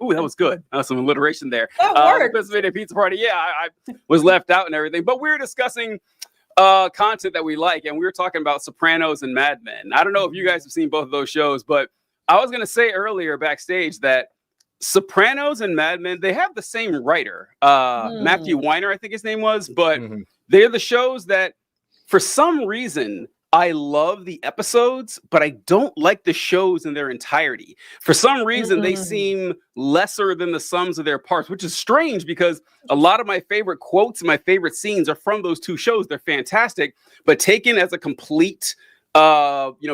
Ooh, that was good. Some alliteration there. That worked. The Pennsylvania Pizza Party. Yeah, I was left out and everything. But we were discussing content that we like, and we were talking about Sopranos and Mad Men. I don't know if you guys have seen both of those shows, but I was going to say earlier backstage that Sopranos and Mad Men, they have the same writer, Matthew Weiner, I think his name was, but they're the shows that, for some reason, I love the episodes, but I don't like the shows in their entirety. For some reason, they seem lesser than the sums of their parts, which is strange because a lot of my favorite quotes and my favorite scenes are from those two shows. They're fantastic, but taken as a complete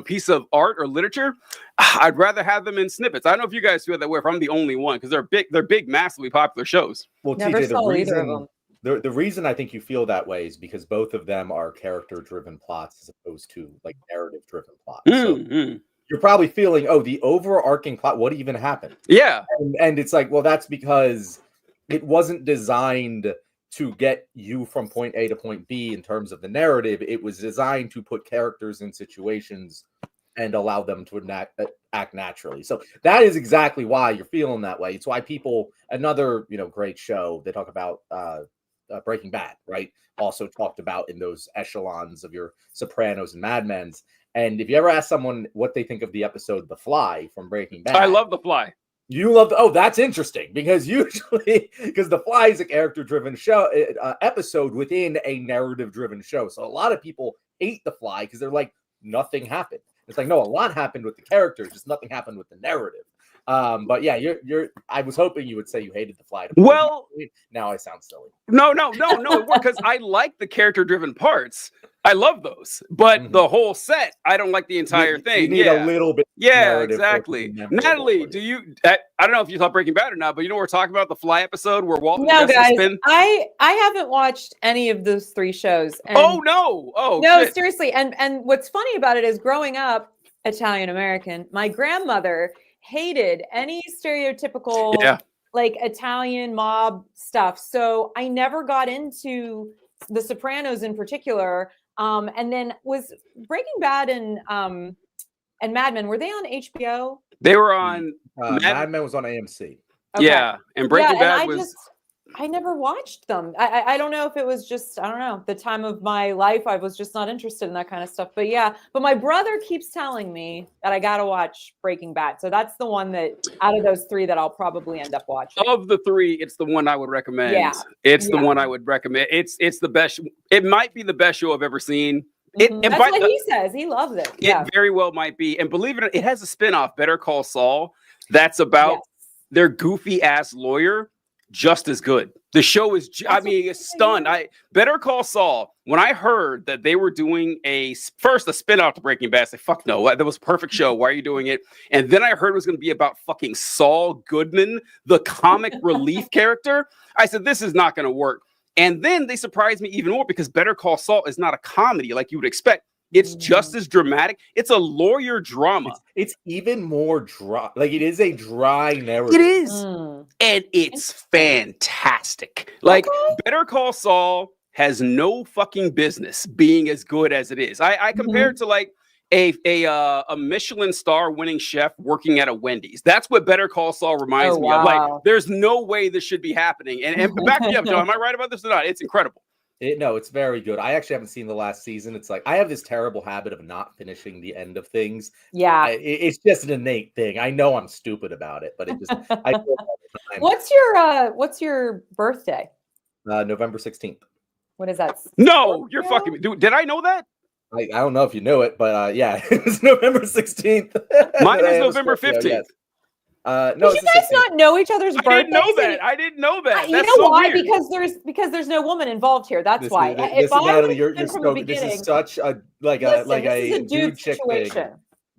piece of art or literature, I'd rather have them in snippets. I don't know if you guys feel that way, if I'm the only one, because they're big, massively popular shows. Well, Never TJ, saw either of them. The reason I think you feel that way is because both of them are character-driven plots as opposed to like narrative-driven plots. So you're probably feeling, the overarching plot, what even happened? Yeah. And it's like, well, that's because it wasn't designed to get you from point A to point B in terms of the narrative. It was designed to put characters in situations and allow them to act naturally. So that is exactly why you're feeling that way. It's why people, another great show, they talk about Breaking Bad, right? Also talked about in those echelons of your Sopranos and Mad Men's. And if you ever ask someone what they think of the episode The Fly from Breaking Bad, I love The Fly. You love that's interesting because The Fly is a character-driven show episode within a narrative-driven show. So a lot of people hate The Fly because they're like, nothing happened. It's like, no, a lot happened with the characters, just nothing happened with the narrative. But yeah, I was hoping you would say you hated The Fly. Well, now I sound silly. No, because I like the character-driven parts. I love those, but the whole set, I don't like the entire thing. You need a little bit. Yeah, exactly. Natalie, I don't know if you thought Breaking Bad or not, but we're talking about the Fly episode where Walt. No, guys, I haven't watched any of those three shows. And no, shit. Seriously. And what's funny about it is, growing up Italian American, my grandmother hated any stereotypical like Italian mob stuff. So I never got into The Sopranos in particular. And then was Breaking Bad and Mad Men, were they on HBO? They were on Mad Men was on AMC. Okay. Yeah, and Breaking Bad was. I never watched them. I don't know if it was just, I don't know, the time of my life. I was just not interested in that kind of stuff. But yeah, but my brother keeps telling me that I got to watch Breaking Bad. So that's the one that, out of those three, that I'll probably end up watching. Of the three, it's the one I would recommend. Yeah. It's the one I would recommend. It's the best. It might be the best show I've ever seen. That's what he says. He loves it. It very well might be. And believe it or not, it has a spinoff, Better Call Saul, that's about their goofy ass lawyer. Just as good. The show is, it's stunned. Better Call Saul, when I heard that they were doing a spinoff to Breaking Bad, I said, fuck no, that was a perfect show. Why are you doing it? And then I heard it was going to be about fucking Saul Goodman, the comic relief character. I said, this is not going to work. And then they surprised me even more because Better Call Saul is not a comedy like you would expect. It's just as dramatic. It's a lawyer drama. It's even more dry. Like, it is a dry narrative. It is. And it's fantastic. Like, Better Call Saul has no fucking business being as good as it is. I compare it to like a Michelin star winning chef working at a Wendy's. That's what Better Call Saul reminds me of. Like, there's no way this should be happening. And back me up, Joe. Am I right about this or not? It's incredible. No, it's very good. I actually haven't seen the last season. It's like I have this terrible habit of not finishing the end of things. Yeah, it's just an innate thing. I know I'm stupid about it, but it just. I feel all the time. What's your birthday? November 16th. What is that? No, you're fucking me. Dude, did I know that? I don't know if you knew it, but yeah, it's November 16th. Mine is November 15th. Yes. No, did you guys not know each other's birthdays? I didn't know that. You know why? Weird. Because there's no woman involved here. That's why. If Natalie, this is such a a dude chick thing.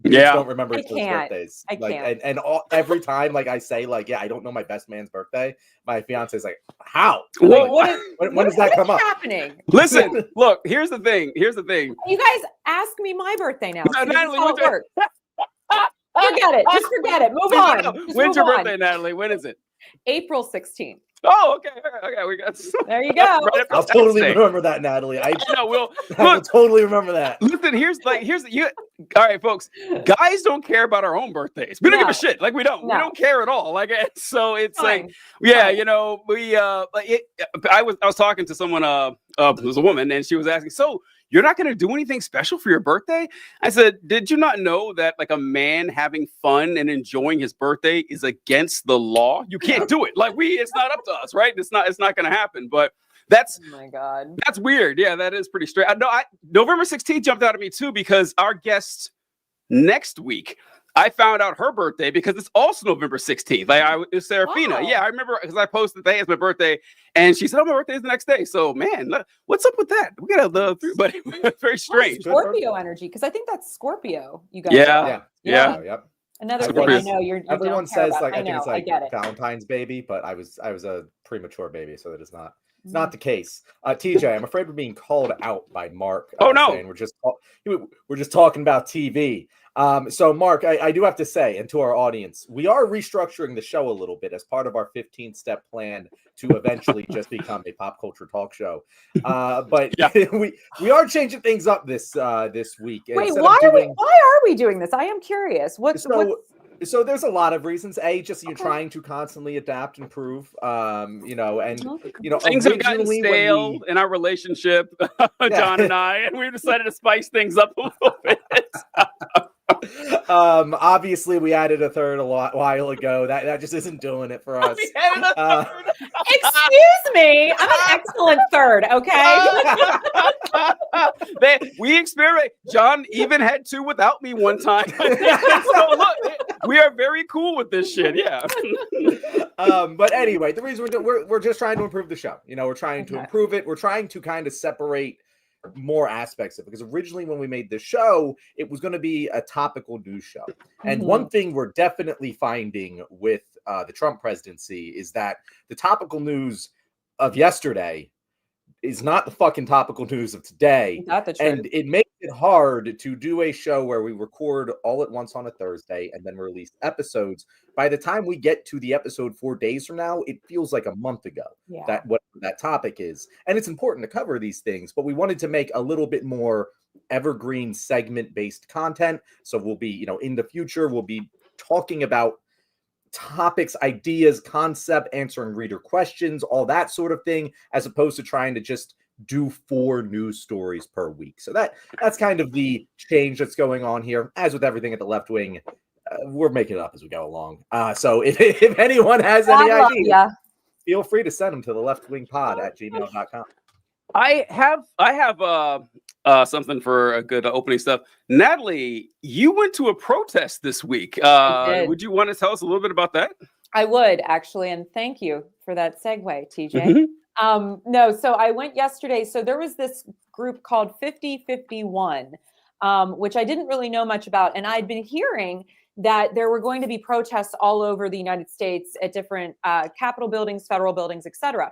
You just don't remember each other's birthdays. I can't. And every time, I say, I don't know my best man's birthday. My fiance is like, how? Well, when does that come up? Happening? Listen, look. Here's the thing. You guys ask me my birthday now. No, Natalie, how it works. Forget it. Just forget it. Move on. When's your birthday, Natalie? When is it? April 16th. Oh, okay. We got. There you go. Right I'll totally remember that, Natalie. I know. Will totally remember that. Listen, here's you. All right, folks. Guys don't care about our own birthdays. We don't give a shit. Like we don't care at all. Like so, it's Fine. like yeah, you know, we I was talking to someone it was a woman, and she was asking, so you're not going to do anything special for your birthday? I said, did you not know that like a man having fun and enjoying his birthday is against the law? You can't do it. Like it's not up to us, right? It's not going to happen. But that's oh my God. That's weird. Yeah, that is pretty straight. November 16th jumped out at me too because our guest next week, I found out her birthday because it's also November 16th. Like it's Serafina. Wow. Yeah, I remember because I posted today is my birthday, and she said, "Oh, my birthday is the next day." So, man, what's up with that? We got but it's very strange. Scorpio energy, because I think that's Scorpio. You guys. Yeah. Yep. Another thing Scorpio. I know you Everyone don't care says about. like I think know, it's like I get it. Valentine's baby, but I was a premature baby, so that is not the case. TJ, I'm afraid we're being called out by Mark. Oh no, saying we're just talking about TV. So Mark, I do have to say, and to our audience, we are restructuring the show a little bit as part of our 15-step plan to eventually just become a pop culture talk show. But we are changing things up this week. Wait, why are we doing this? I am curious. So there's a lot of reasons. Just you're trying to constantly adapt and improve. Things have gotten stale in our relationship, John and I, and we decided to spice things up a little bit. Obviously we added a third while ago. That just isn't doing it for us. Excuse me, I'm an excellent third. Okay. We experiment. John even had two without me one time. So look, we are very cool with this shit. Yeah. But anyway, the reason we're just trying to improve the show. We're trying to improve it. We're trying to kind of separate more aspects of it, because originally when we made the show, it was going to be a topical news show. And one thing we're definitely finding with the Trump presidency is that the topical news of yesterday is not the fucking topical news of today. Not the truth. And it makes it hard to do a show where we record all at once on a Thursday and then release episodes. By the time we get to the episode 4 days from now, it feels like a month ago that what that topic is. And it's important to cover these things, but we wanted to make a little bit more evergreen segment-based content. So we'll be, in the future, we'll be talking about topics, ideas, concept, answering reader questions, all that sort of thing, as opposed to trying to just do 4 news stories per week. So that's kind of the change that's going on here. As with everything at the Left Wing, we're making it up as we go along. So if anyone has any ideas, feel free to send them to the leftwingpod@gmail.com. I have something for a good opening stuff. Natalie, you went to a protest this week. Would you want to tell us a little bit about that? I would actually, and thank you for that segue, TJ. No, so I went yesterday. So there was this group called 5051, which I didn't really know much about, and I'd been hearing that there were going to be protests all over the United States at different Capitol buildings, federal buildings, etc.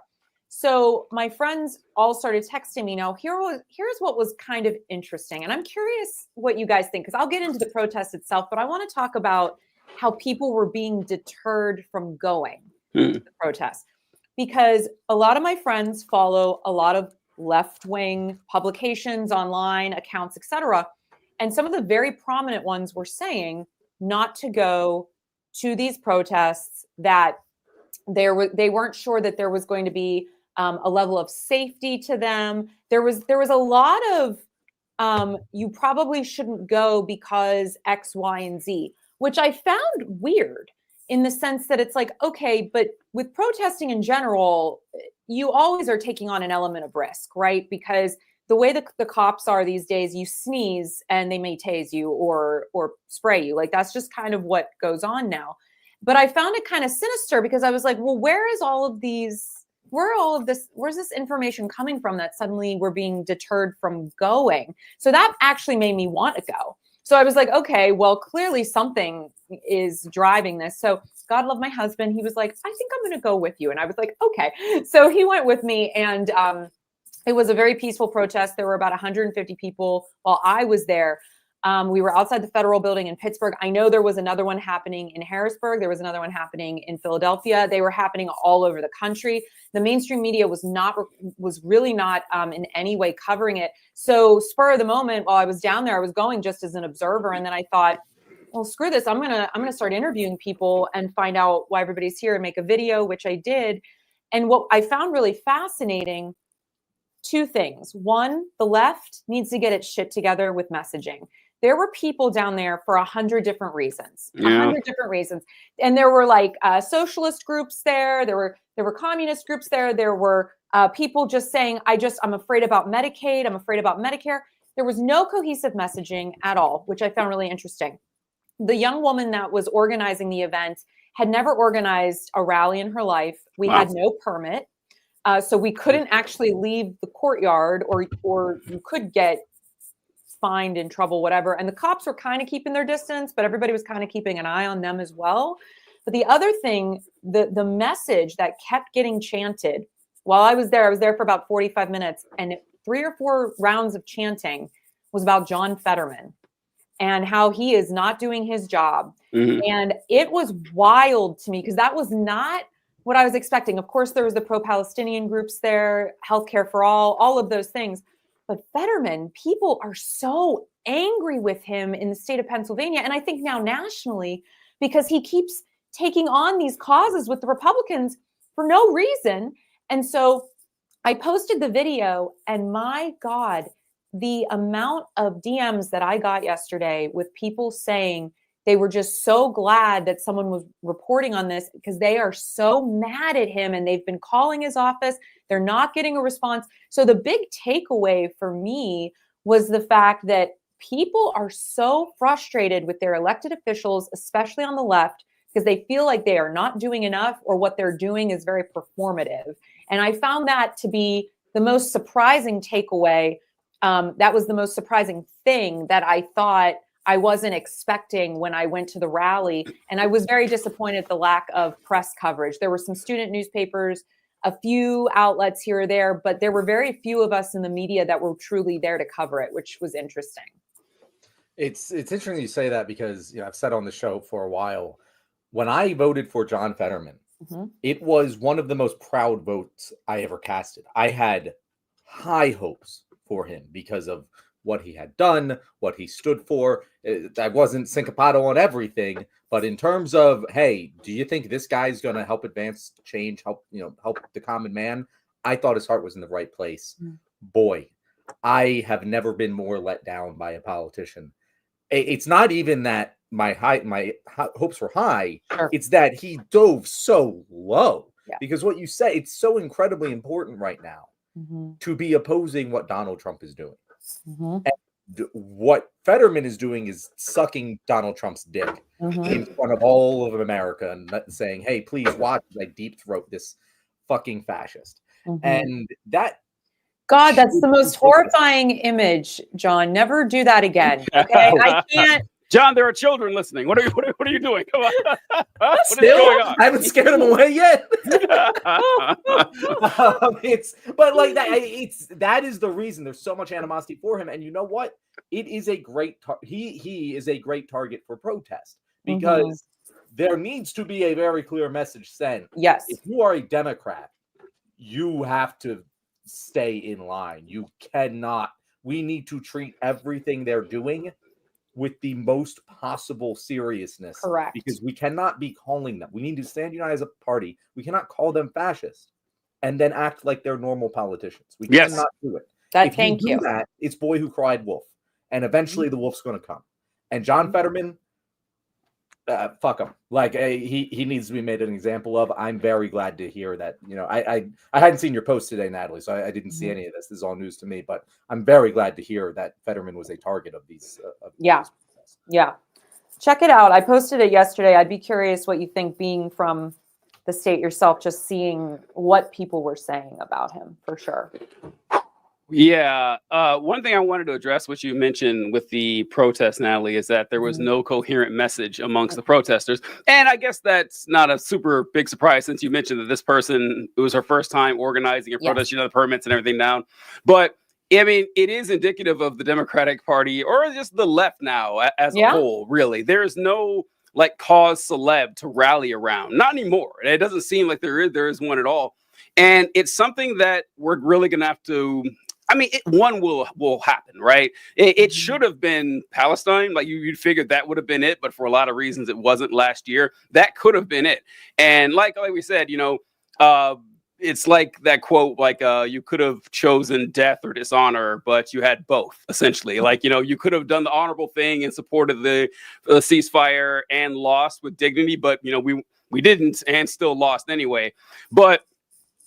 So my friends all started texting me. Now, here's what was kind of interesting. And I'm curious what you guys think, because I'll get into the protest itself, but I want to talk about how people were being deterred from going to the protest. Because a lot of my friends follow a lot of left-wing publications, online accounts, etc. And some of the very prominent ones were saying not to go to these protests, that they weren't sure that there was going to be a level of safety to them. There was a lot of you probably shouldn't go because X, Y, and Z, which I found weird in the sense that it's like, okay, but with protesting in general, you always are taking on an element of risk, right? Because the way the cops are these days, you sneeze and they may tase you or spray you. Like that's just kind of what goes on now. But I found it kind of sinister because I was like, well, where's this information coming from that suddenly we're being deterred from going? So that actually made me want to go. So I was like, okay, well, clearly something is driving this. So God love my husband. He was like, I think I'm going to go with you. And I was like, okay. So he went with me, and it was a very peaceful protest. There were about 150 people while I was there. We were outside the federal building in Pittsburgh. I know there was another one happening in Harrisburg. There was another one happening in Philadelphia. They were happening all over the country. The mainstream media was really not in any way covering it. So spur of the moment, while I was down there, I was going just as an observer. And then I thought, well, screw this. I'm gonna start interviewing people and find out why everybody's here and make a video, which I did. And what I found really fascinating, two things. One, the left needs to get its shit together with messaging. There were people down there for 100 different reasons, 100 different reasons. And there were like socialist groups there. There were communist groups there. There were people just saying, I'm afraid about Medicaid. I'm afraid about Medicare. There was no cohesive messaging at all, which I found really interesting. The young woman that was organizing the event had never organized a rally in her life. We had no permit. So we couldn't actually leave the courtyard, or you could get fined, in trouble, whatever. And the cops were kind of keeping their distance, but everybody was kind of keeping an eye on them as well. But the other thing, the message that kept getting chanted while I was there for about 45 minutes, and 3 or 4 rounds of chanting was about John Fetterman and how he is not doing his job. Mm-hmm. And it was wild to me because that was not what I was expecting. Of course, there was the pro-Palestinian groups there, healthcare for all of those things. But Fetterman, people are so angry with him in the state of Pennsylvania, and I think now nationally, because he keeps taking on these causes with the Republicans for no reason. And so I posted the video, and my God, the amount of DMs that I got yesterday with people saying they were just so glad that someone was reporting on this because they are so mad at him and they've been calling his office. They're not getting a response. So the big takeaway for me was the fact that people are so frustrated with their elected officials, especially on the left, because they feel like they are not doing enough or what they're doing is very performative. And I found that to be the most surprising takeaway. That was the most surprising thing that I thought I wasn't expecting when I went to the rally. And I was very disappointed at the lack of press coverage. There were some student newspapers, a few outlets here or there, but there were very few of us in the media that were truly there to cover it, which was interesting. It's interesting you say that because I've said on the show for a while, when I voted for John Fetterman, it was one of the most proud votes I ever casted. I had high hopes for him because of what he had done, what he stood for. I wasn't syncopato on everything, but in terms of, hey, do you think this guy's going to help advance change, help the common man? I thought his heart was in the right place. Boy, I have never been more let down by a politician. It's not even that my hopes were high. Sure. It's that he dove so low because what you say, it's so incredibly important right now to be opposing what Donald Trump is doing. And what Fetterman is doing is sucking Donald Trump's dick in front of all of America and saying, hey, please watch as I deep throat this fucking fascist. And that, God, that's the most horrifying image, John. Never do that again. Okay, I can't. John, there are children listening. What are you doing? Come on. What is going on? I haven't scared them away yet. That is the reason there's so much animosity for him. And you know what? It is a great he is a great target for protest because there needs to be a very clear message sent. Yes. If you are a Democrat, you have to stay in line. You cannot. We need to treat everything they're doing with the most possible seriousness. Correct. Because we cannot be calling them. We need to stand united as a party. We cannot call them fascists and then act like they're normal politicians. We cannot do it. Thank you. That, it's boy who cried wolf. And eventually the wolf's going to come. And John Fetterman, fuck him. Like he needs to be made an example of. I'm very glad to hear that. I hadn't seen your post today, Natalie, so I didn't see any of this. This is all news to me, but I'm very glad to hear that Fetterman was a target of these. Yeah. Check it out. I posted it yesterday. I'd be curious what you think, being from the state yourself, just seeing what people were saying about him, for sure. Yeah. One thing I wanted to address, which you mentioned with the protest, Natalie, is that there was no coherent message amongst the protesters. And I guess that's not a super big surprise since you mentioned that this person, it was her first time organizing a protest, the permits and everything down. But I mean, it is indicative of the Democratic Party or just the left now as a whole, really. There's no like cause celeb to rally around. Not anymore. It doesn't seem like there is one at all. And it's something that we're really going to have to, I mean, one will happen, right? It should have been Palestine. Like you'd figured that would have been it, but for a lot of reasons, it wasn't last year. That could have been it. And like we said, it's like that quote, like you could have chosen death or dishonor, but you had both, essentially. Like, you could have done the honorable thing and supported the ceasefire and lost with dignity, but, we didn't and still lost anyway. But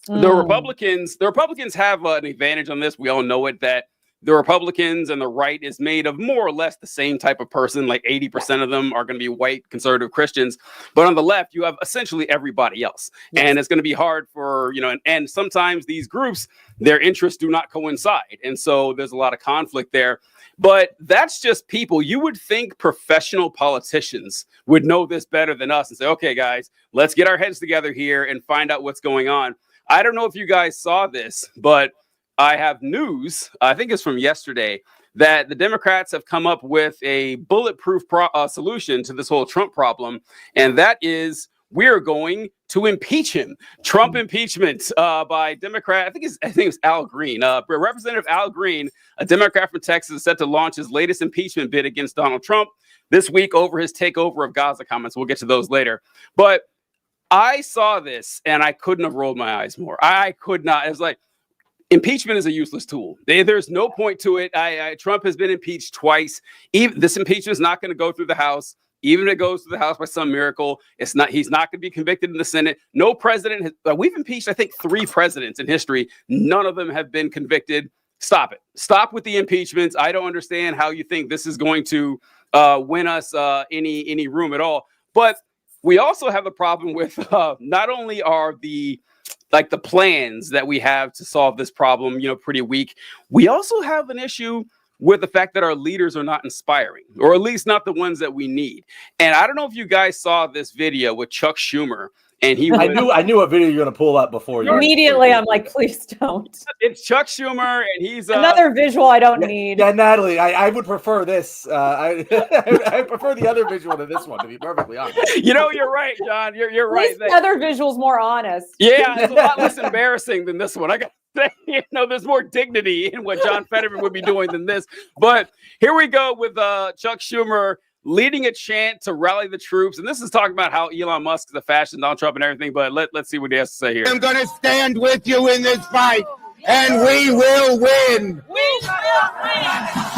the Republicans have an advantage on this. We all know it, that the Republicans and the right is made of more or less the same type of person. Like 80% of them are going to be white conservative Christians. But on the left, you have essentially everybody else. Yes. And it's going to be hard for, and sometimes these groups, their interests do not coincide. And so there's a lot of conflict there. But that's just people. You would think professional politicians would know this better than us and say, okay, guys, let's get our heads together here and find out what's going on. I don't know if you guys saw this, but I have news, I think it's from yesterday, that the Democrats have come up with a bulletproof solution to this whole Trump problem. And that is, we're going to impeach him. Trump impeachment by Democrat, I think it's Al Green. Representative Al Green, a Democrat from Texas, is set to launch his latest impeachment bid against Donald Trump this week over his takeover of Gaza comments. We'll get to those later. But I saw this and I couldn't have rolled my eyes more. I could not. It was like, impeachment is a useless tool. There's no point to it. Trump has been impeached twice. This impeachment is not going to go through the House. Even if it goes through the House by some miracle, he's not going to be convicted in the Senate. No president we've impeached, I think, 3 presidents in history. None of them have been convicted. Stop it. Stop with the impeachments. I don't understand how you think this is going to win us any room at all. But we also have a problem with not only are the plans that we have to solve this problem, pretty weak. We also have an issue with the fact that our leaders are not inspiring, or at least not the ones that we need. And I don't know if you guys saw this video with Chuck Schumer. And I knew what video you're going to pull up before you. Immediately, I'm like, please don't. It's Chuck Schumer, and he's another visual I don't need. Yeah, Natalie, I would prefer this. I prefer the other visual to this one, to be perfectly honest. You're right, John. You're right. The other visual's more honest. Yeah, it's a lot less embarrassing than this one. I got to say, there's more dignity in what John Fetterman would be doing than this. But here we go with Chuck Schumer leading a chant to rally the troops. And this is talking about how Elon Musk is a fascist, Donald Trump and everything. But let's see what he has to say here. I'm going to stand with you in this fight, and we will win.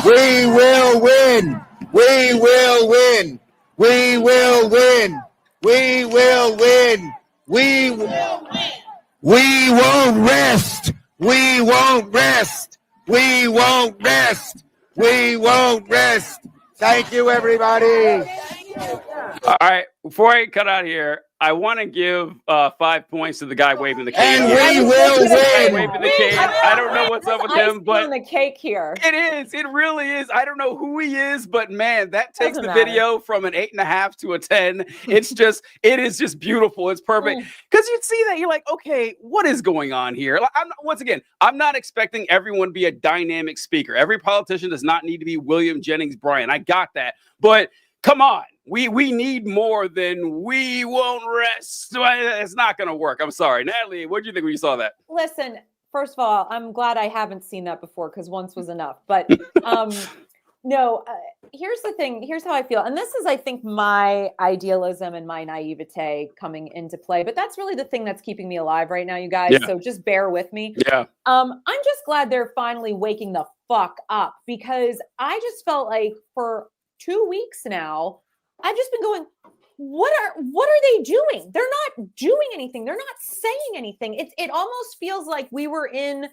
We will win. We will win. We will win. We will win. We will win. We won't rest. We won't rest. We won't rest. We won't rest. Thank you, everybody. All right. Before I cut out here, I want to give 5 points to the guy waving the cake. And we will win. Waving the cake. I don't know what's up with him, but the cake here. It is. It really is. I don't know who he is, but man, that takes the video from an 8.5 to a 10. It is just beautiful. It's perfect. Because you'd see that, you're like, okay, what is going on here? I'm not expecting everyone to be a dynamic speaker. Every politician does not need to be William Jennings Bryan. I got that. But come on. We need more than we won't rest. It's not going to work. I'm sorry. Natalie, what did you think when you saw that? Listen, first of all, I'm glad I haven't seen that before because once was enough. But no, here's the thing. Here's how I feel. And this is, I think, my idealism and my naivete coming into play. But that's really the thing that's keeping me alive right now, you guys. Yeah. So just bear with me. Yeah. I'm just glad they're finally waking the fuck up because I just felt like for 2 weeks now, I've just been going, what are they doing? They're not doing anything. They're not saying anything. It almost feels like we were in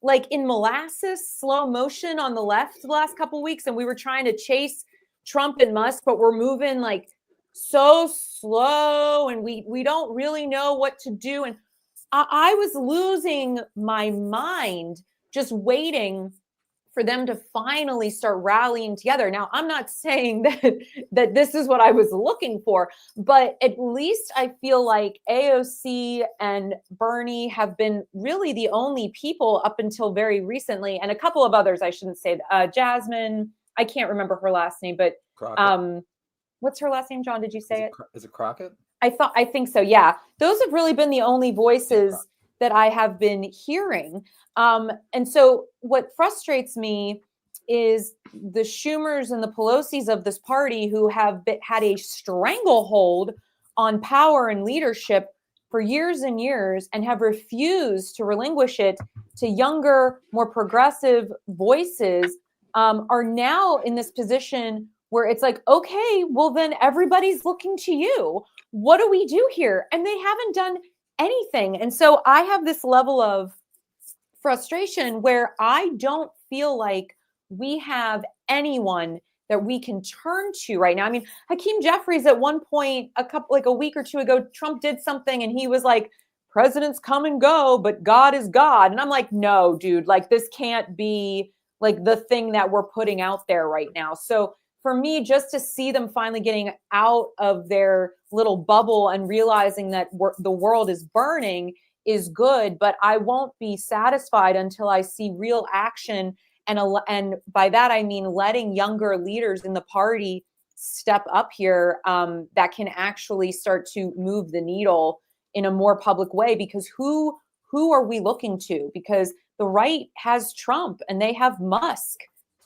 molasses, slow motion on the left the last couple of weeks, and we were trying to chase Trump and Musk, but we're moving like so slow, and we don't really know what to do. And I was losing my mind just waiting for them to finally start rallying together. Now, I'm not saying that this is what I was looking for, but at least I feel like AOC and Bernie have been really the only people up until very recently, and a couple of others, I shouldn't say, Jasmine, I can't remember her last name, but what's her last name, John? Did you say it? Is it Crockett? I think so. Yeah. Those have really been the only voices that I have been hearing. And so what frustrates me is the Schumers and the Pelosi's of this party who have had a stranglehold on power and leadership for years and years and have refused to relinquish it to younger, more progressive voices, are now in this position where it's like, okay, well then everybody's looking to you. What do we do here? And they haven't done anything. And so I have this level of frustration where I don't feel like we have anyone that we can turn to right now. I mean, Hakeem Jeffries at one point, a week or two ago, Trump did something and he was like, presidents come and go, but God is God. And I'm like, no, dude, like this can't be like the thing that we're putting out there right now. So for me, just to see them finally getting out of their little bubble and realizing that the world is burning is good, but I won't be satisfied until I see real action. And by that, I mean letting younger leaders in the party step up here that can actually start to move the needle in a more public way. Because who are we looking to? Because the right has Trump and they have Musk.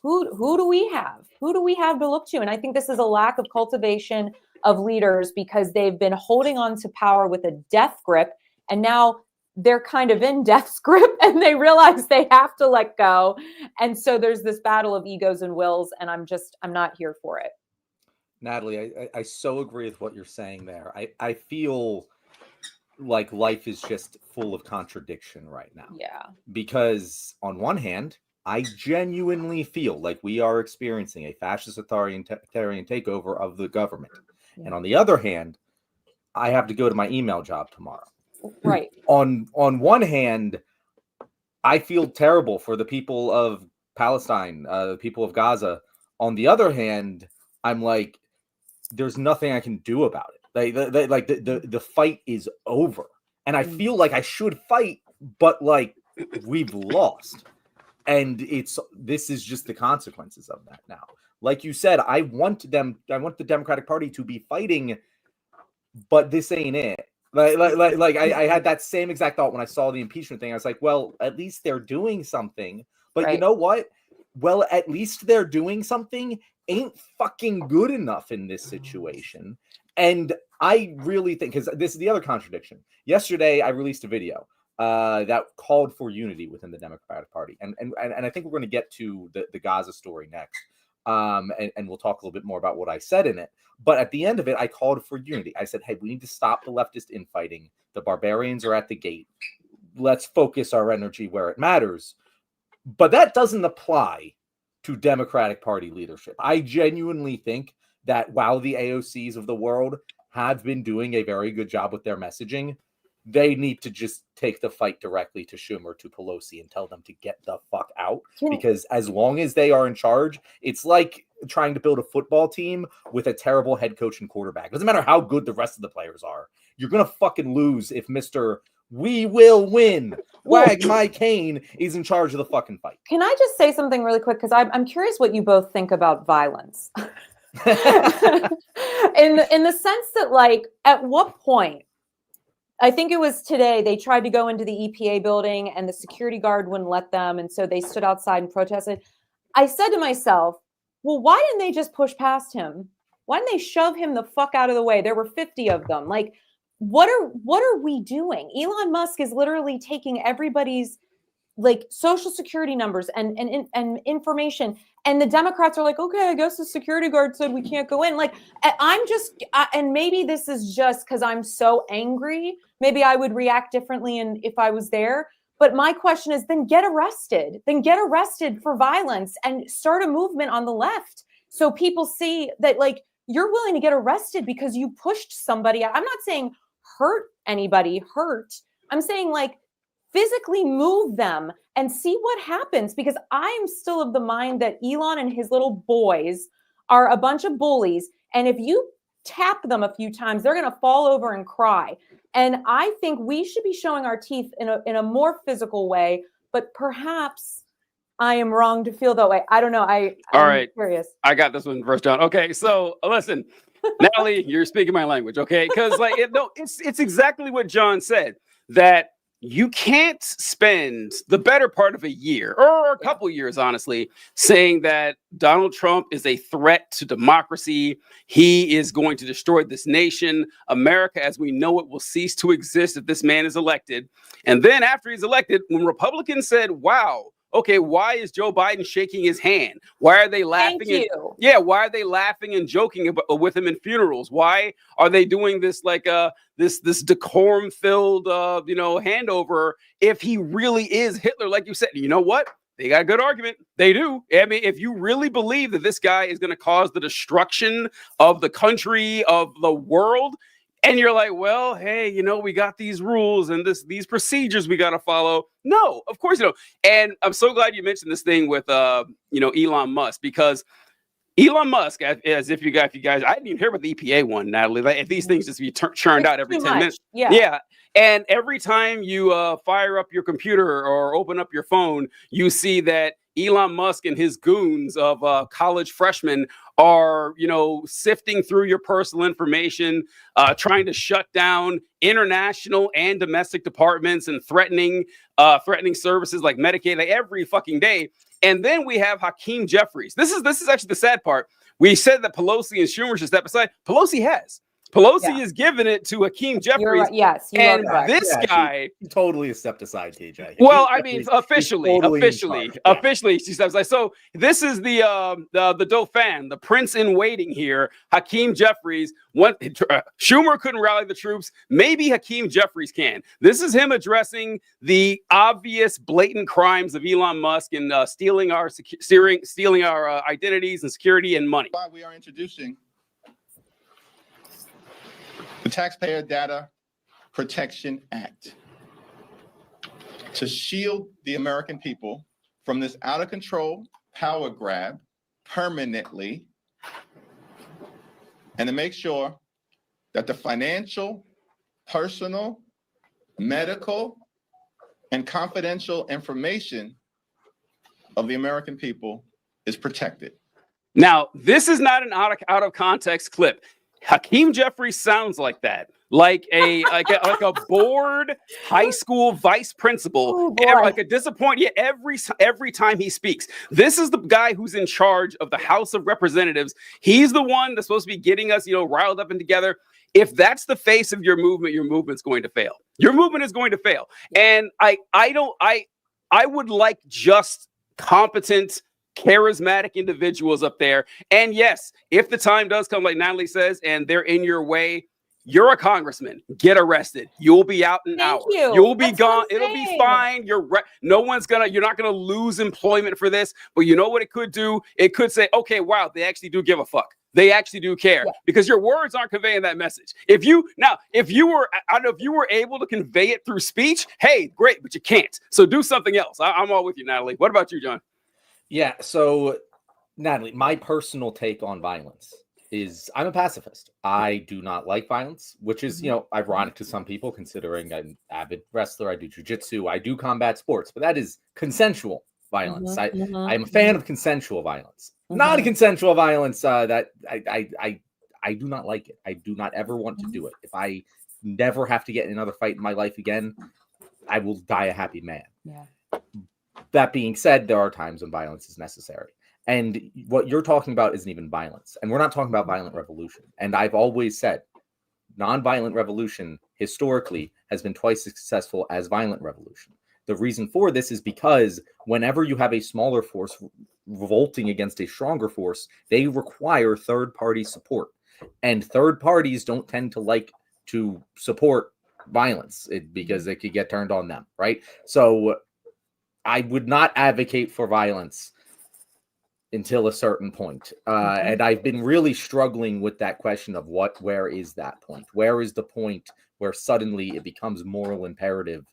Who do we have? Who do we have to look to? And I think this is a lack of cultivation of leaders because they've been holding on to power with a death grip. And now they're kind of in death's grip and they realize they have to let go. And so there's this battle of egos and wills. And I'm not here for it. Natalie, I so agree with what you're saying there. I feel like life is just full of contradiction right now. Yeah. Because on one hand, I genuinely feel like we are experiencing a fascist authoritarian takeover of the government. Yeah. And on the other hand, I have to go to my email job tomorrow. Right. On one hand, I feel terrible for the people of Palestine, the people of Gaza. On the other hand, I'm like, there's nothing I can do about it. The fight is over. And I feel like I should fight, but like we've lost. And this is just the consequences of that now. Like you said, I want the Democratic Party to be fighting, but this ain't it. I had that same exact thought when I saw the impeachment thing. I was like, well, at least they're doing something. But right. You know what? Well, at least they're doing something ain't fucking good enough in this situation. And I really think, because this is the other contradiction. Yesterday, I released a video that called for unity within the Democratic Party. And I think we're going to get to the Gaza story next. And we'll talk a little bit more about what I said in it. But at the end of it, I called for unity. I said, hey, we need to stop the leftist infighting. The barbarians are at the gate. Let's focus our energy where it matters. But that doesn't apply to Democratic Party leadership. I genuinely think that while the AOCs of the world have been doing a very good job with their messaging, they need to just take the fight directly to Schumer, to Pelosi, and tell them to get the fuck out. Because as long as they are in charge, it's like trying to build a football team with a terrible head coach and quarterback. It doesn't matter how good the rest of the players are. You're going to fucking lose if Mr. We will win, wag my cane, is in charge of the fucking fight. Can I just say something really quick? Because I'm curious what you both think about violence. in the sense that, like, at what point, I think it was today, they tried to go into the EPA building and the security guard wouldn't let them. And so they stood outside and protested. I said to myself, well, why didn't they just push past him? Why didn't they shove him the fuck out of the way? There were 50 of them. Like, what are we doing? Elon Musk is literally taking everybody's like social security numbers and information. And the Democrats are like, okay, I guess the security guard said we can't go in. Like, and maybe this is just because I'm so angry. Maybe I would react differently if I was there. But my question is, then get arrested. Then get arrested for violence and start a movement on the left. So people see that, like, you're willing to get arrested because you pushed somebody. I'm not saying hurt anybody, I'm saying, like, physically move them and see what happens, because I am still of the mind that Elon and his little boys are a bunch of bullies. And if you tap them a few times, they're going to fall over and cry. And I think we should be showing our teeth in a more physical way, but perhaps I am wrong to feel that way. I don't know. I'm curious. I got this one first, John. Okay, so listen, Natalie, you're speaking my language, okay? Because it's exactly what John said, that you can't spend the better part of a year or a couple years, honestly, saying that Donald Trump is a threat to democracy. He is going to destroy this nation. America, as we know it, will cease to exist if this man is elected. And then after he's elected, when Republicans said, wow, okay, why is Joe Biden shaking his hand? Why are they laughing? Why are they laughing and joking with him in funerals? Why are they doing this like this decorum-filled handover if he really is Hitler, like you said? You know what? They got a good argument. They do. I mean, if you really believe that this guy is going to cause the destruction of the country, of the world, and you're like, well, hey, we got these rules and these procedures we got to follow. No, of course you don't. And I'm so glad you mentioned this thing with, Elon Musk, because Elon Musk, as if you guys, I didn't even hear about the EPA one, Natalie. Like, these things just be churned out every 10 minutes. Yeah. And every time you fire up your computer or open up your phone, you see that Elon Musk and his goons of college freshmen are, sifting through your personal information, trying to shut down international and domestic departments and threatening services like Medicaid every fucking day. And then we have Hakeem Jeffries. This is actually the sad part. We said that Pelosi and Schumer should step aside. Pelosi is giving it to Hakeem Jeffries. And this guy totally has stepped aside, TJ. Well, I mean, officially, she steps aside. So this is the Dauphin, the prince in waiting here, Hakeem Jeffries. Schumer couldn't rally the troops. Maybe Hakeem Jeffries can. This is him addressing the obvious, blatant crimes of Elon Musk and stealing our identities and security and money. We are introducing the Taxpayer Data Protection Act to shield the American people from this out of control power grab permanently, and to make sure that the financial, personal, medical, and confidential information of the American people is protected. Now, this is not an out of context clip. Hakeem Jeffries sounds like that, like a bored high school vice principal, like a disappointment every time he speaks. This is the guy who's in charge of the House of Representatives. He's the one that's supposed to be getting us, riled up and together. If that's the face of your movement's going to fail. Your movement is going to fail. And I would like just competent, charismatic individuals up there. And yes, if the time does come, like Natalie says, and they're in your way, you're a congressman. Get arrested. You'll be out in an hour. You'll be gone. It'll be fine. You're not gonna lose employment for this. But you know what it could do? It could say, okay, wow, they actually do give a fuck. They actually do care, because your words aren't conveying that message. If you were able to convey it through speech, hey, great, but you can't. So do something else. I'm all with you, Natalie. What about you, John? Yeah, so Natalie, my personal take on violence is I'm a pacifist. I do not like violence, which is, ironic to some people, considering I'm an avid wrestler. I do jiu-jitsu. I do combat sports, but that is consensual violence. I'm a fan of consensual violence. Non-consensual violence, that I do not like it. I do not ever want to do it. If I never have to get in another fight in my life again, I will die a happy man. Yeah. That being said, there are times when violence is necessary. And what you're talking about isn't even violence. And we're not talking about violent revolution. And I've always said, nonviolent revolution historically has been twice as successful as violent revolution. The reason for this is because whenever you have a smaller force revolting against a stronger force, they require third-party support. And third parties don't tend to like to support violence because it could get turned on them, right? So I would not advocate for violence until a certain point. And I've been really struggling with that question of where is that point? Where is the point where suddenly it becomes moral imperative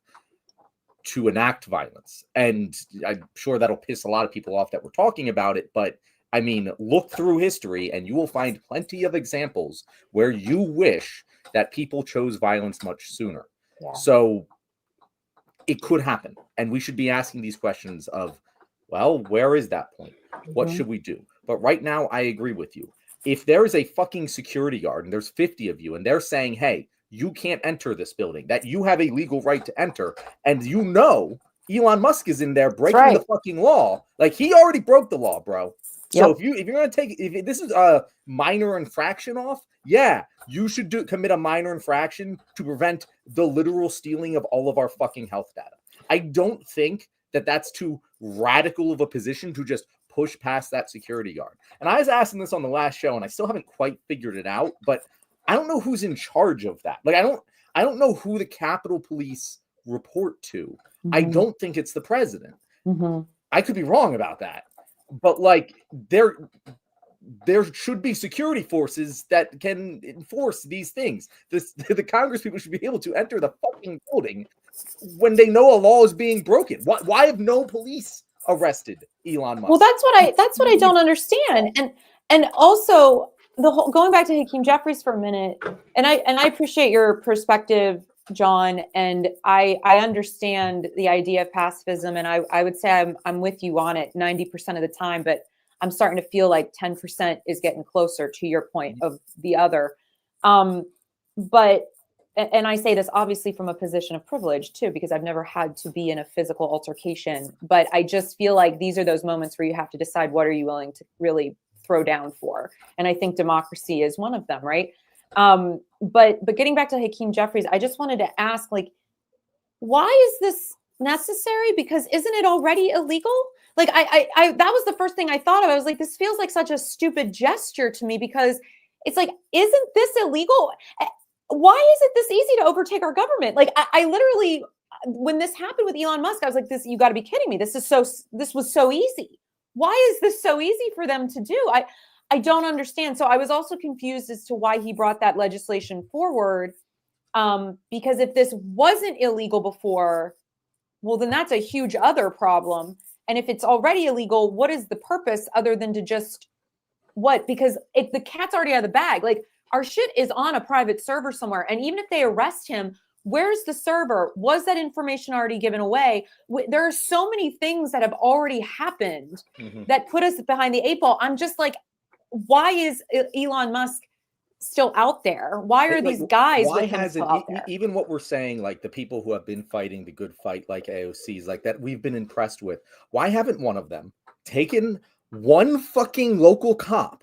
to enact violence. And I'm sure that'll piss a lot of people off that we're talking about it, but I mean, look through history and you will find plenty of examples where you wish that people chose violence much sooner. Yeah. So it could happen. And we should be asking these questions of, well, where is that point? What should we do? But right now, I agree with you. If there is a fucking security guard and there's 50 of you and they're saying, hey, you can't enter this building, that you have a legal right to enter, and you know Elon Musk is in there breaking the fucking law. Like, he already broke the law, bro. So if you're gonna if this is a minor infraction off, yeah, you should commit a minor infraction to prevent the literal stealing of all of our fucking health data. I don't think that that's too radical of a position to just push past that security guard. And I was asking this on the last show, and I still haven't quite figured it out, but I don't know who's in charge of that. Like, I don't know who the Capitol Police report to. I don't think it's the president. I could be wrong about that. But like, there should be security forces that can enforce these things. The Congress people should be able to enter the fucking building when they know a law is being broken. Why have no police arrested Elon Musk? Well, that's what I don't understand. And also the whole, going back to Hakeem Jeffries for a minute, and I appreciate your perspective, John, and I understand the idea of pacifism, and I would say I'm with you on it 90% of the time, but I'm starting to feel like 10% is getting closer to your point of the other. But I say this obviously from a position of privilege too, because I've never had to be in a physical altercation, but I just feel like these are those moments where you have to decide what are you willing to really throw down for. And I think democracy is one of them, right? But getting back to Hakeem Jeffries, I just wanted to ask, like, why is this necessary? Because isn't it already illegal? Like, I that was the first thing I thought of. I was like, this feels like such a stupid gesture to me, because it's like, isn't this illegal? Why is it this easy to overtake our government? Like, I literally, when this happened with Elon Musk, I was like, you got to be kidding me. This was so easy. Why is this so easy for them to do? I don't understand. So I was also confused as to why he brought that legislation forward. Because if this wasn't illegal before, well, then that's a huge other problem. And if it's already illegal, what is the purpose other than to just what? Because if the cat's already out of the bag, like, our shit is on a private server somewhere. And even if they arrest him, where's the server? Was that information already given away? There are so many things that have already happened that put us behind the 8 ball. I'm just like, why is Elon Musk still out there? Why are these guys with him still out there? Even what we're saying, like the people who have been fighting the good fight, like AOCs, like that we've been impressed with, why haven't one of them taken one fucking local cop,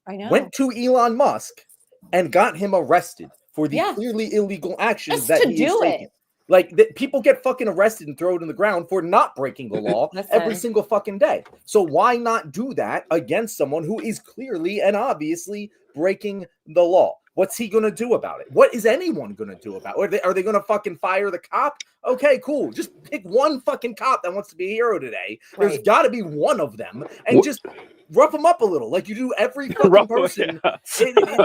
went to Elon Musk and got him arrested for the clearly illegal actions that he is taking? Like, people get fucking arrested and thrown in the ground for not breaking the law every single fucking day. So why not do that against someone who is clearly and obviously breaking the law? What's he going to do about it? What is anyone going to do about it? Are they going to fucking fire the cop? Okay, cool. Just pick one fucking cop that wants to be a hero today. There's got to be one of them. And just rough them up a little, like you do every fucking person. Street justice. Do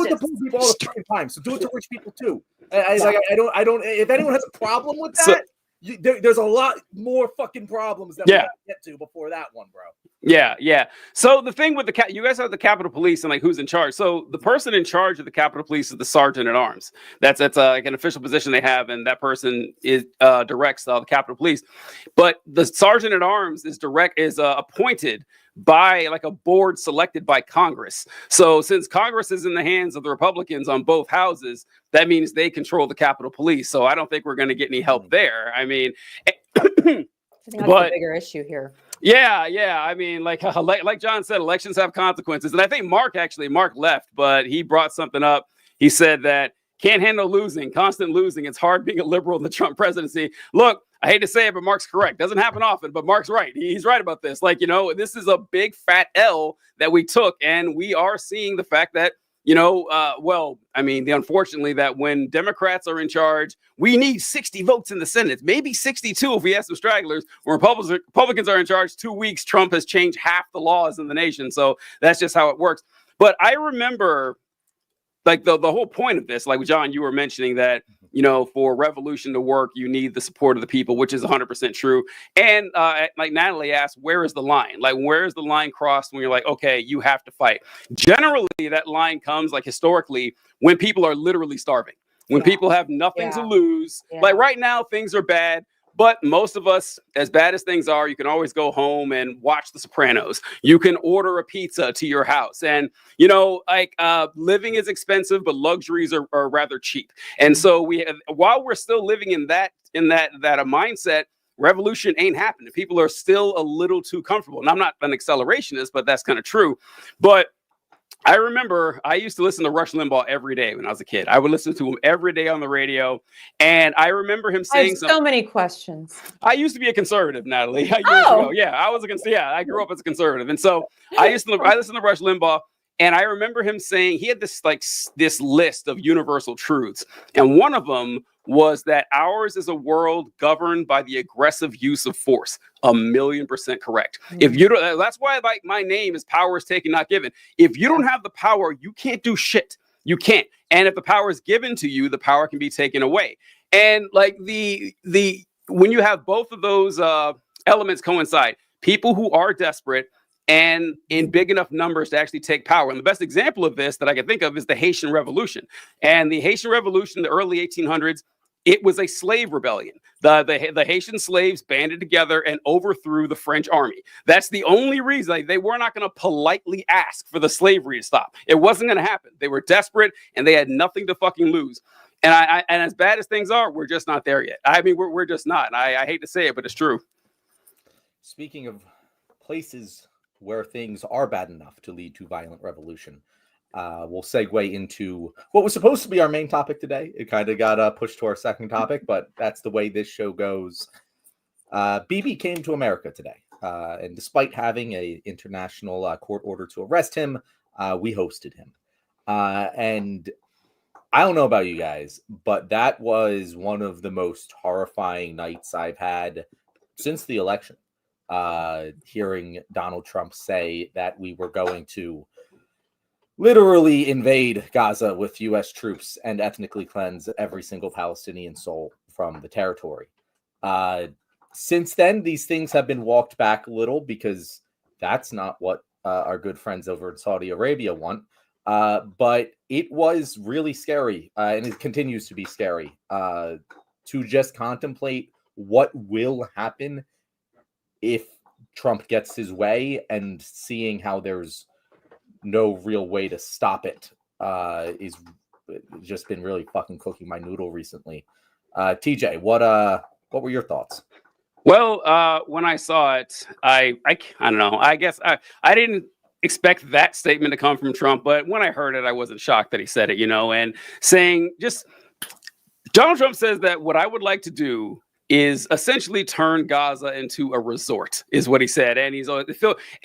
it to poor people all the fucking time. So do it to rich people too. I don't. If anyone has a problem with that, there's a lot more fucking problems that we gotta get to before that one, bro. Yeah. So the thing with you guys have the Capitol Police and like who's in charge. So the person in charge of the Capitol Police is the Sergeant at Arms. That's like an official position they have, and that person directs the Capitol Police. But the Sergeant at Arms is appointed by like a board selected by Congress. So since Congress is in the hands of the Republicans on both houses, that means they control the Capitol Police. So I don't think we're going to get any help there. I mean, I think that's a bigger issue here. Yeah. I mean, like John said, elections have consequences. And I think Mark left, but he brought something up. He said that can't handle losing, constant losing. It's hard being a liberal in the Trump presidency. Look, I hate to say it, but Mark's correct. Doesn't happen often, but Mark's right. He's right about this. Like, this is a big fat L that we took. And we are seeing the fact that, unfortunately that when Democrats are in charge, we need 60 votes in the Senate, maybe 62 if we have some stragglers. When Republicans are in charge 2 weeks, Trump has changed half the laws in the nation. So that's just how it works. But I remember like the whole point of this, like John, you were mentioning that for revolution to work, you need the support of the people, which is 100% true. And like Natalie asked, where is the line? Like, where is the line crossed when you're like, okay, you have to fight? Generally, that line comes, like, historically, when people are literally starving, when people have nothing to lose. Like right now, things are bad. But most of us, as bad as things are, you can always go home and watch The Sopranos. You can order a pizza to your house. And, living is expensive, but luxuries are rather cheap. And so while we're still living in that mindset, revolution ain't happening. People are still a little too comfortable. And I'm not an accelerationist, but that's kind of true. But I remember I used to listen to Rush Limbaugh every day when I was a kid. I would listen to him every day on the radio. And I remember him saying so many questions. I used to be a conservative, Natalie. Years ago. Yeah, I grew up as a conservative. And so I listened to Rush Limbaugh. And I remember him saying he had this list of universal truths. And one of them was that ours is a world governed by the aggressive use of force. 1,000,000% correct. If you don't, that's why my name is power is taken, not given. If you don't have the power, you can't do shit. You can't. And if the power is given to you, the power can be taken away. And like when you have both of those elements coincide, people who are desperate and in big enough numbers to actually take power. And the best example of this that I can think of is the Haitian Revolution. And the Haitian Revolution in the early 1800s, it was a slave rebellion. The Haitian slaves banded together and overthrew the French army. That's the only reason. They were not going to politely ask for the slavery to stop. It wasn't going to happen. They were desperate and they had nothing to fucking lose. And and as bad as things are, we're just not there yet. I mean, we're just not. And I hate to say it, but it's true. Speaking of places where things are bad enough to lead to violent revolution, we'll segue into what was supposed to be our main topic today. It kind of got pushed to our second topic, but that's the way this show goes. Bibi came to America today, and despite having an international court order to arrest him, we hosted him. And I don't know about you guys, but that was one of the most horrifying nights I've had since the election. Hearing Donald Trump say that we were going to literally invade Gaza with U.S. troops and ethnically cleanse every single Palestinian soul from the territory. Since then, these things have been walked back a little because that's not what our good friends over in Saudi Arabia want. But it was really scary, and it continues to be scary to just contemplate what will happen if Trump gets his way, and seeing how there's no real way to stop it is just been really fucking cooking my noodle recently. TJ, what were your thoughts? Well, when I saw it, I don't know. I guess I didn't expect that statement to come from Trump, but when I heard it, I wasn't shocked that he said it, and saying Donald Trump says that what I would like to do is essentially turn Gaza into a resort, is what he said. And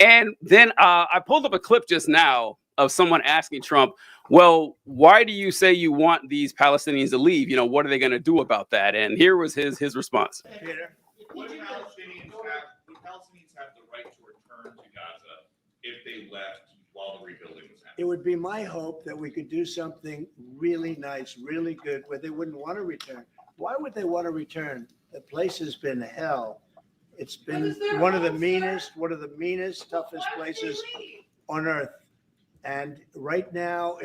and then I pulled up a clip just now of someone asking Trump, well, why do you say you want these Palestinians to leave? What are they going to do about that? And here was his response. Peter, would Palestinians have the right to return to Gaza if they left while the rebuilding was happening? It would be my hope that we could do something really nice, really good, where they wouldn't want to return. Why would they want to return? The place has been hell. It's been one of the meanest, toughest places on earth. And right now,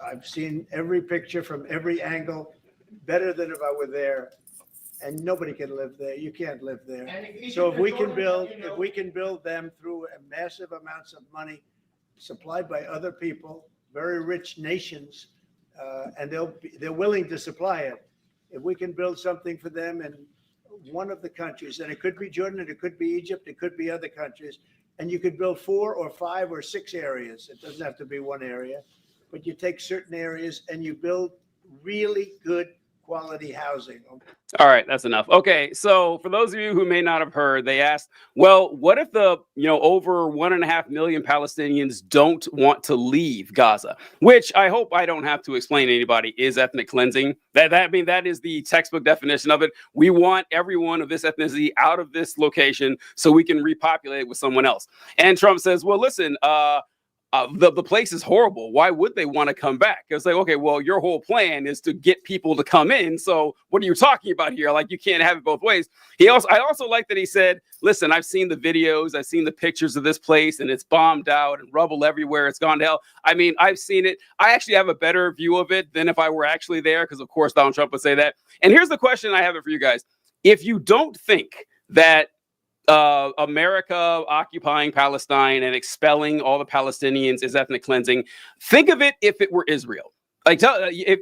I've seen every picture from every angle, better than if I were there. And nobody can live there. You can't live there. So if we can build them through massive amounts of money supplied by other people, very rich nations, and they're willing to supply it. If we can build something for them in one of the countries, and it could be Jordan, and it could be Egypt, it could be other countries, and you could build 4 or 5 or 6 areas. It doesn't have to be one area, but you take certain areas and you build really good quality housing. All right, that's enough. Okay, so for those of you who may not have heard, they asked, well, what if the over 1.5 million Palestinians don't want to leave Gaza? Which I hope I don't have to explain to anybody is ethnic cleansing. That is the textbook definition of it. We want everyone of this ethnicity out of this location so we can repopulate with someone else. And Trump says, well, listen, the place is horrible. Why would they want to come back? It's like, okay, well, your whole plan is to get people to come in. So what are you talking about here? Like, you can't have it both ways. I also like that he said, listen, I've seen the videos, I've seen the pictures of this place, and it's bombed out and rubble everywhere. It's gone to hell. I mean, I've seen it. I actually have a better view of it than if I were actually there, because of course Donald Trump would say that. And here's the question I have it for you guys. If you don't think that America occupying Palestine and expelling all the Palestinians is ethnic cleansing, think of it if it were Israel. Like,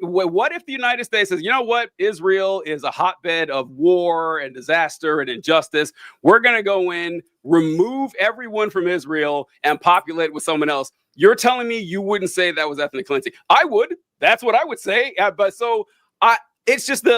what if the United States says, you know what, Israel is a hotbed of war and disaster and injustice. We're going to go in, remove everyone from Israel, and populate with someone else. You're telling me you wouldn't say that was ethnic cleansing? I would. That's what I would say. It's just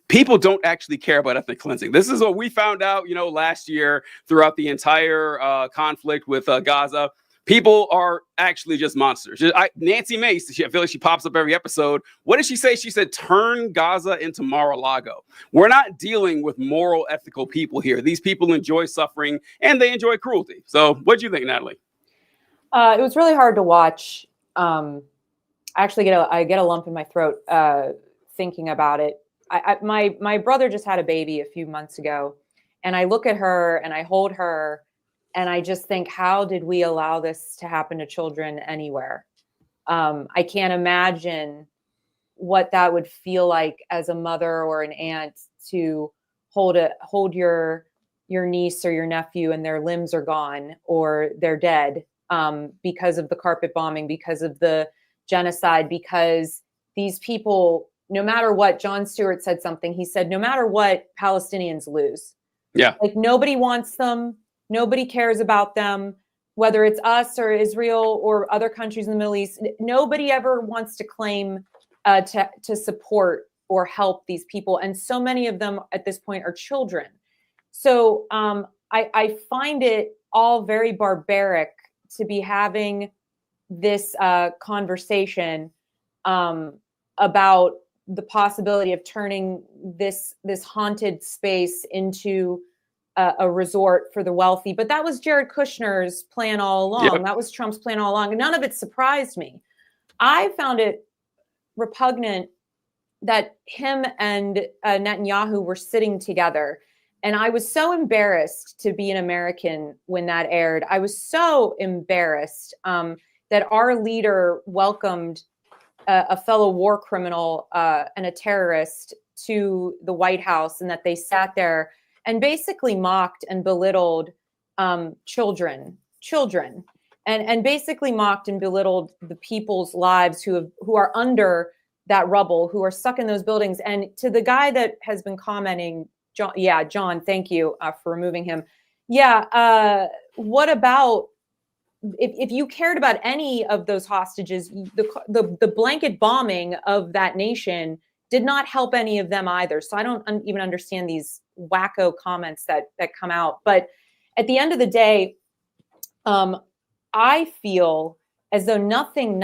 people don't actually care about ethnic cleansing. This is what we found out, last year throughout the entire conflict with Gaza. People are actually just monsters. Nancy Mace, I feel like she pops up every episode. What did she say? She said, turn Gaza into Mar-a-Lago. We're not dealing with moral, ethical people here. These people enjoy suffering and they enjoy cruelty. So what do you think, Natalie? It was really hard to watch. I actually get a lump in my throat thinking about it. My brother just had a baby a few months ago, and I look at her and I hold her and I just think, how did we allow this to happen to children anywhere? I can't imagine what that would feel like as a mother or an aunt to hold your niece or your nephew and their limbs are gone or they're dead because of the carpet bombing, because of the genocide, because these people, no matter what, Jon Stewart said something. He said, no matter what, Palestinians lose. Yeah. Like, nobody wants them. Nobody cares about them, whether it's us or Israel or other countries in the Middle East. Nobody ever wants to claim to support or help these people. And so many of them at this point are children. So I find it all very barbaric to be having this conversation about the possibility of turning this haunted space into a resort for the wealthy. But that was Jared Kushner's plan all along. Yep. That was Trump's plan all along. And none of it surprised me. I found it repugnant that him and Netanyahu were sitting together. And I was so embarrassed to be an American when that aired. I was so embarrassed that our leader welcomed a fellow war criminal and a terrorist to the White House, and that they sat there and basically mocked and belittled children, and basically mocked and belittled the people's lives who are under that rubble, who are stuck in those buildings. And to the guy that has been commenting, John, thank you for removing him. What about if you cared about any of those hostages? The blanket bombing of that nation did not help any of them either. So I don't even understand these wacko comments that come out. But at the end of the day, I feel as though nothing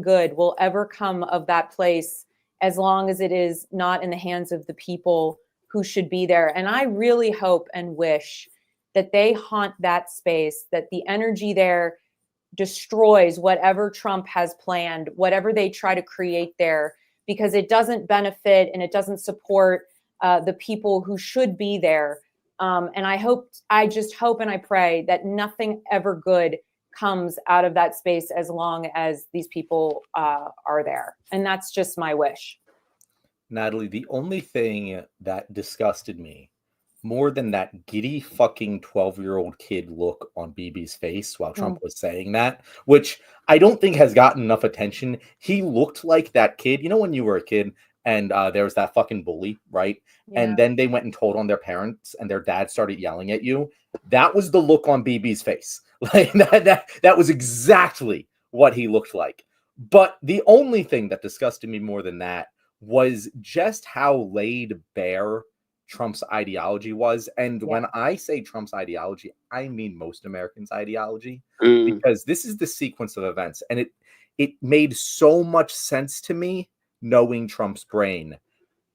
good will ever come of that place as long as it is not in the hands of the people who should be there. And I really hope and wish that they haunt that space, that the energy there destroys whatever Trump has planned, whatever they try to create there, because it doesn't benefit and it doesn't support the people who should be there. And I just hope and I pray that nothing ever good comes out of that space as long as these people are there. And that's just my wish. Natalie, the only thing that disgusted me more than that giddy fucking 12-year-old kid look on BB's face while Trump was saying that, which I don't think has gotten enough attention. He looked like that kid, when you were a kid and there was that fucking bully, right? Yeah. And then they went and told on their parents and their dad started yelling at you. That was the look on BB's face. Like that was exactly what he looked like. But the only thing that disgusted me more than that was just how laid bare Trump's ideology was. And when I say Trump's ideology, I mean most Americans' ideology, because this is the sequence of events. And it made so much sense to me knowing Trump's brain.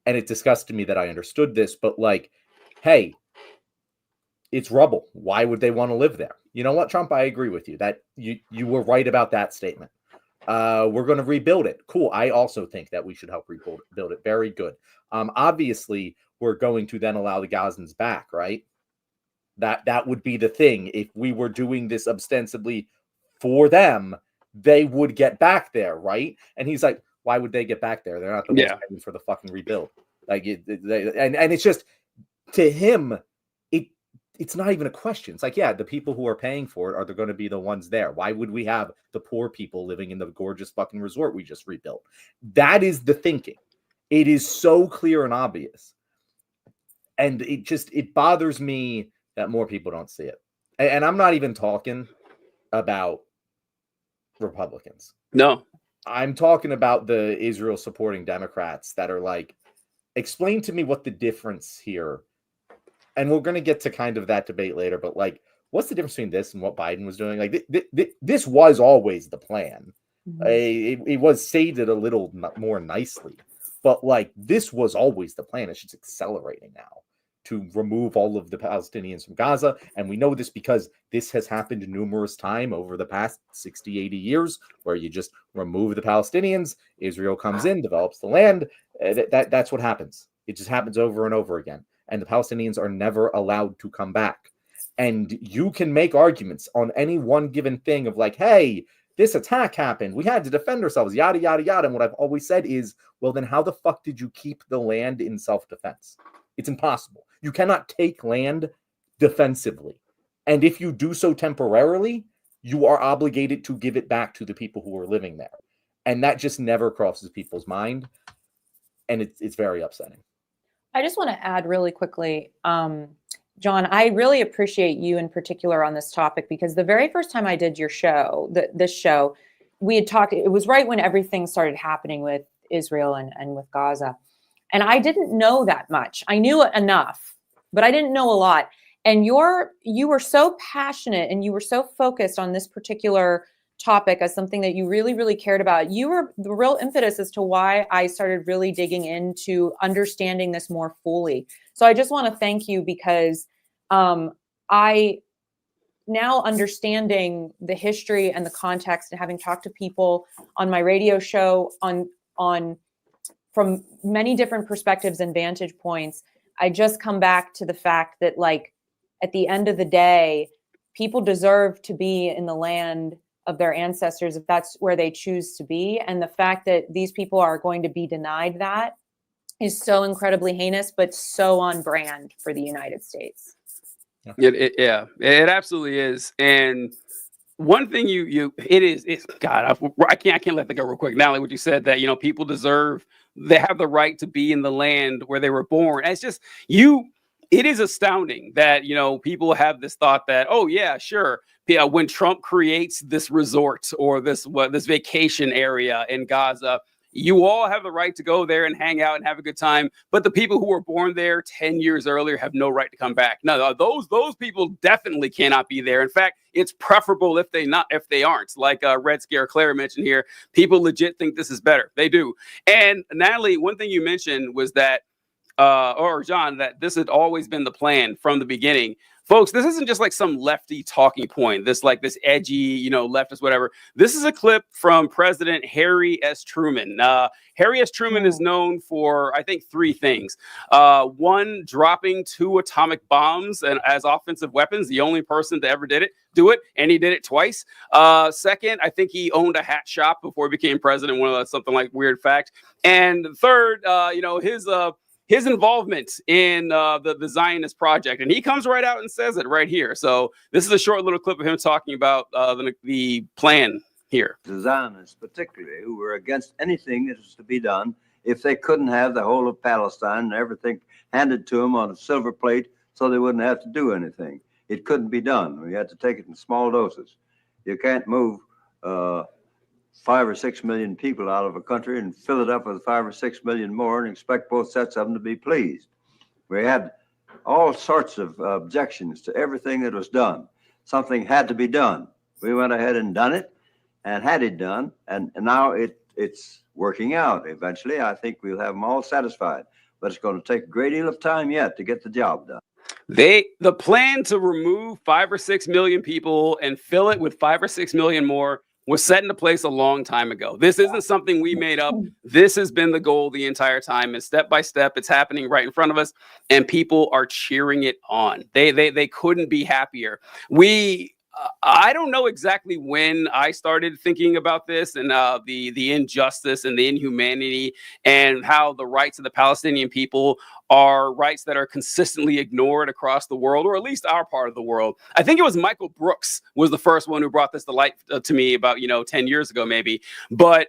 And it disgusted me that I understood this, but like, hey, it's rubble. Why would they want to live there? You know what, Trump? I agree with you that you were right about that statement. We're going to rebuild it. Cool. I also think that we should help rebuild it. Very good. Obviously, we're going to then allow the Gazans back, right? That would be the thing. If we were doing this ostensibly for them, they would get back there, right? And he's like, why would they get back there? They're not the ones paying for the fucking rebuild. Like, and it's just, to him, it's not even a question. It's like, yeah, the people who are paying for it are going to be the ones there. Why would we have the poor people living in the gorgeous fucking resort we just rebuilt? That is the thinking. It is so clear and obvious. And it bothers me that more people don't see it. And I'm not even talking about Republicans. No. I'm talking about the Israel supporting Democrats that are like, explain to me what the difference here. And we're going to get to kind of that debate later, but like, what's the difference between this and what Biden was doing? Like, this was always the plan. Mm-hmm. It was stated a little more nicely, but like, this was always the plan. It's just accelerating now to remove all of the Palestinians from Gaza. And we know this because this has happened numerous times over the past 60, 80 years, where you just remove the Palestinians, Israel comes in, develops the land. That's what happens. It just happens over and over again. And the Palestinians are never allowed to come back. And you can make arguments on any one given thing of like, hey, this attack happened. We had to defend ourselves, yada, yada, yada. And what I've always said is, well, then how the fuck did you keep the land in self-defense? It's impossible. You cannot take land defensively. And if you do so temporarily, you are obligated to give it back to the people who are living there. And that just never crosses people's mind. And it's very upsetting. I just want to add really quickly, John, I really appreciate you in particular on this topic, because the very first time I did your show, this show, we had talked, it was right when everything started happening with Israel and with Gaza. And I didn't know that much. I knew enough, but I didn't know a lot. And you were so passionate and you were so focused on this particular topic as something that you really, really cared about. You were the real impetus as to why I started really digging into understanding this more fully. So I just want to thank you, because I now, understanding the history and the context and having talked to people on my radio show on from many different perspectives and vantage points, I just come back to the fact that, like, at the end of the day, people deserve to be in the land of their ancestors if that's where they choose to be. And the fact that these people are going to be denied that is so incredibly heinous, but so on brand for the United States. It absolutely is. And one thing it's God, I can't let that go real quick. Not like what you said, that, people they have the right to be in the land where they were born. And it's just, it is astounding that, people have this thought that, oh yeah, sure. When Trump creates this resort or this vacation area in Gaza, you all have the right to go there and hang out and have a good time. But the people who were born there 10 years earlier have no right to come back. No, those people definitely cannot be there. In fact, it's preferable if they aren't. Like Red Scare Claire mentioned here, people legit think this is better. They do. And Natalie, one thing you mentioned was that, or John, that this had always been the plan from the beginning. Folks, this isn't just like some lefty talking point, this edgy, leftist, whatever. This is a clip from President Harry S. Truman. Harry S. Truman is known for, I think, 3 things. One, dropping 2 atomic bombs as offensive weapons, the only person to ever do it, and he did it twice. Second, I think he owned a hat shop before he became president, something like weird fact. And third, his involvement in the Zionist project. And he comes right out and says it right here. So this is a short little clip of him talking about the plan here. The Zionists, particularly, who were against anything that was to be done if they couldn't have the whole of Palestine and everything handed to them on a silver plate so they wouldn't have to do anything. It couldn't be done. We had to take it in small doses. You can't move 5 or 6 million people out of a country and fill it up with 5 or 6 million more and expect both sets of them to be pleased. We had all sorts of objections to everything that was done. Something had to be done. We went ahead and done it and had it done, and now it's working out. Eventually, I think we'll have them all satisfied, but it's going to take a great deal of time yet to get the job done. The plan to remove 5 or 6 million people and fill it with 5 or 6 million more was set into place a long time ago. This isn't something we made up. This has been the goal the entire time. And step by step, it's happening right in front of us, and people are cheering it on. They couldn't be happier. I don't know exactly when I started thinking about this and the injustice and the inhumanity and how the rights of the Palestinian people are rights that are consistently ignored across the world, or at least our part of the world. I think it was Michael Brooks was the first one who brought this to light to me about 10 years ago maybe. But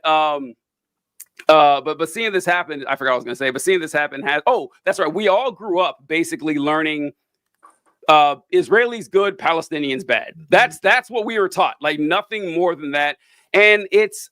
seeing this happen, I forgot what I was going to say. But seeing this happen that's right. We all grew up basically learning. Israelis good, Palestinians bad. That's what we were taught. Like nothing more than that. And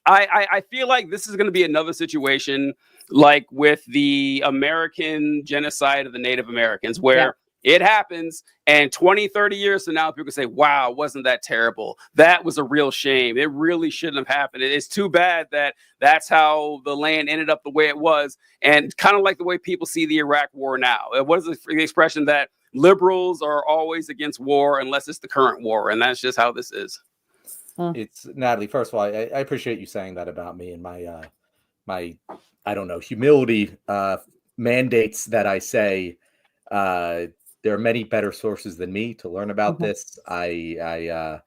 I feel like this is going to be another situation like with the American genocide of the Native Americans, where it happens and 20, 30 years from now, people say, wow, wasn't that terrible? That was a real shame. It really shouldn't have happened. It's too bad that that's how the land ended up the way it was. And kind of like the way people see the Iraq war now. What is the expression that liberals are always against war unless it's the current war, and that's just how this is. It's Natalie. First of all, I appreciate you saying that about me and my I don't know, humility mandates that I say there are many better sources than me to learn about this. I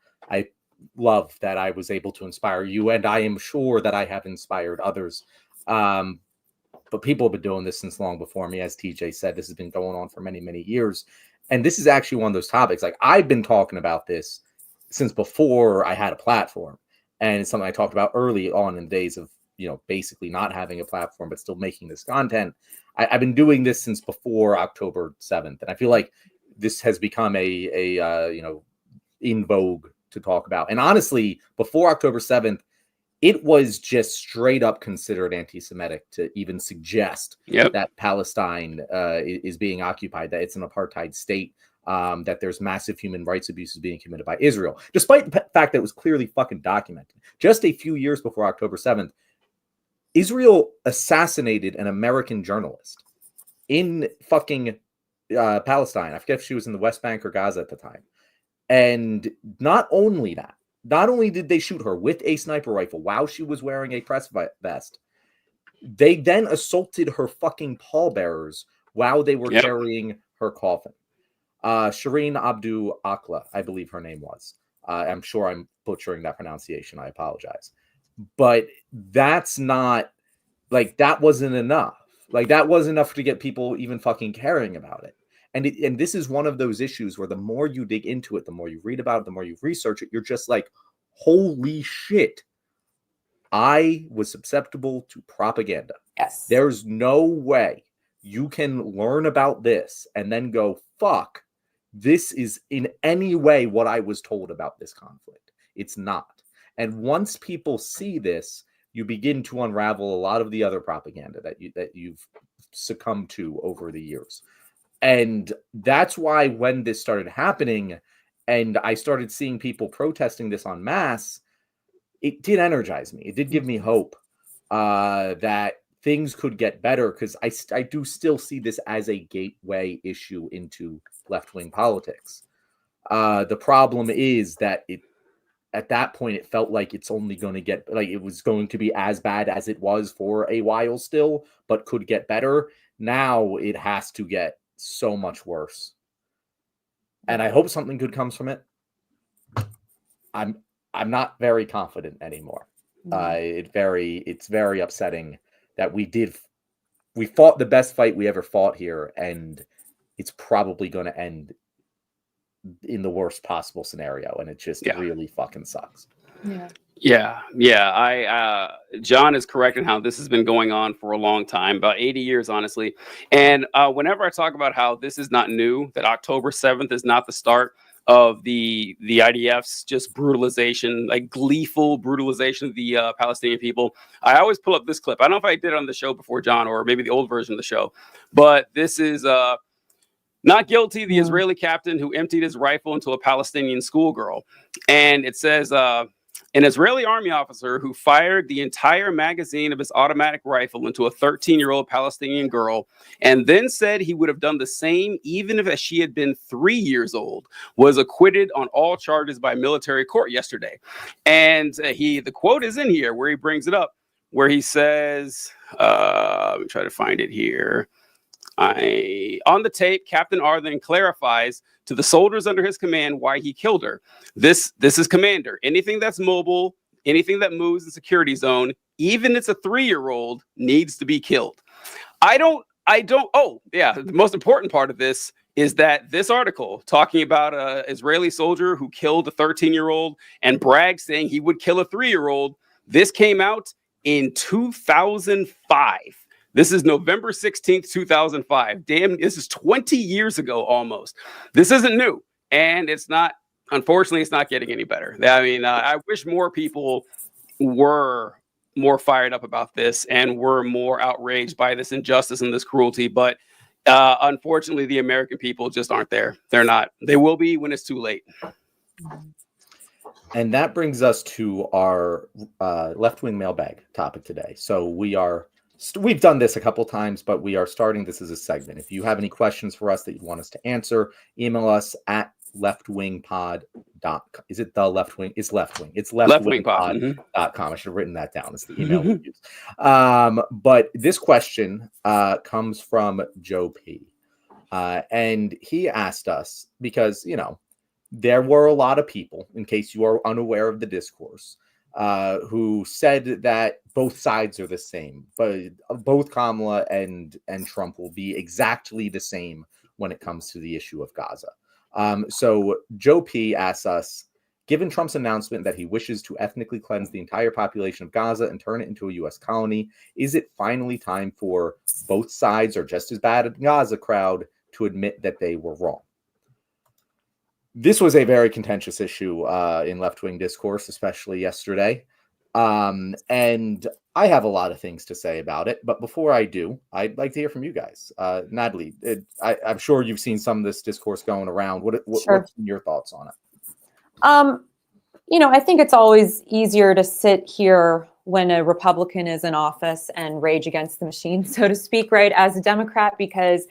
love that I was able to inspire you, and I am sure that I have inspired others. But people have been doing this since long before me. As TJ said, this has been going on for many, many years. And this is actually one of those topics. Like, I've been talking about this since before I had a platform. And it's something I talked about early on in the days of, basically not having a platform, but still making this content. I've been doing this since before October 7th. And I feel like this has become a in vogue to talk about. And honestly, before October 7th, it was just straight up considered anti-Semitic to even suggest that Palestine is being occupied, that it's an apartheid state, that there's massive human rights abuses being committed by Israel, despite the fact that it was clearly fucking documented. Just a few years before October 7th, Israel assassinated an American journalist in fucking Palestine. I forget if she was in the West Bank or Gaza at the time. And not only that, not only did they shoot her with a sniper rifle while she was wearing a press vest, they then assaulted her fucking pallbearers while they were carrying her coffin. Shireen Abdu Akla, I believe her name was. I'm sure I'm butchering that pronunciation. I apologize. But that's not, like, that wasn't enough. Like, that wasn't enough to get people even fucking caring about it. And this is one of those issues where the more you dig into it, the more you read about it, the more you research it, you're just like, holy shit. I was susceptible to propaganda. Yes. There's no way you can learn about this and then go, fuck, this is in any way what I was told about this conflict. It's not. And once people see this, you begin to unravel a lot of the other propaganda that you've succumbed to over the years. And that's why when this started happening and I started seeing people protesting this en masse, it did energize me. It did give me hope that things could get better, because I do still see this as a gateway issue into left-wing politics. The problem is that at that point, it felt like it's only going to get, like, it was going to be as bad as it was for a while still, but could get better. Now it has to get so much worse. And I hope something good comes from it. I'm not very confident anymore. It's very upsetting that we fought the best fight we ever fought here, and it's probably going to end in the worst possible scenario, and it just really fucking sucks. John is correct in how this has been going on for a long time, about 80 years, honestly. And whenever I talk about how this is not new, that October 7th is not the start of the IDF's just brutalization, like gleeful brutalization of the Palestinian people, I always pull up this clip. I don't know if I did it on the show before, John, or maybe the old version of the show, but this is not guilty, the Israeli captain who emptied his rifle into a Palestinian schoolgirl. And it says, An Israeli army officer who fired the entire magazine of his automatic rifle into a 13-year-old Palestinian girl and then said he would have done the same even if she had been 3 years old was acquitted on all charges by military court yesterday. And the quote is in here where he brings it up, where he says, let me try to find it here. On the tape, Captain Arden clarifies to the soldiers under his command why he killed her. This is commander. Anything that's mobile, anything that moves in security zone, even if it's a 3-year-old, needs to be killed. Oh, yeah. The most important part of this is that this article talking about an Israeli soldier who killed a 13-year-old and bragged saying he would kill a 3-year-old. This came out in 2005. This is November 16th, 2005. Damn, this is 20 years ago almost. This isn't new. And unfortunately, it's not getting any better. I mean, I wish more people were more fired up about this and were more outraged by this injustice and this cruelty. But unfortunately, the American people just aren't there. They're not. They will be when it's too late. And that brings us to our left-wing mailbag topic today. So we've done this a couple times, but we are starting this as a segment. If you have any questions for us that you want us to answer, email us at leftwingpod.com. Is it the left wing? It's left wing. It's leftwingpod.com. I should have written that down. It's the email we use. But this question comes from Joe P. And he asked us because, there were a lot of people, in case you are unaware of the discourse, who said that both sides are the same, but both Kamala and Trump will be exactly the same when it comes to the issue of Gaza. So Joe P asks us, given Trump's announcement that he wishes to ethnically cleanse the entire population of Gaza and turn it into a U.S. colony, is it finally time for both sides, or just as bad as Gaza crowd, to admit that they were wrong? This was a very contentious issue in left-wing discourse, especially yesterday. And I have a lot of things to say about it. But before I do, I'd like to hear from you guys. Natalie, I'm sure you've seen some of this discourse going around. What's your thoughts on it? I think it's always easier to sit here when a Republican is in office and rage against the machine, so to speak, right, as a Democrat, because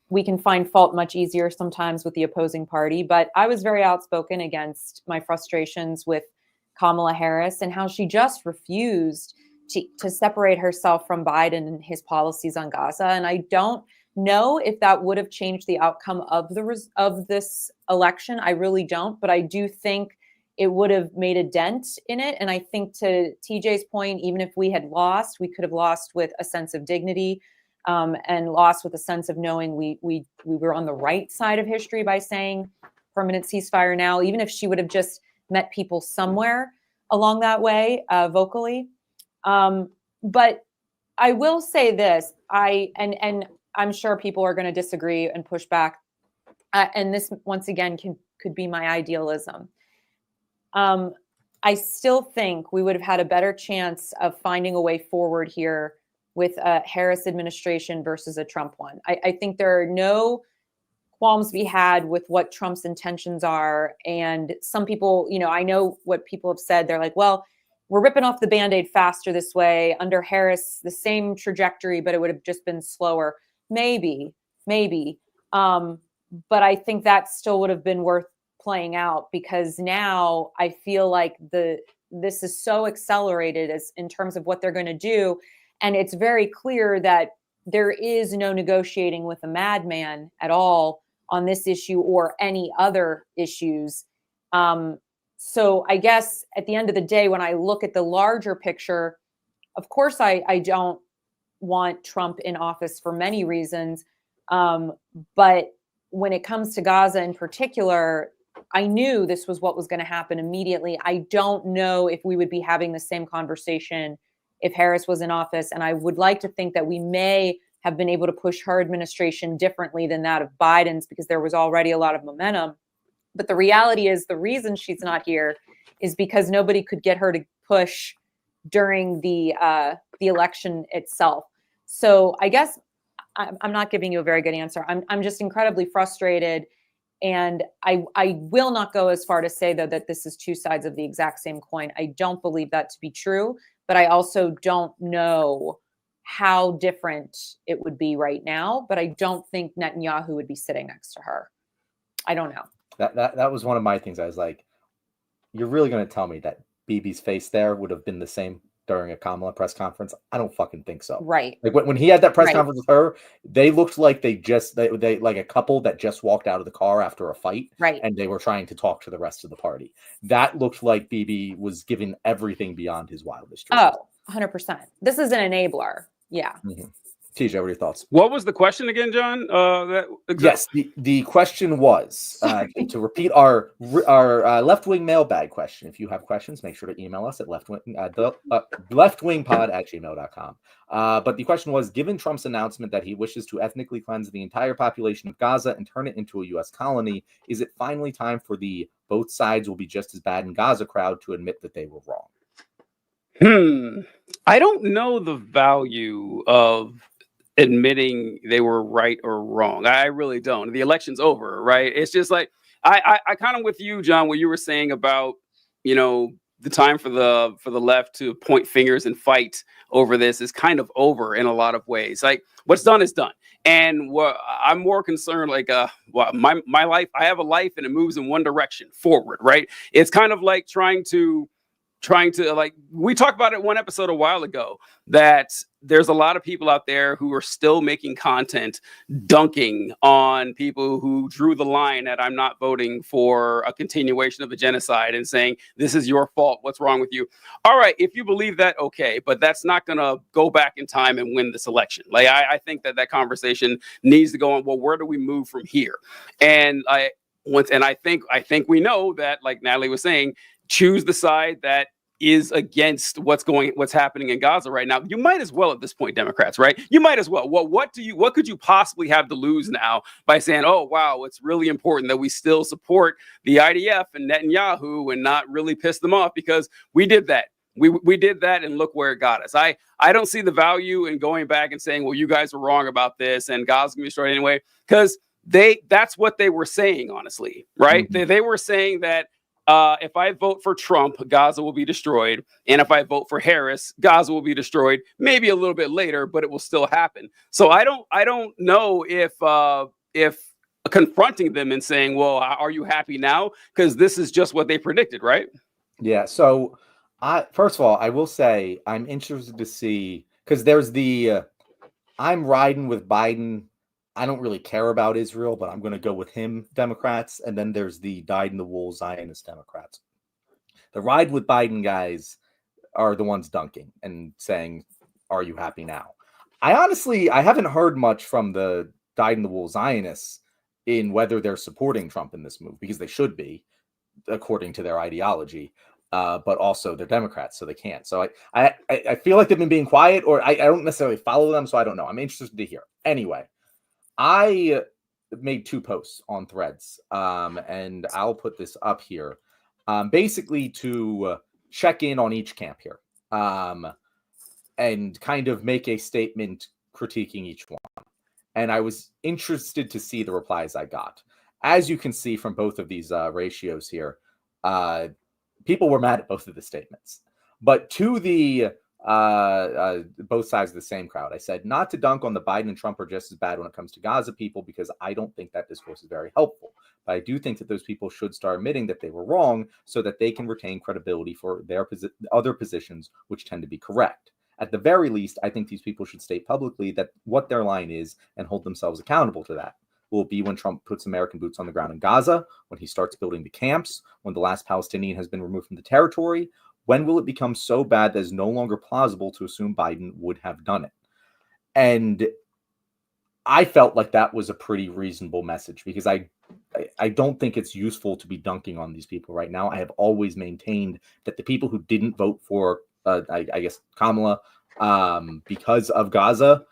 we can find fault much easier sometimes with the opposing party. But I was very outspoken against my frustrations with Kamala Harris and how she just refused to separate herself from Biden and his policies on Gaza. And I don't know if that would have changed the outcome of this election. I really don't. But I do think it would have made a dent in it. And I think, to TJ's point, even if we had lost, we could have lost with a sense of dignity. And lost with a sense of knowing we were on the right side of history by saying permanent ceasefire now, even if she would have just met people somewhere along that way vocally. But I will say this, and I'm sure people are going to disagree and push back. And this, once again, could be my idealism. I still think we would have had a better chance of finding a way forward here with a Harris administration versus a Trump one. I think there are no qualms to be had with what Trump's intentions are. And some people, I know what people have said. They're like, well, we're ripping off the Band-Aid faster this way. Under Harris, the same trajectory, but it would have just been slower. Maybe. But I think that still would have been worth playing out, because now I feel like this is so accelerated as in terms of what they're going to do. And it's very clear that there is no negotiating with a madman at all on this issue or any other issues. So I guess at the end of the day, when I look at the larger picture, of course, I don't want Trump in office for many reasons. But when it comes to Gaza in particular, I knew this was what was going to happen immediately. I don't know if we would be having the same conversation if Harris was in office. And I would like to think that we may have been able to push her administration differently than that of Biden's, because there was already a lot of momentum. But the reality is, the reason she's not here is because nobody could get her to push during the election itself. So I guess I'm not giving you a very good answer. I'm just incredibly frustrated. And I will not go as far to say, though, that this is two sides of the exact same coin. I don't believe that to be true, but I also don't know how different it would be right now. But I don't think Netanyahu would be sitting next to her. I don't know. That was one of my things. I was like, you're really going to tell me that Bibi's face there would have been the same during a Kamala press conference? I don't fucking think so. Right. Like when he had that press conference with her, they looked like they like a couple that just walked out of the car after a fight. Right. And they were trying to talk to the rest of the party. That looked like Bibi was giving everything beyond his wildest dreams. Oh, 100%. This is an enabler. Yeah. Mm-hmm. TJ, what are your thoughts? What was the question again, John? Yes, the question was to repeat our left-wing mailbag question. If you have questions, make sure to email us at leftwingpod@gmail.com. But the question was, given Trump's announcement that he wishes to ethnically cleanse the entire population of Gaza and turn it into a U.S. colony, is it finally time for the both sides will be just as bad in Gaza crowd to admit that they were wrong? I don't know the value of admitting they were right or wrong. I really don't. The election's over, right? It's just like I kind of with you, John, what you were saying about, the time for the left to point fingers and fight over this is kind of over in a lot of ways. Like what's done is done. And what I'm more concerned, like my life, I have a life and it moves in one direction forward, right? It's kind of like trying to like we talked about it one episode a while ago, that there's a lot of people out there who are still making content dunking on people who drew the line at I'm not voting for a continuation of the genocide and saying this is your fault, what's wrong with you? All right, if you believe that, okay, but that's not gonna go back in time and win this election. Like I think that conversation needs to go on, well, where do we move from here? And I think we know that, like Natalie was saying, choose the side that is against what's happening in Gaza right now. You might as well at this point, Democrats, right? You might as well. Well, what could you possibly have to lose now by saying, oh, wow, it's really important that we still support the IDF and Netanyahu and not really piss them off because we did that. We did that and look where it got us. I don't see the value in going back and saying, well, you guys were wrong about this and Gaza's gonna be destroyed anyway, because that's what they were saying, honestly, right? Mm-hmm. They were saying that if I vote for Trump, Gaza will be destroyed. And if I vote for Harris, Gaza will be destroyed, maybe a little bit later, but it will still happen. So I don't know if confronting them and saying, well, are you happy now? Because this is just what they predicted, right? Yeah. So first of all, I will say I'm interested to see, because there's I'm riding with Biden. I don't really care about Israel, but I'm going to go with him, Democrats. And then there's the dyed-in-the-wool Zionist Democrats. The ride with Biden guys are the ones dunking and saying, are you happy now? I haven't heard much from the dyed-in-the-wool Zionists in whether they're supporting Trump in this move, because they should be, according to their ideology. But also they're Democrats, so they can't. So I feel like they've been being quiet, or I don't necessarily follow them, so I don't know. I'm interested to hear. Anyway. I made 2 posts on Threads, and I'll put this up here, basically to check in on each camp here, and kind of make a statement critiquing each one. And I was interested to see the replies I got. As you can see from both of these ratios here, people were mad at both of the statements. But to the both sides of the same crowd, I said, not to dunk on the Biden and Trump are just as bad when it comes to Gaza people, because I don't think that discourse is very helpful. But I do think that those people should start admitting that they were wrong so that they can retain credibility for their other positions, which tend to be correct. At the very least, I think these people should state publicly that what their line is and hold themselves accountable to that. Will it be when Trump puts American boots on the ground in Gaza, when he starts building the camps, when the last Palestinian has been removed from the territory? When will it become so bad that it's no longer plausible to assume Biden would have done it? And I felt like that was a pretty reasonable message, because I don't think it's useful to be dunking on these people right now. I have always maintained that the people who didn't vote for, I guess, Kamala because of Gaza,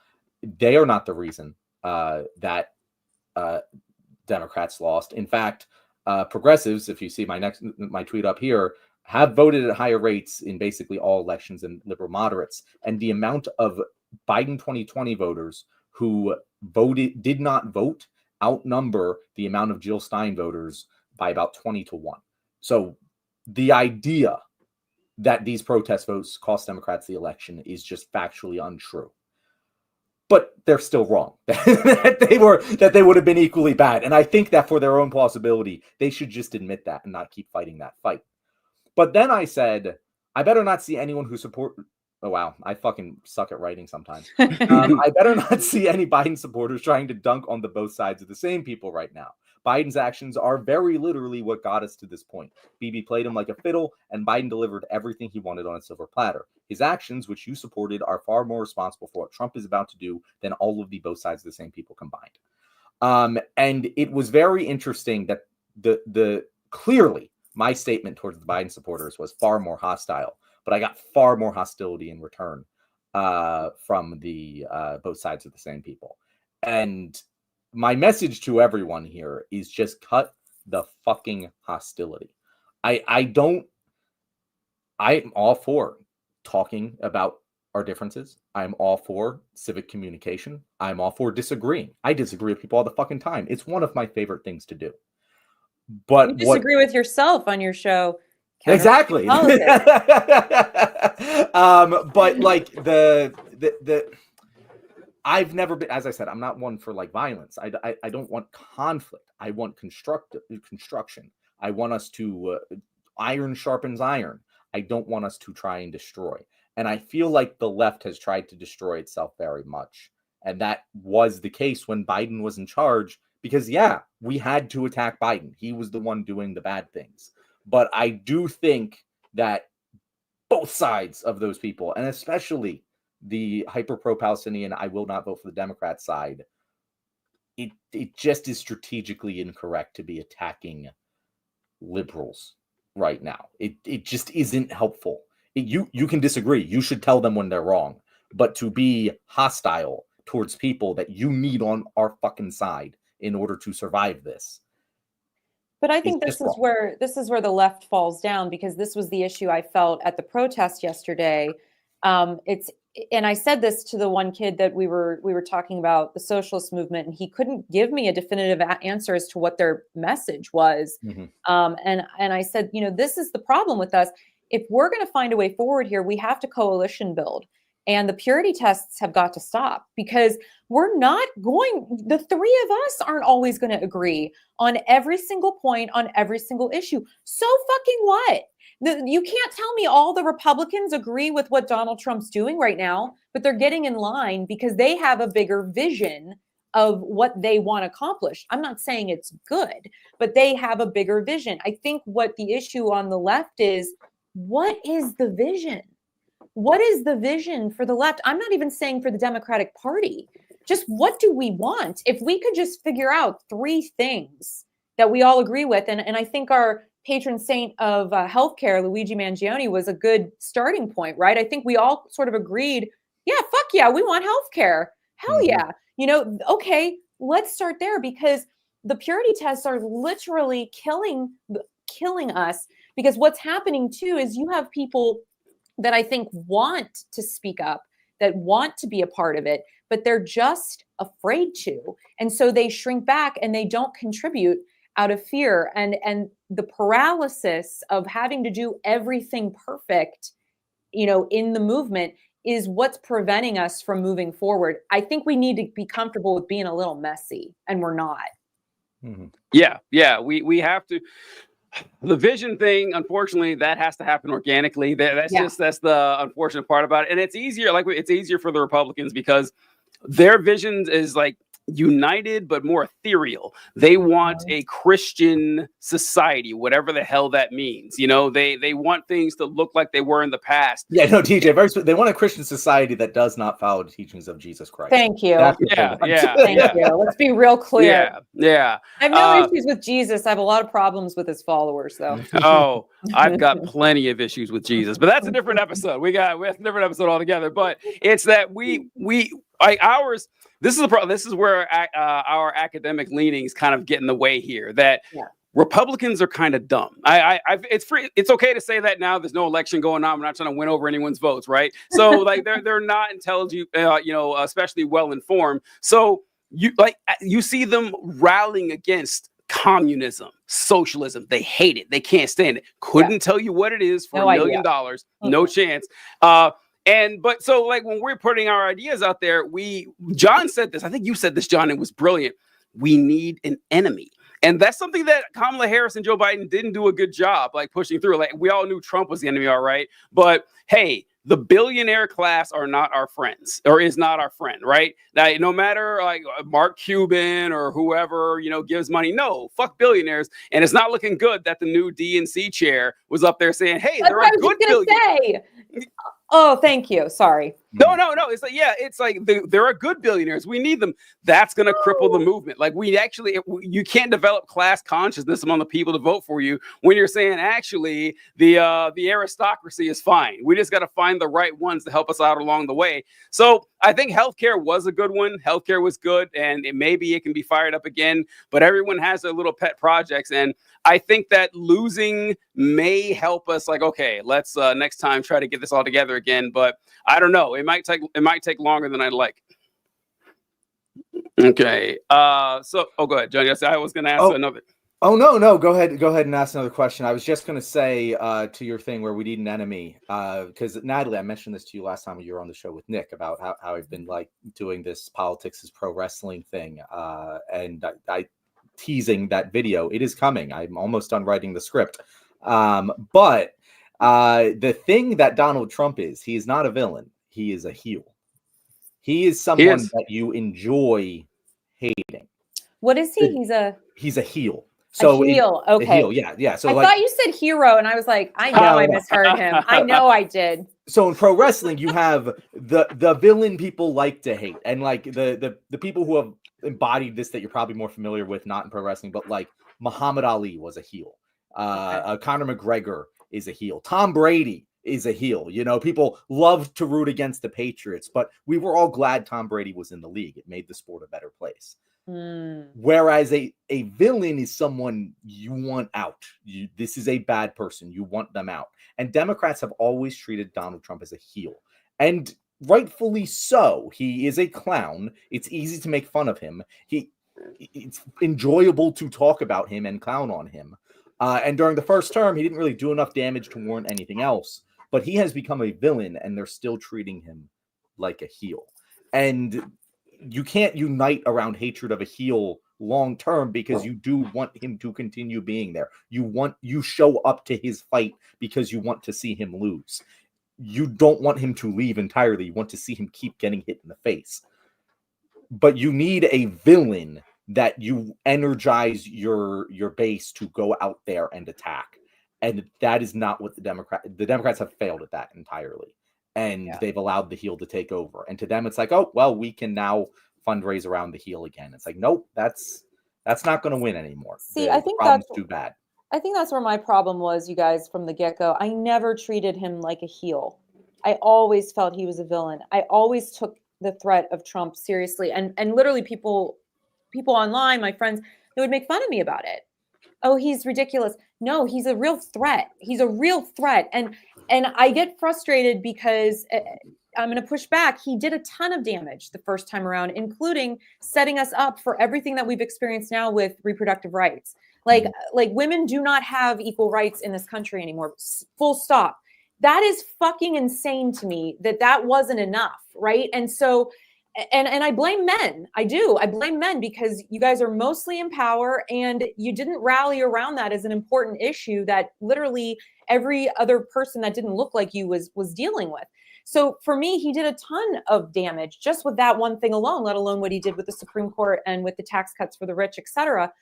they are not the reason that Democrats lost. In fact, progressives, if you see my tweet up here, have voted at higher rates in basically all elections than liberal moderates. And the amount of Biden 2020 voters who did not vote outnumber the amount of Jill Stein voters by about 20-1. So the idea that these protest votes cost Democrats the election is just factually untrue. But they're still wrong. that they would have been equally bad. And I think that for their own plausibility, they should just admit that and not keep fighting that fight. But then I said, I better not see anyone who support. Oh, wow. I fucking suck at writing sometimes. I better not see any Biden supporters trying to dunk on the both sides of the same people right now. Biden's actions are very literally what got us to this point. Bibi played him like a fiddle, and Biden delivered everything he wanted on a silver platter. His actions, which you supported, are far more responsible for what Trump is about to do than all of the both sides of the same people combined. And it was very interesting that the clearly my statement towards the Biden supporters was far more hostile, but I got far more hostility in return from the both sides of the same people. And my message to everyone here is just cut the fucking hostility. I'm all for talking about our differences. I'm all for civic communication. I'm all for disagreeing. I disagree with people all the fucking time. It's one of my favorite things to do. But you disagree with yourself on your show. Exactly. But like the I've never been, as I said, I'm not one for like violence. I don't want conflict. I want construction. I want us to iron sharpens iron. I don't want us to try and destroy. And I feel like the left has tried to destroy itself very much. And that was the case when Biden was in charge, because yeah, we had to attack Biden. He was the one doing the bad things. But I do think that both sides of those people, and especially the hyper pro-Palestinian, I will not vote for the Democrat side, it just is strategically incorrect to be attacking liberals right now. It just isn't helpful. You can disagree. You should tell them when they're wrong. But to be hostile towards people that you need on our fucking side in order to survive this. But I think this is where the left falls down, because this was the issue I felt at the protest yesterday. And I said this to the one kid that we were talking about, the socialist movement, and he couldn't give me a definitive answer as to what their message was. Mm-hmm. And I said, this is the problem with us. If we're going to find a way forward here, we have to coalition build. And the purity tests have got to stop, because the three of us aren't always going to agree on every single point, on every single issue. So fucking what? You can't tell me all the Republicans agree with what Donald Trump's doing right now, but they're getting in line because they have a bigger vision of what they want to accomplish. I'm not saying it's good, but they have a bigger vision. I think what the issue on the left is, what is the vision? What is the vision for the left? I'm not even saying for the Democratic Party. Just what do we want? If we could just figure out three things that we all agree with, and I think our patron saint of healthcare, Luigi Mangione, was a good starting point, right? I think we all sort of agreed, yeah, fuck yeah, we want healthcare. Hell yeah. Okay, let's start there, because the purity tests are literally killing us, because what's happening too is you have people that I think want to speak up, that want to be a part of it, but they're just afraid to. And so they shrink back and they don't contribute out of fear. And the paralysis of having to do everything perfect, in the movement is what's preventing us from moving forward. I think we need to be comfortable with being a little messy, and we're not. Mm-hmm. Yeah. We have to. The vision thing, unfortunately, that has to happen organically. That's the unfortunate part about it. And it's easier for the Republicans because their vision is like united, but more ethereal. They want a Christian society, whatever the hell that means. They want things to look like they were in the past. Yeah, no, TJ, they want a Christian society that does not follow the teachings of Jesus Christ. Thank you. Thank you. Let's be real clear. Yeah. I have no issues with Jesus. I have a lot of problems with his followers, though. Oh, I've got plenty of issues with Jesus, but that's a different episode. We have a different episode altogether. But it's that this is the problem. This is where our academic leanings kind of get in the way here. That Republicans are kind of dumb. It's okay to say that now. There's no election going on. We're not trying to win over anyone's votes, right? So like they're not intelligent, especially well informed. So you see them rallying against communism, socialism. They hate it. They can't stand it. Couldn't tell you what it is for $1 million. No chance. But so like when we're putting our ideas out there, John said this, I think you said this, John, it was brilliant. We need an enemy. And that's something that Kamala Harris and Joe Biden didn't do a good job, like pushing through. Like we all knew Trump was the enemy, all right. But hey, the billionaire class are not our friends, or is not our friend, right? Now, no matter like Mark Cuban or whoever, gives money, no, fuck billionaires. And it's not looking good that the new DNC chair was up there saying, hey, there are good billionaires. Oh, thank you. Sorry. No. It's like there are good billionaires. We need them. That's going to cripple the movement. Like you can't develop class consciousness among the people to vote for you when you're saying actually the aristocracy is fine. We just got to find the right ones to help us out along the way. So I think healthcare was a good one. Healthcare was good, and maybe it can be fired up again. But everyone has their little pet projects, and I think that losing may help us. Like, okay, let's next time try to get this all together again. But I don't know. It might take longer than I'd like. Okay. So go ahead, John. Yes, I was going to ask another. Oh no. Go ahead and ask another question. I was just going to say to your thing where we need an enemy, because Natalie, I mentioned this to you last time you were on the show with Nick about how I've been like doing this politics is pro wrestling thing, and I teasing that video. It is coming. I'm almost done writing the script. But the thing that Donald Trump is, he is not a villain. He is a heel. He is someone that you enjoy hating. What is he? He's a heel. So a heel. Okay. A heel, yeah. So I thought you said hero, and I was like, I know I misheard him. I know I did. So in pro wrestling, you have the villain people like to hate, and like the people who have embodied this that you're probably more familiar with, not in pro wrestling, but like Muhammad Ali was a heel. Conor McGregor is a heel. Tom Brady is a heel. People love to root against the Patriots, but we were all glad Tom Brady was in the league. It made the sport a better place. Whereas a villain is someone you want out. This is a bad person. You want them out. And Democrats have always treated Donald Trump as a heel. And rightfully so. He is a clown. It's easy to make fun of him. It's enjoyable to talk about him and clown on him. And during the first term, he didn't really do enough damage to warrant anything else. But he has become a villain, and they're still treating him like a heel. And you can't unite around hatred of a heel long term, because you do want him to continue being there. You show up to his fight because you want to see him lose. You don't want him to leave entirely. You want to see him keep getting hit in the face. But you need a villain that you energize your base to go out there and attack. And that is not what the Democrats have failed at that entirely. And they've allowed the heel to take over. And to them, it's like, oh, well, we can now fundraise around the heel again. It's like, nope, that's not going to win anymore. See, I think that's too bad. I think that's where my problem was, you guys, from the get-go. I never treated him like a heel. I always felt he was a villain. I always took the threat of Trump seriously. And literally people online, my friends, they would make fun of me about it. Oh, he's ridiculous. No, he's a real threat. He's a real threat. And I get frustrated because I'm going to push back. He did a ton of damage the first time around, including setting us up for everything that we've experienced now with reproductive rights. Like women do not have equal rights in this country anymore. Full stop. That is fucking insane to me that wasn't enough. Right. And so, and I blame men. I do. I blame men because you guys are mostly in power and you didn't rally around that as an important issue that literally every other person that didn't look like you was dealing with. So for me, he did a ton of damage just with that one thing alone, let alone what he did with the Supreme Court and with the tax cuts for the rich, et cetera,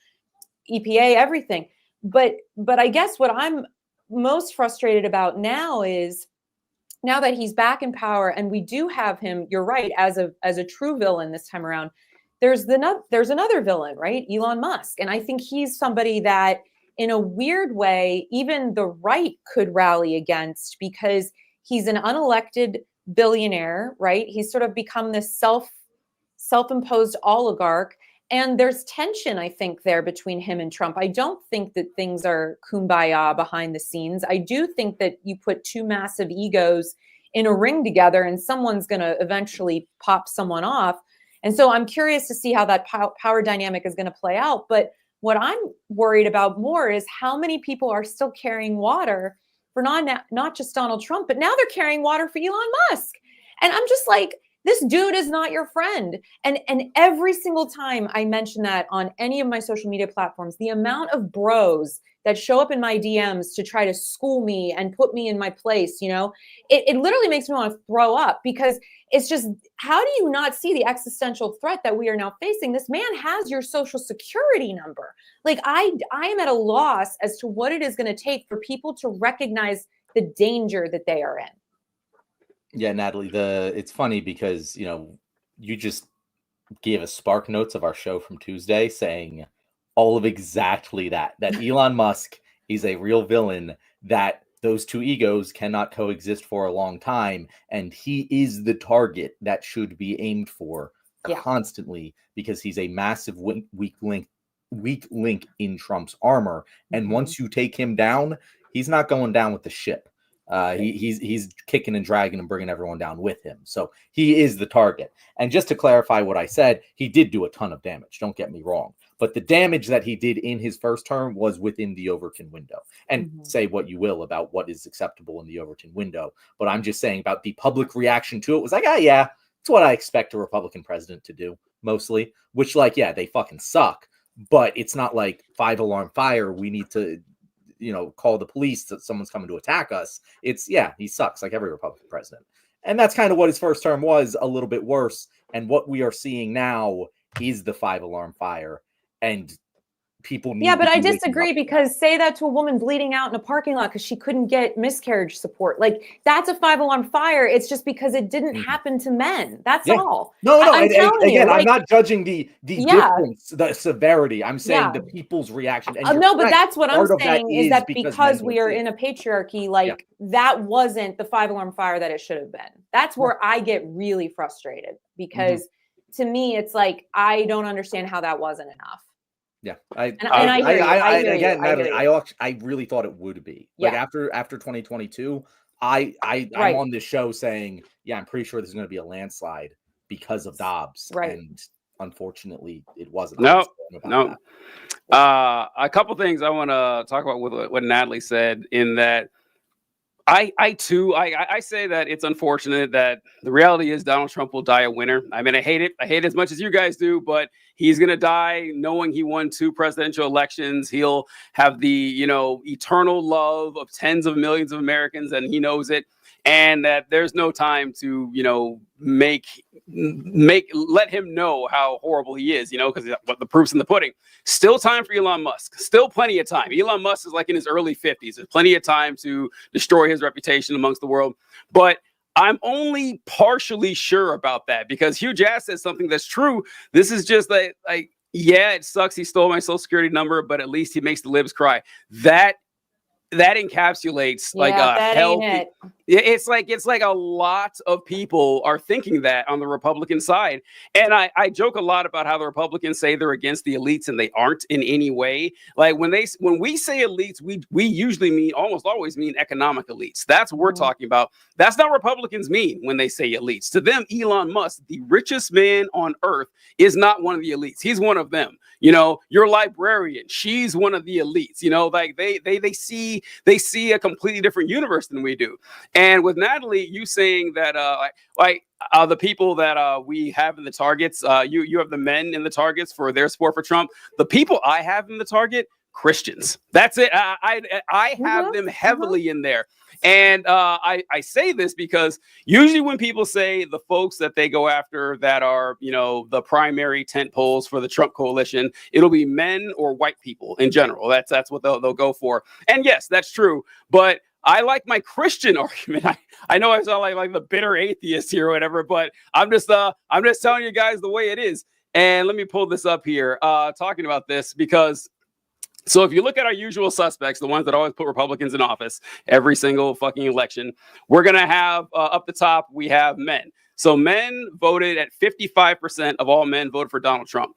EPA, everything. But I guess what I'm most frustrated about now is now that he's back in power and we do have him, you're right, as a true villain this time around, there's another villain, right? Elon Musk. And I think he's somebody that in a weird way, even the right could rally against because he's an unelected billionaire, right? He's sort of become this self-imposed oligarch. And there's tension, I think, there between him and Trump. I don't think that things are kumbaya behind the scenes. I do think that you put two massive egos in a ring together and someone's going to eventually pop someone off. And so I'm curious to see how that power dynamic is going to play out. But what I'm worried about more is how many people are still carrying water for not just Donald Trump, but now they're carrying water for Elon Musk. And I'm just like, this dude is not your friend. And every single time I mention that on any of my social media platforms, the amount of bros that show up in my DMs to try to school me and put me in my place, you know, it literally makes me want to throw up, because it's just, how do you not see the existential threat that we are now facing? This man has your social security number. Like, I am at a loss as to what it is going to take for people to recognize the danger that they are in. Yeah, Natalie, it's funny because, you know, you just gave us spark notes of our show from Tuesday saying all of exactly that Elon Musk is a real villain, that those two egos cannot coexist for a long time. And he is the target that should be aimed for constantly, because he's a massive weak link in Trump's armor. And once you take him down, he's not going down with the ship. He's kicking and dragging and bringing everyone down with him. So he is the target. And just to clarify what I said, he did do a ton of damage. Don't get me wrong. But the damage that he did in his first term was within the Overton window. And say what you will about what is acceptable in the Overton window. But I'm just saying about the public reaction to it was like, yeah, it's what I expect a Republican president to do mostly. Which, like, yeah, they fucking suck. But it's not like 5-alarm fire. We need to, you know, call the police that someone's coming to attack us. It's, yeah, he sucks like every Republican president. And that's kind of what his first term was, a little bit worse. And what we are seeing now is the 5-alarm fire. And people need but I disagree, because say that to a woman bleeding out in a parking lot because she couldn't get miscarriage support. Like, that's a 5-alarm fire. It's just because it didn't happen to men. That's all. No. I'm telling you, I'm not judging the difference, the severity. I'm saying the people's reaction. And no, but that's what I'm saying is that because we are in a patriarchy, like that wasn't the 5-alarm fire that it should have been. That's where I get really frustrated, because to me, it's like, I don't understand how that wasn't enough. Yeah, I really thought it would be like after 2022. I'm on this show saying, I'm pretty sure there's going to be a landslide because of Dobbs, and unfortunately, it wasn't. No. A couple things I want to talk about with what Natalie said, in that I say that it's unfortunate that the reality is Donald Trump will die a winner. I mean, I hate it as much as you guys do, but he's going to die knowing he won 2 presidential elections. He'll have the, you know, eternal love of tens of millions of Americans, and he knows it. And that there's no time to, you know, let him know how horrible he is, you know, because the proof's in the pudding. Still time for Elon Musk. Still plenty of time. Elon Musk is like in his early 50s. There's plenty of time to destroy his reputation amongst the world. But I'm only partially sure about that, because Hugh Jass says something that's true. This is just like, yeah, it sucks. He stole my social security number, but at least he makes the libs cry. That encapsulates like a healthy. It's like a lot of people are thinking that on the Republican side. And I joke a lot about how the Republicans say they're against the elites, and they aren't in any way. Like when we say elites, we usually almost always mean economic elites. That's what we're talking about. That's not what Republicans mean when they say elites. To them, Elon Musk, the richest man on earth, is not one of the elites. He's one of them. You know, your librarian, she's one of the elites. You know, like they see a completely different universe than we do. And with Natalie, you saying that the people that we have in the targets, you have the men in the targets for their support for Trump. The people I have in the target, Christians. That's it. I have them heavily in there. And I say this because usually when people say the folks that they go after that are, you know, the primary tent poles for the Trump coalition, it'll be men or white people in general. That's what they'll go for. And yes, that's true. But I like my Christian argument. I know I sound like the bitter atheist here or whatever, but I'm just telling you guys the way it is. And let me pull this up here, talking about this, because so if you look at our usual suspects, the ones that always put Republicans in office every single fucking election, we're going to have up the top, we have men. So men voted at 55% of all men voted for Donald Trump.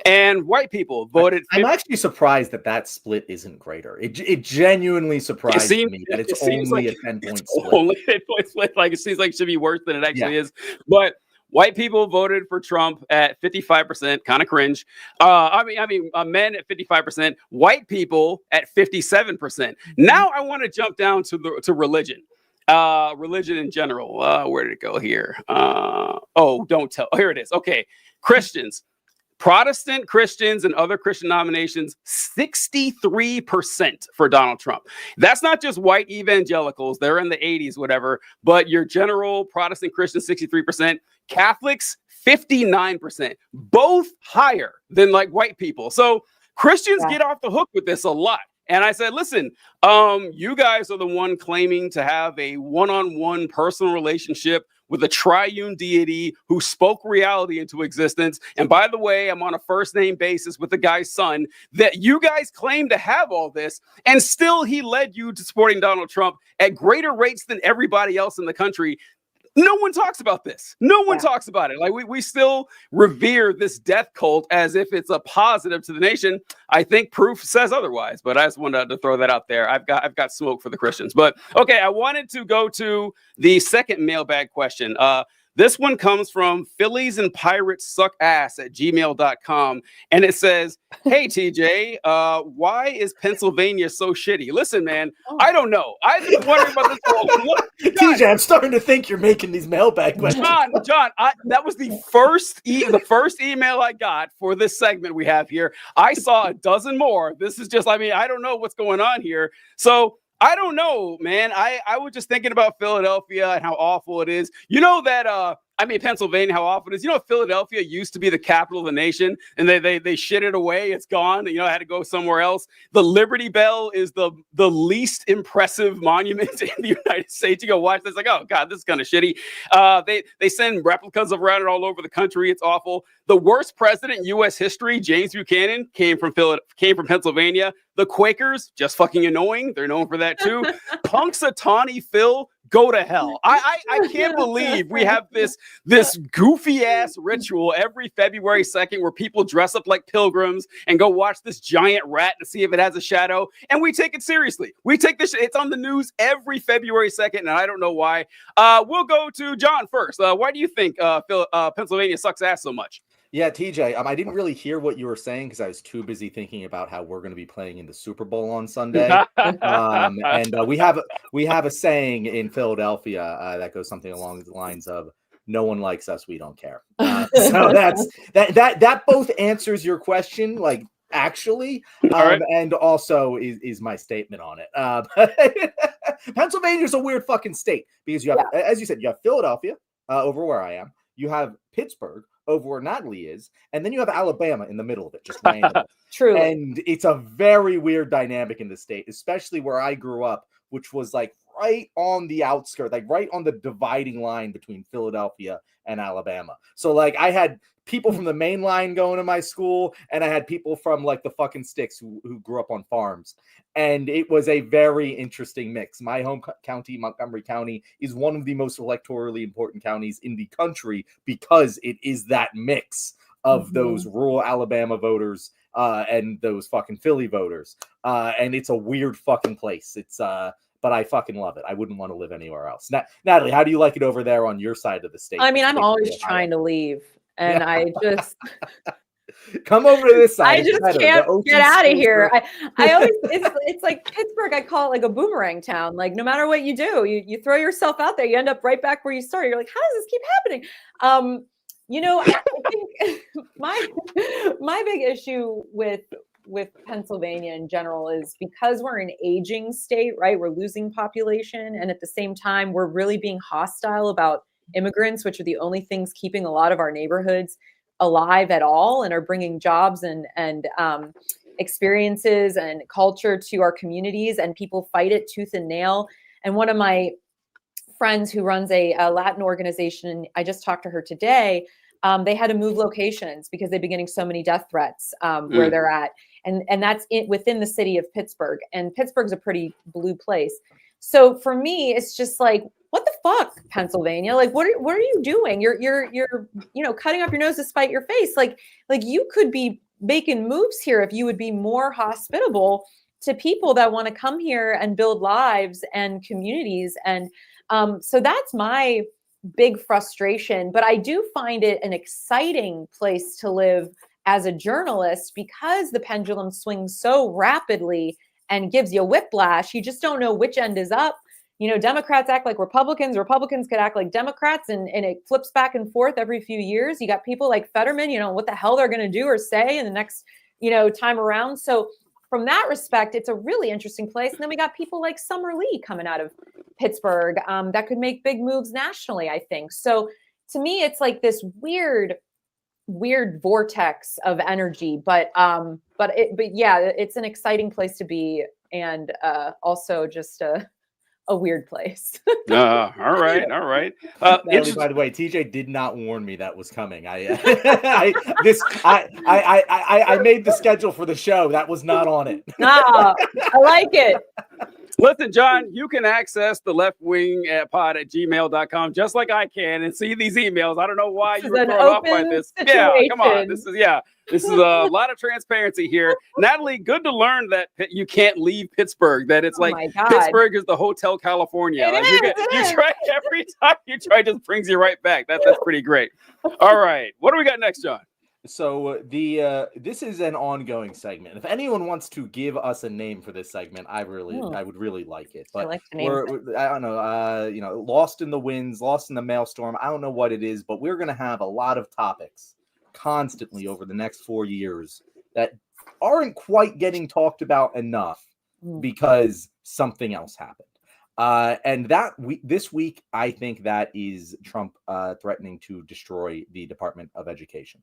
And white people voted. I'm actually surprised that split isn't greater. It genuinely surprised me that it's only a 10-point split. Only a 10-point split. Like, it seems like it should be worse than it actually is. But white people voted for Trump at 55%, kind of cringe. Men at 55%, white people at 57%. Now I want to jump down to religion. Religion in general. Where did it go here? Don't tell. Here it is. Okay. Christians. Protestant Christians and other Christian denominations, 63% for Donald Trump. That's not just white evangelicals. They're in the 80s, whatever. But your general Protestant Christians, 63%. Catholics, 59%. Both higher than like white people. So Christians get off the hook with this a lot. And I said, listen, you guys are the one claiming to have a one-on-one personal relationship with a triune deity who spoke reality into existence. And by the way, I'm on a first name basis with the guy's son, that you guys claim to have all this. And still he led you to supporting Donald Trump at greater rates than everybody else in the country. No one talks about this. No one talks about it. Like we still revere this death cult as if it's a positive to the nation. I think proof says otherwise, but I just wanted to throw that out there. I've got smoke for the Christians. But okay, I wanted to go to the second mailbag question. This one comes from Phillies and Pirates Suck Ass at gmail.com. And it says, hey, TJ, why is Pennsylvania so shitty? Listen, man, I don't know. I've been wondering about this all. TJ, I'm starting to think you're making these mailbag questions. John, that was the first email I got for this segment we have here. I saw a dozen more. This is just, I don't know what's going on here. So I don't know, man. I was just thinking about Philadelphia and how awful it is. You know that, Pennsylvania, how awful it is. You know, Philadelphia used to be the capital of the nation, and they shit it away. It's gone. I had to go somewhere else. The Liberty Bell is the least impressive monument in the United States. You go watch this, like, oh God, this is kind of shitty. They send replicas around it all over the country. It's awful. The worst president in U.S. history, James Buchanan, came from Pennsylvania. The Quakers, just fucking annoying. They're known for that too. Punxsutawney Phil, go to hell. I can't believe we have this goofy ass ritual every February 2nd where people dress up like pilgrims and go watch this giant rat to see if it has a shadow. And we take it seriously. We take this. It's on the news every February 2nd, and I don't know why. We'll go to John first. Why do you think Pennsylvania sucks ass so much? Yeah, TJ, I didn't really hear what you were saying because I was too busy thinking about how we're going to be playing in the Super Bowl on Sunday. We have a saying in Philadelphia that goes something along the lines of, no one likes us, we don't care. So that both answers your question, like, actually, right. And also is my statement on it. Pennsylvania is a weird fucking state because you have, as you said, you have Philadelphia over where I am. You have Pittsburgh over where Natalie is, and then you have Alabama in the middle of it, just random. True. And it's a very weird dynamic in the state, especially where I grew up, which was like right on the outskirts, like right on the dividing line between Philadelphia and Alabama. So like I had people from the main line going to my school, and I had people from like the fucking sticks who grew up on farms. And it was a very interesting mix. My home county, Montgomery County, is one of the most electorally important counties in the country because it is that mix of those rural Alabama voters and those fucking Philly voters. And it's a weird fucking place. It's but I fucking love it. I wouldn't want to live anywhere else. Natalie, how do you like it over there on your side of the state? I'm always trying to leave. And I just come over to this side. I just can't get out of here. I always it's like Pittsburgh. I call it like a boomerang town. Like no matter what you do, you throw yourself out there, you end up right back where you started. You're like, how does this keep happening? I think my big issue with Pennsylvania in general is because we're an aging state, right? We're losing population, and at the same time, we're really being hostile about immigrants, which are the only things keeping a lot of our neighborhoods alive at all and are bringing jobs and experiences and culture to our communities, and people fight it tooth and nail. And one of my friends who runs a Latin organization, I just talked to her today, they had to move locations because they've been getting so many death threats where they're at. And that's within the city of Pittsburgh. And Pittsburgh's a pretty blue place. So for me, it's just like, what the fuck, Pennsylvania? Like, what are you doing? You're cutting up your nose to spite your face. Like you could be making moves here if you would be more hospitable to people that want to come here and build lives and communities. And so that's my big frustration, but I do find it an exciting place to live as a journalist because the pendulum swings so rapidly and gives you whiplash. You just don't know which end is up. You know, Democrats act like Republicans. Republicans could act like Democrats, and it flips back and forth every few years. You got people like Fetterman, you know, what the hell they're going to do or say in the next, you know, time around. So from that respect, it's a really interesting place. And then we got people like Summer Lee coming out of Pittsburgh that could make big moves nationally, I think. So to me, it's like this weird vortex of energy, but yeah, it's an exciting place to be, and also just a weird place. All right. Natalie, by the way, TJ did not warn me that was coming. I made the schedule for the show. That was not on it. I like it. Listen, John, you can access the Left Wing pod at gmail.com just like I can and see these emails. I don't know why you were thrown off by this. Situation. Yeah, come on. This is a lot of transparency here. Natalie, good to learn that you can't leave Pittsburgh, that it's Pittsburgh is the Hotel California. You try every time you try, it just brings you right back. That's pretty great. All right. What do we got next, John? So this is an ongoing segment. If anyone wants to give us a name for this segment, I would really like it. But I like the name. I don't know, lost in the winds, lost in the maelstrom. I don't know what it is, but we're gonna have a lot of topics constantly over the next 4 years that aren't quite getting talked about enough because something else happened. And this week, I think that is Trump threatening to destroy the Department of Education.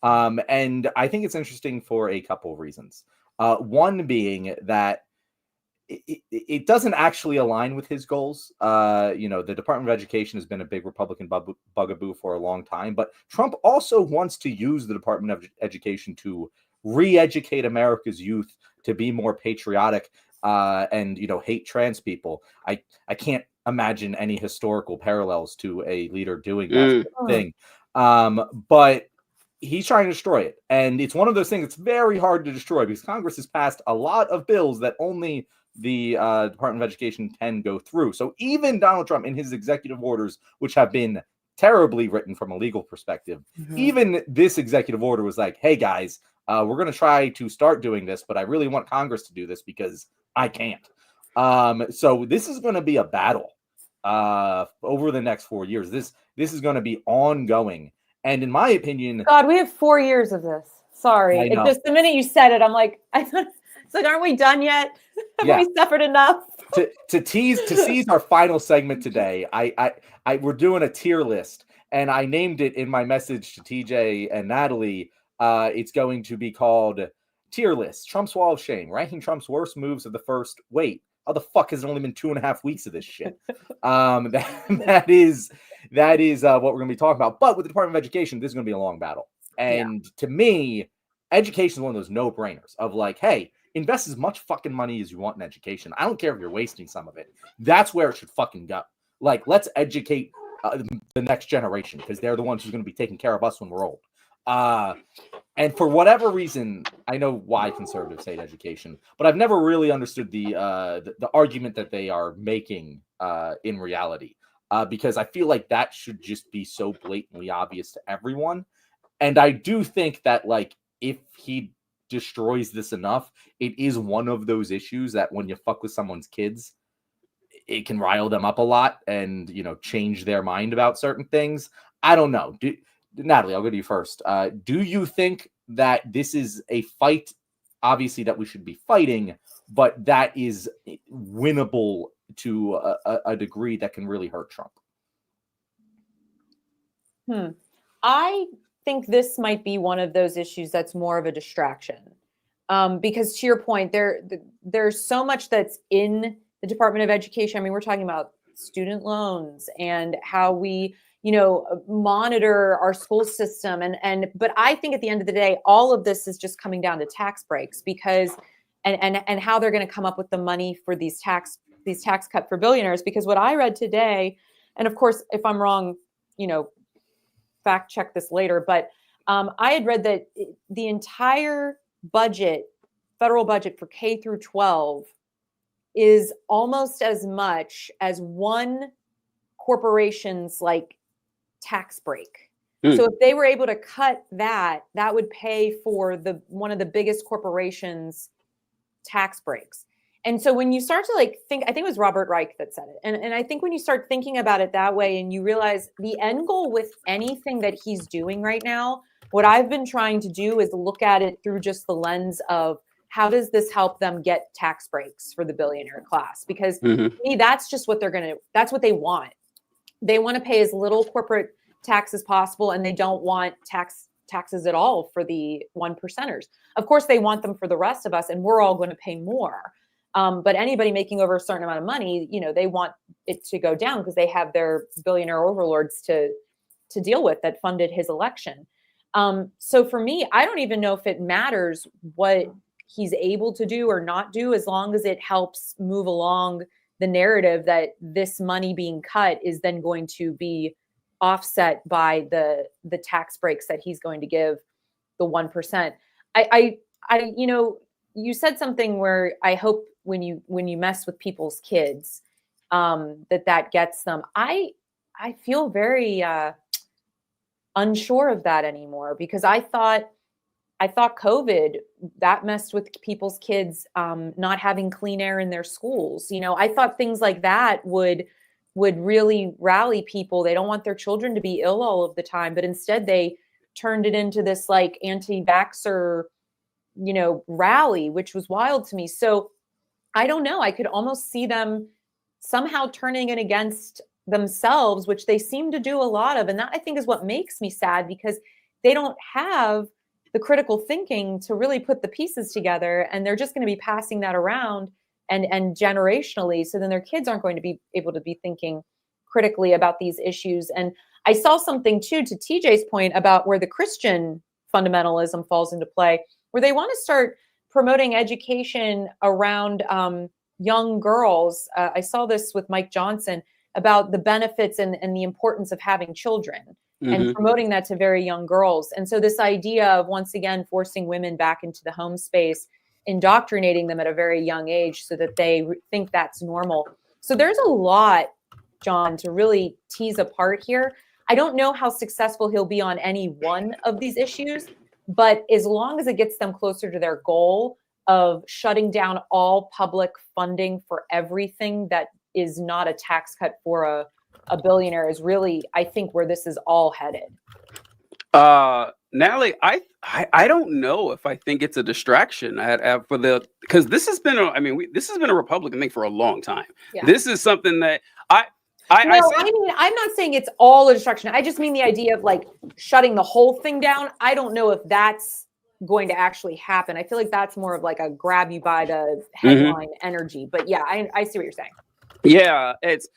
And I think it's interesting for a couple of reasons. One being that it doesn't actually align with his goals. The Department of Education has been a big Republican bugaboo for a long time, but Trump also wants to use the Department of Education to re-educate America's youth to be more patriotic and hate trans people. I can't imagine any historical parallels to a leader doing that sort of thing. But he's trying to destroy it. And it's one of those things that's very hard to destroy because Congress has passed a lot of bills that only the Department of Education can go through. So even Donald Trump in his executive orders, which have been terribly written from a legal perspective, even this executive order was like, hey guys, we're going to try to start doing this, but I really want Congress to do this because I can't. So this is going to be a battle over the next 4 years. This is going to be ongoing. And in my opinion, God, we have 4 years of this. Sorry. It just the minute you said it, I'm like, it's like, aren't we done yet? Have we suffered enough? To tease our final segment today, we're doing a tier list, and I named it in my message to TJ and Natalie. It's going to be called Tier List: Trump's Wall of Shame, ranking Trump's worst moves of the first. Wait, how the fuck has it only been 2.5 weeks of this shit? That is what we're going to be talking about. But with the Department of Education, this is going to be a long battle. And to me, education is one of those no-brainers of like, hey, invest as much fucking money as you want in education. I don't care if you're wasting some of it. That's where it should fucking go. Like, let's educate the next generation because they're the ones who's going to be taking care of us when we're old. And for whatever reason, I know why conservatives hate education, but I've never really understood the argument that they are making in reality. Because I feel like that should just be so blatantly obvious to everyone. And I do think that, like, if he destroys this enough, it is one of those issues that when you fuck with someone's kids, it can rile them up a lot and, change their mind about certain things. I don't know. Natalie, I'll go to you first. Do you think that this is a fight, obviously, that we should be fighting, but that is winnable to a degree that can really hurt Trump? I think this might be one of those issues that's more of a distraction. Because to your point, there's so much that's in the Department of Education. I mean, we're talking about student loans and how we, monitor our school system. But I think at the end of the day, all of this is just coming down to tax breaks because, and how they're going to come up with the money for these tax cut for billionaires. Because what I read today, and of course, if I'm wrong, fact check this later, but I had read that the entire federal budget for K through 12 is almost as much as one corporation's like tax break. Hmm. So if they were able to cut that, that would pay for one of the biggest corporations' tax breaks. And so when you start to like think, I think it was Robert Reich that said it. And I think when you start thinking about it that way and you realize the end goal with anything that he's doing right now, what I've been trying to do is look at it through just the lens of how does this help them get tax breaks for the billionaire class? Because to me, that's just what that's what they want. They want to pay as little corporate tax as possible, and they don't want taxes at all for the 1%ers. Of course, they want them for the rest of us, and we're all going to pay more. But anybody making over a certain amount of money, they want it to go down because they have their billionaire overlords to deal with that funded his election. So for me, I don't even know if it matters what he's able to do or not do, as long as it helps move along the narrative that this money being cut is then going to be offset by the tax breaks that he's going to give the 1%. You said something where I hope when you mess with people's kids, that gets them. I feel very unsure of that anymore, because I thought COVID, that messed with people's kids, not having clean air in their schools. I thought things like that would really rally people. They don't want their children to be ill all of the time, but instead they turned it into this like anti-vaxxer, rally, which was wild to me. So I don't know. I could almost see them somehow turning it against themselves, which they seem to do a lot of. And that, I think, is what makes me sad, because they don't have the critical thinking to really put the pieces together. And they're just going to be passing that around and generationally. So then their kids aren't going to be able to be thinking critically about these issues. And I saw something too, to TJ's point, about where the Christian fundamentalism falls into play, where they want to start promoting education around young girls. I saw this with Mike Johnson about the benefits and the importance of having children, and promoting that to very young girls. And so this idea of, once again, forcing women back into the home space, indoctrinating them at a very young age so that they think that's normal. So there's a lot, John, to really tease apart here. I don't know how successful he'll be on any one of these issues, but as long as it gets them closer to their goal of shutting down all public funding for everything that is not a tax cut for a billionaire, is really, I think, where this is all headed. Natalie, I don't know if I think it's a distraction because this has been this has been a Republican thing for a long time. Yeah. This is something that I'm not saying it's all a distraction. I just mean the idea of like shutting the whole thing down. I don't know if that's going to actually happen. I feel like that's more of like a grab you by the headline energy. But yeah, I see what you're saying. Yeah, it's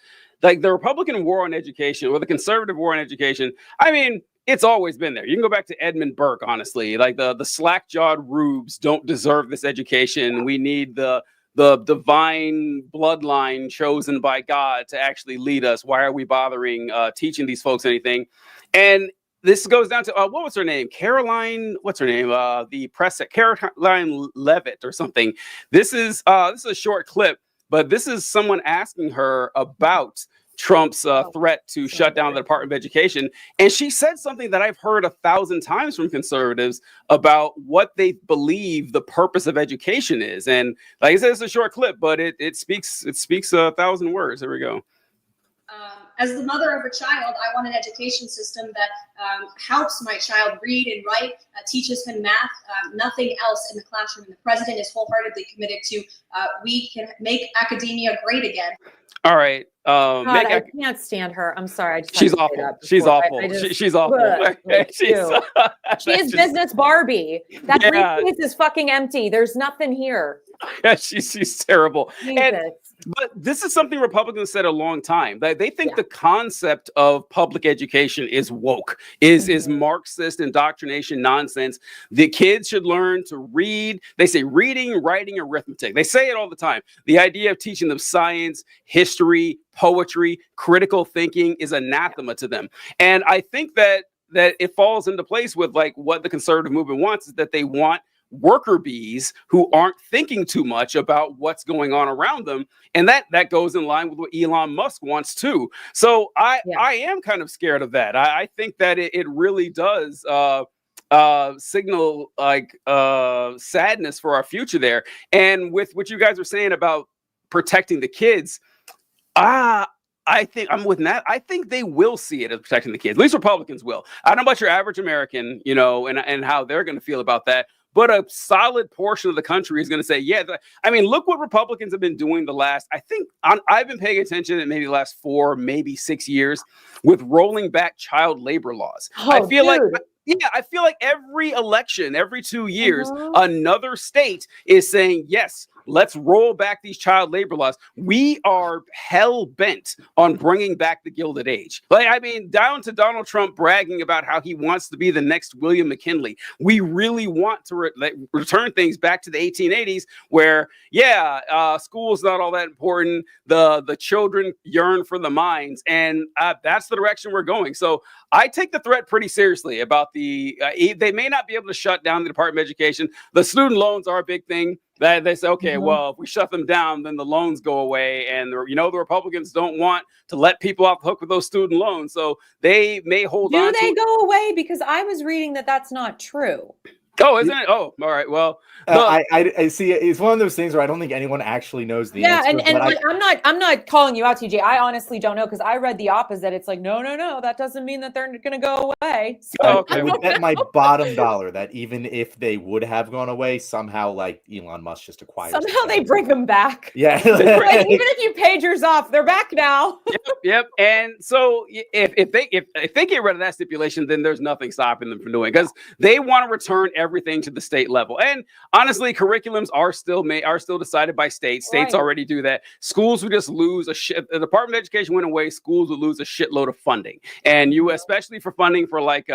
like the Republican war on education, or the conservative war on education. I mean, it's always been there. You can go back to Edmund Burke, honestly. Like the slack-jawed rubes don't deserve this education. We need the divine bloodline chosen by God to actually lead us. Why are we bothering teaching these folks anything? And this goes down to what was her name? Caroline. What's her name? The press Caroline Levitt or something. This is a short clip, but this is someone asking her about Trump's threat to shut down the Department of Education. And she said something that I've heard 1,000 times from conservatives about what they believe the purpose of education is. And like I said, it's a short clip, but it speaks 1,000 words. There we go. As the mother of a child, I want an education system that helps my child read and write, teaches him math, nothing else in the classroom. And the president is wholeheartedly committed to we can make academia great again. All right. God, I can't stand her. I'm sorry. She's awful. She's awful. She's awful. She is business Barbie. That briefcase is fucking empty. There's nothing here. Yeah, she's terrible. But this is something Republicans said a long time. They think the concept of public education is woke, is Marxist indoctrination nonsense. The kids should learn to read. They say reading, writing, arithmetic. They say it all the time. The idea of teaching them science, history, poetry, critical thinking is anathema to them. And I think that it falls into place with like what the conservative movement wants, is that they want worker bees who aren't thinking too much about what's going on around them. And that goes in line with what Elon Musk wants too. So I am kind of scared of that. I think that it really does signal like sadness for our future there. And with what you guys are saying about protecting the kids, I think I'm with Matt. I think they will see it as protecting the kids. At least Republicans will. I don't know about your average American, and how they're going to feel about that. But a solid portion of the country is going to say, yeah. I mean, look what Republicans have been doing the last, I've been paying attention in maybe the last 4, maybe 6 years with rolling back child labor laws. I feel like every election, every 2 years, another state is saying, yes, let's roll back these child labor laws. We are hell bent on bringing back the Gilded Age. Down to Donald Trump bragging about how he wants to be the next William McKinley. We really want to return things back to the 1880s where, school's not all that important. The children yearn for the mines. And that's the direction we're going. So I take the threat pretty seriously about they may not be able to shut down the Department of Education. The student loans are a big thing. They say, okay, well, if we shut them down, then the loans go away. And, the Republicans don't want to let people off the hook with those student loans. So they may hold on. Do they go away? Because I was reading that that's not true. Oh, isn't it? Oh, all right. Well, I see. It's one of those things where I don't think anyone actually knows the answer. I'm not calling you out, TJ. I honestly don't know because I read the opposite. It's like, no, that doesn't mean that they're going to go away. So I would bet my bottom dollar that even if they would have gone away, somehow like Elon Musk just acquired. Somehow they bring them back. Yeah. Even if you paid yours off, they're back now. Yep. And so if they get rid of that stipulation, then there's nothing stopping them from doing it because they want to return everything to the state level. And honestly, curriculums are still decided by states. States already do that. Schools would just lose the Department of Education went away, schools would lose a shitload of funding. And especially for funding for like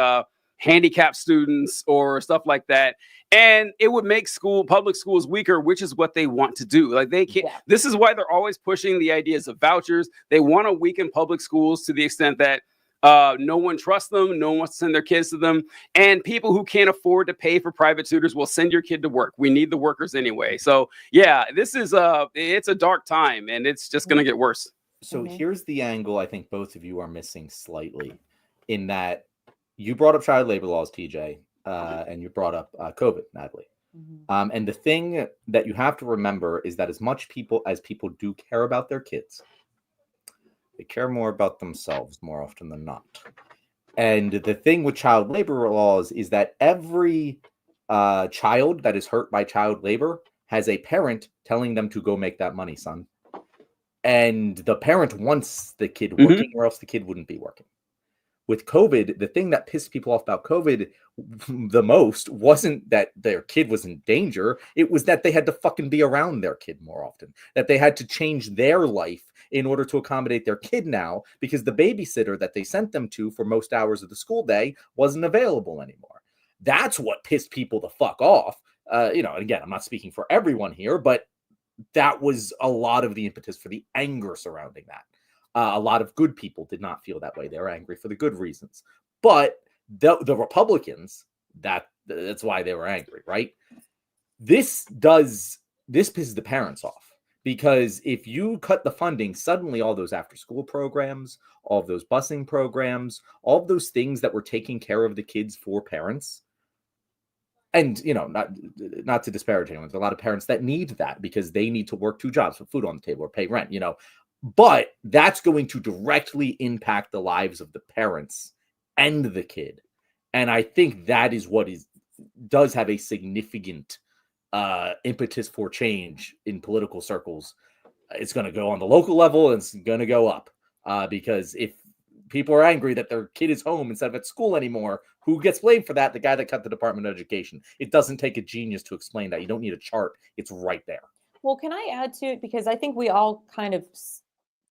handicapped students or stuff like that. And it would make public schools weaker, which is what they want to do. Like they can't. This is why they're always pushing the ideas of vouchers. They want to weaken public schools to the extent that no one trusts them. No one wants to send their kids to them. And people who can't afford to pay for private tutors will send your kid to work. We need the workers anyway. So this is it's a dark time and it's just going to get worse. So here's the angle I think both of you are missing slightly in that you brought up child labor laws, TJ, and you brought up COVID, Natalie. And the thing that you have to remember is that as much as people do care about their kids, they care more about themselves more often than not. And the thing with child labor laws is that every child that is hurt by child labor has a parent telling them to go make that money, son. And the parent wants the kid working or else the kid wouldn't be working. With COVID, the thing that pissed people off about COVID the most wasn't that their kid was in danger. It was that they had to fucking be around their kid more often, that they had to change their life in order to accommodate their kid now because the babysitter that they sent them to for most hours of the school day wasn't available anymore. That's what pissed people the fuck off. Again, I'm not speaking for everyone here, but that was a lot of the impetus for the anger surrounding that. A lot of good people did not feel that way. They were angry for the good reasons. But the Republicans, that's why they were angry, right? This pisses the parents off. Because if you cut the funding, suddenly all those after-school programs, all of those busing programs, all of those things that were taking care of the kids for parents, and, not to disparage anyone, there's a lot of parents that need that because they need to work 2 jobs, put food on the table or pay rent, But that's going to directly impact the lives of the parents and the kid. And I think that is what does have a significant impetus for change in political circles. It's going to go on the local level and it's going to go up because if people are angry that their kid is home instead of at school anymore, who gets blamed for that? The guy that cut the Department of Education. It doesn't take a genius to explain that. You don't need a chart. It's right there. Well, can I add to it? Because I think we all kind of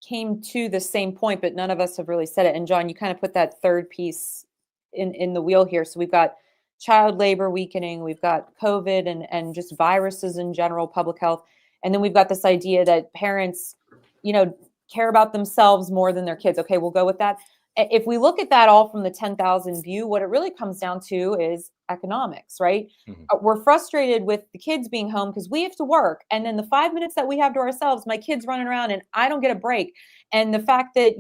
came to the same point, but none of us have really said it. And John, you kind of put that third piece in the wheel here. So we've got child labor weakening, we've got COVID and just viruses in general, public health. And then we've got this idea that parents, care about themselves more than their kids. Okay, we'll go with that. if we look at that all from the 10,000 view, what it really comes down to is economics, right? We're frustrated with the kids being home because we have to work. And then the 5 minutes that we have to ourselves, my kid's running around and I don't get a break. And the fact that,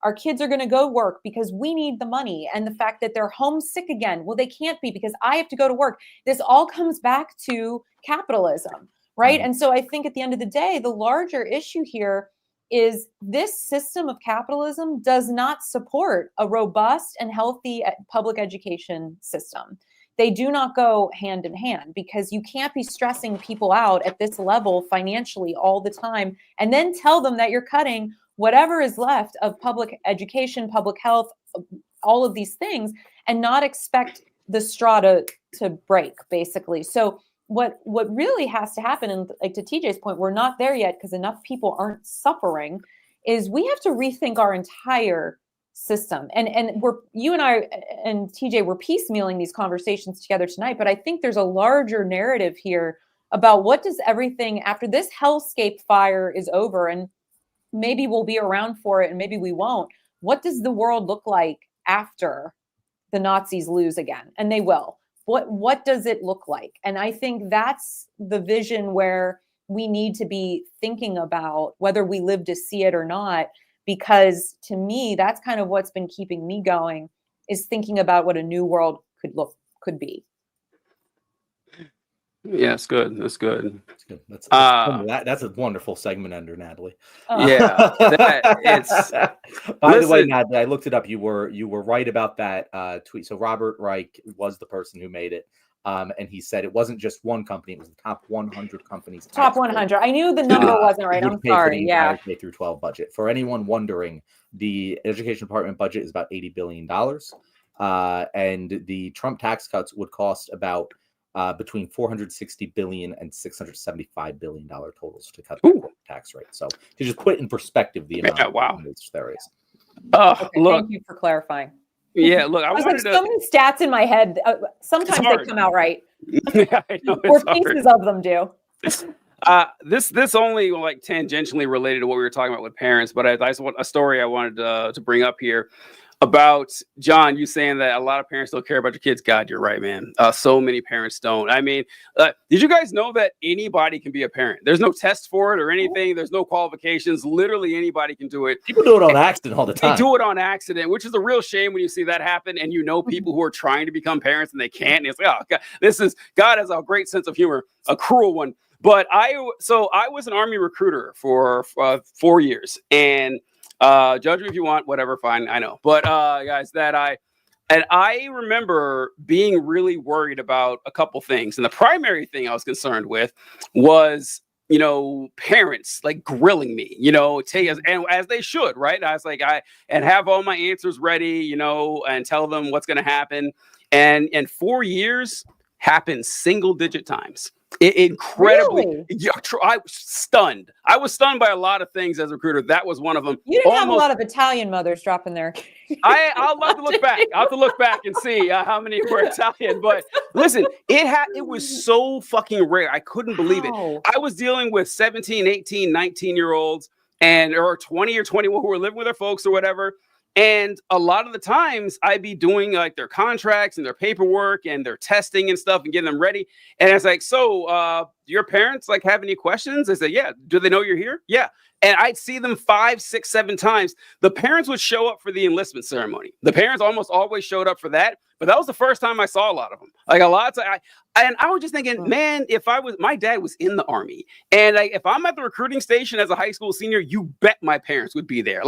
our kids are going to go work because we need the money. And the fact that they're homesick again. Well, they can't be because I have to go to work. This all comes back to capitalism, right? And so I think at the end of the day, the larger issue here is this system of capitalism does not support a robust and healthy public education system. They do not go hand in hand because you can't be stressing people out at this level financially all the time and then tell them that you're cutting whatever is left of public education, public health, all of these things, and not expect the straw to break, basically. So what really has to happen, and like to TJ's point, we're not there yet because enough people aren't suffering, is we have to rethink our entire system. And you and I and TJ were piecemealing these conversations together tonight, but I think there's a larger narrative here about what does everything after this hellscape fire is over, and maybe we'll be around for it and maybe we won't. What does the world look like after the Nazis lose again? And they will. What does it look like? And I think that's the vision where we need to be thinking about whether we live to see it or not, because to me, that's kind of what's been keeping me going, is thinking about what a new world could be. Yeah, it's good. That's good. That's good. That's a wonderful segment under Natalie. Yeah. By the way, Natalie, I looked it up. You were right about that tweet. So Robert Reich was the person who made it. And he said it wasn't just one company; it was the top 100 companies. Top 100. I knew the number wasn't right. I'm sorry. Yeah. K through 12 budget. For anyone wondering, the education department budget is about $80 billion, and the Trump tax cuts would cost about between $460 billion and $675 billion totals to cut the tax rate. So to just put in perspective the amount of there is. Okay, thank you for clarifying. Yeah, look, I was wanted like so many stats in my head. Sometimes they come out right. Yeah, I know, or pieces of them do. This only like tangentially related to what we were talking about with parents, but I just want a story I wanted to bring up here about, John, you saying that a lot of parents don't care about your kids. God, you're right, man. So many parents don't. I mean, did you guys know that anybody can be a parent? There's no test for it or anything. There's no qualifications. Literally anybody can do it. People do it on accident all the time. They do it on accident, which is a real shame when you see that happen. And you know people who are trying to become parents and they can't. And it's like, oh, God, God has a great sense of humor, a cruel one. But I was an Army recruiter for 4 years, and judge me if you want, whatever, fine, I know. But guys, I remember being really worried about a couple things. And the primary thing I was concerned with was, parents like grilling me, and as they should, right? I was like, and have all my answers ready, and tell them what's going to happen. And in 4 years happened single-digit times. Incredibly, really? Yeah, I was stunned. I was stunned by a lot of things as a recruiter. That was one of them. You didn't have a lot of Italian mothers dropping their. I'll love to look back. I'll have to look back and see how many were Italian. But listen, it was so fucking rare. I couldn't believe it. I was dealing with 17, 18, 19-year-olds or 20 or 21 who were living with their folks or whatever. And a lot of the times I'd be doing like their contracts and their paperwork and their testing and stuff and getting them ready. And it's like, so do your parents like have any questions? I said, yeah. Do they know you're here? Yeah. And I'd see them 5, 6, 7 times. The parents would show up for the enlistment ceremony. The parents almost always showed up for that. But that was the first time I saw a lot of them. Like a lot of times. And I was just thinking, man, my dad was in the Army. And if I'm at the recruiting station as a high school senior, you bet my parents would be there.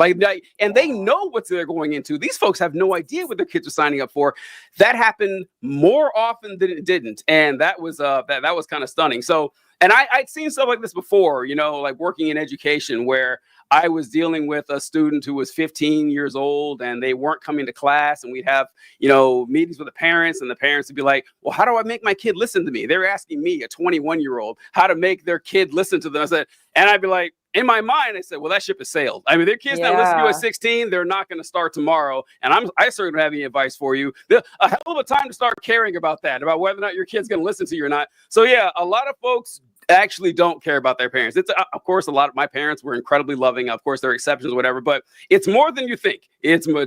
And they know what they're going into. These folks have no idea what their kids are signing up for. That happened more often than it didn't. And that was kind of stunning. So, and I'd seen stuff like this before, like working in education where I was dealing with a student who was 15 years old and they weren't coming to class, and we'd have, meetings with the parents, and the parents would be like, well, how do I make my kid listen to me? They're asking me, a 21-year-old, how to make their kid listen to them. And I'd be like, in my mind, I said, well, that ship has sailed. I mean, their kids that listen to you at 16, they're not going to start tomorrow. And I certainly don't have any advice for you. A hell of a time to start caring about that, about whether or not your kid's going to listen to you or not. So yeah, a lot of folks actually don't care about their parents. It's of course a lot of my parents were incredibly loving. Of course, there are exceptions, whatever, but it's more than you think.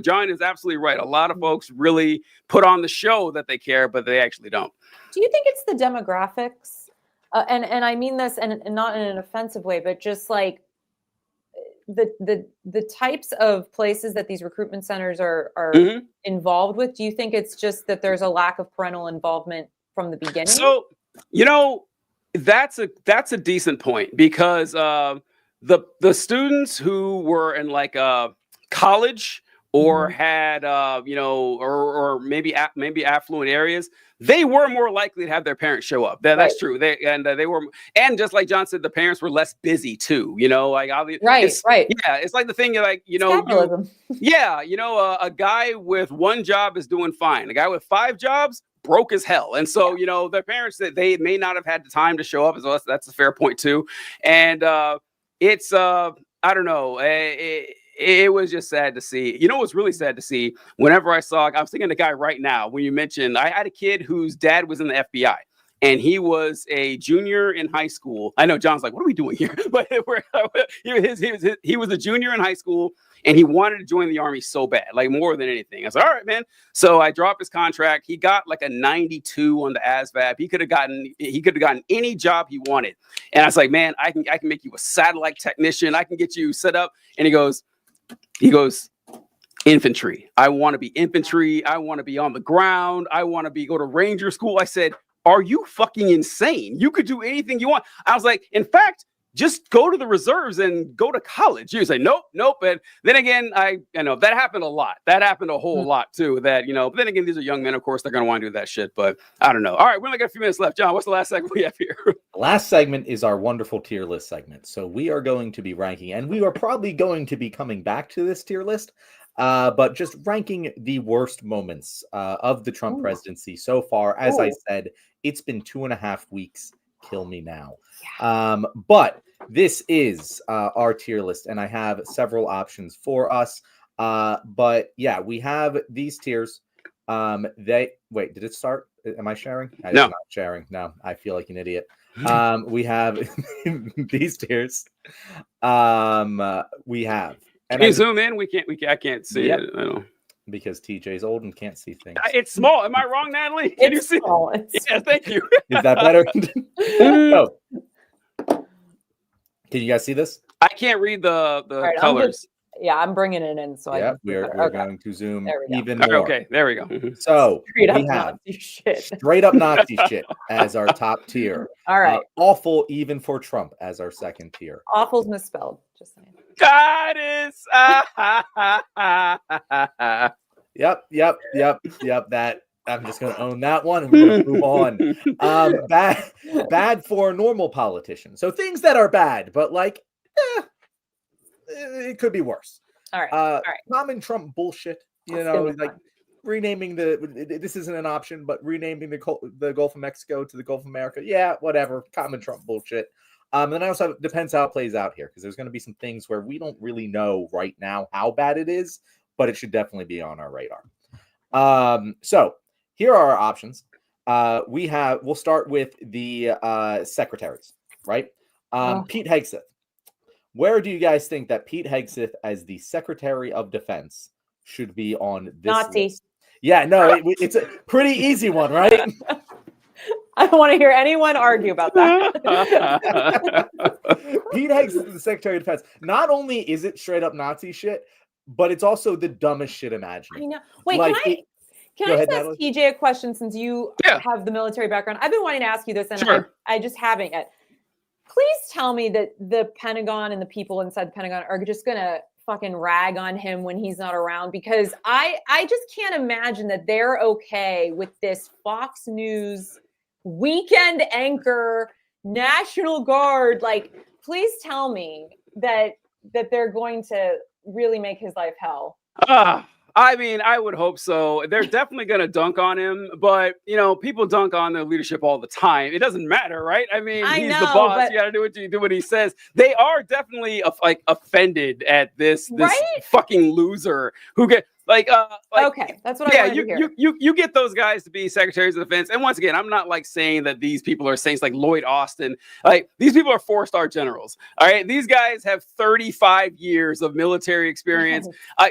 John is absolutely right. A lot of folks really put on the show that they care, but they actually don't. Do you think it's the demographics? And I mean this, and not in an offensive way, but just like the types of places that these recruitment centers are involved with. Do you think it's just that there's a lack of parental involvement from the beginning? So, that's a decent point, because the students who were in like college or had or maybe affluent areas, they were more likely to have their parents show up. That's true. They were, and just like John said, the parents were less busy too. Like right. Yeah, it's like the thing like a guy with one job is doing fine. A guy with 5 jobs broke as hell, and so their parents, that they may not have had the time to show up as well. That's a fair point too, and it's I don't know. It was just sad to see. It was really sad to see whenever I was thinking the guy right now, when you mentioned, I had a kid whose dad was in the FBI and he was a junior in high school. I know John's like, what are we doing here? But he was a junior in high school and he wanted to join the Army so bad, like more than anything. I said, all right, man. So I dropped his contract. He got like a 92 on the ASVAB. He could have gotten any job he wanted. And I was like, man, I can make you a satellite technician. I can get you set up. And he goes, infantry. I want to be infantry. I want to be on the ground. I want to go to Ranger school. I said, are you fucking insane? You could do anything you want. I was like, in fact, just go to the reserves and go to college. You say, nope. And then again, I know that happened a lot. That happened a whole lot too. But then again, these are young men. Of course, they're going to want to do that shit. But I don't know. All right, we only got a few minutes left. John, what's the last segment we have here? The last segment is our wonderful tier list segment. So we are going to be ranking, and we are probably going to be coming back to this tier list, but just ranking the worst moments of the Trump presidency so far. As I said, it's been 2.5 weeks. Kill me now. But this is our tier list, and I have several options for us. But yeah, we have these tiers. Did it start? Am I sharing? I'm not sharing. No, I feel like an idiot. We have these tiers. We have. Can you zoom in? I can't see it. I don't. Because TJ's old and can't see things. It's small. Am I wrong, Natalie? Can you see? Small. Yeah, thank you. Is that better? Oh. Can you guys see this? I can't read the colors. I'm bringing it in. So we're going to zoom even more. Okay, there we go. So straight up Nazi shit. Straight up Nazi shit as our top tier. All right. Awful even for Trump as our second tier. Awful's misspelled. Just saying. God is. Yep. That I'm just going to own that one. And we're going to move on. Bad for normal politicians. So things that are bad, but it could be worse. All right. Common Trump bullshit. Like renaming this isn't an option, but renaming the Gulf of Mexico to the Gulf of America. Yeah, whatever. Common Trump bullshit. And then I also it depends how it plays out here, because there's going to be some things where we don't really know right now how bad it is, but it should definitely be on our radar. So here are our options. We'll start with the secretaries, right? Pete Hegseth. Where do you guys think that Pete Hegseth, as the Secretary of Defense, should be on this Nazi list? Yeah, no, it's a pretty easy one, right? I don't want to hear anyone argue about that. Pete Hegseth is the Secretary of Defense. Not only is it straight up Nazi shit, but it's also the dumbest shit imaginable. I know. Wait, can I just ask TJ a question, since you have the military background? I've been wanting to ask you this, and I just haven't yet. Please tell me that the Pentagon and the people inside the Pentagon are just going to fucking rag on him when he's not around, because I just can't imagine that they're okay with this Fox News weekend anchor National Guard. Please tell me that they're going to really make his life hell. I mean, I would hope so. They're definitely going to dunk on him, but people dunk on their leadership all the time. It doesn't matter, right? I mean, he's the boss. You got to do what he says. They are definitely offended at this fucking loser who Okay, that's what I wanted to hear. You get those guys to be secretaries of defense, and once again, I'm not like saying that these people are saints like Lloyd Austin. Like these people are 4-star generals. All right, these guys have 35 years of military experience.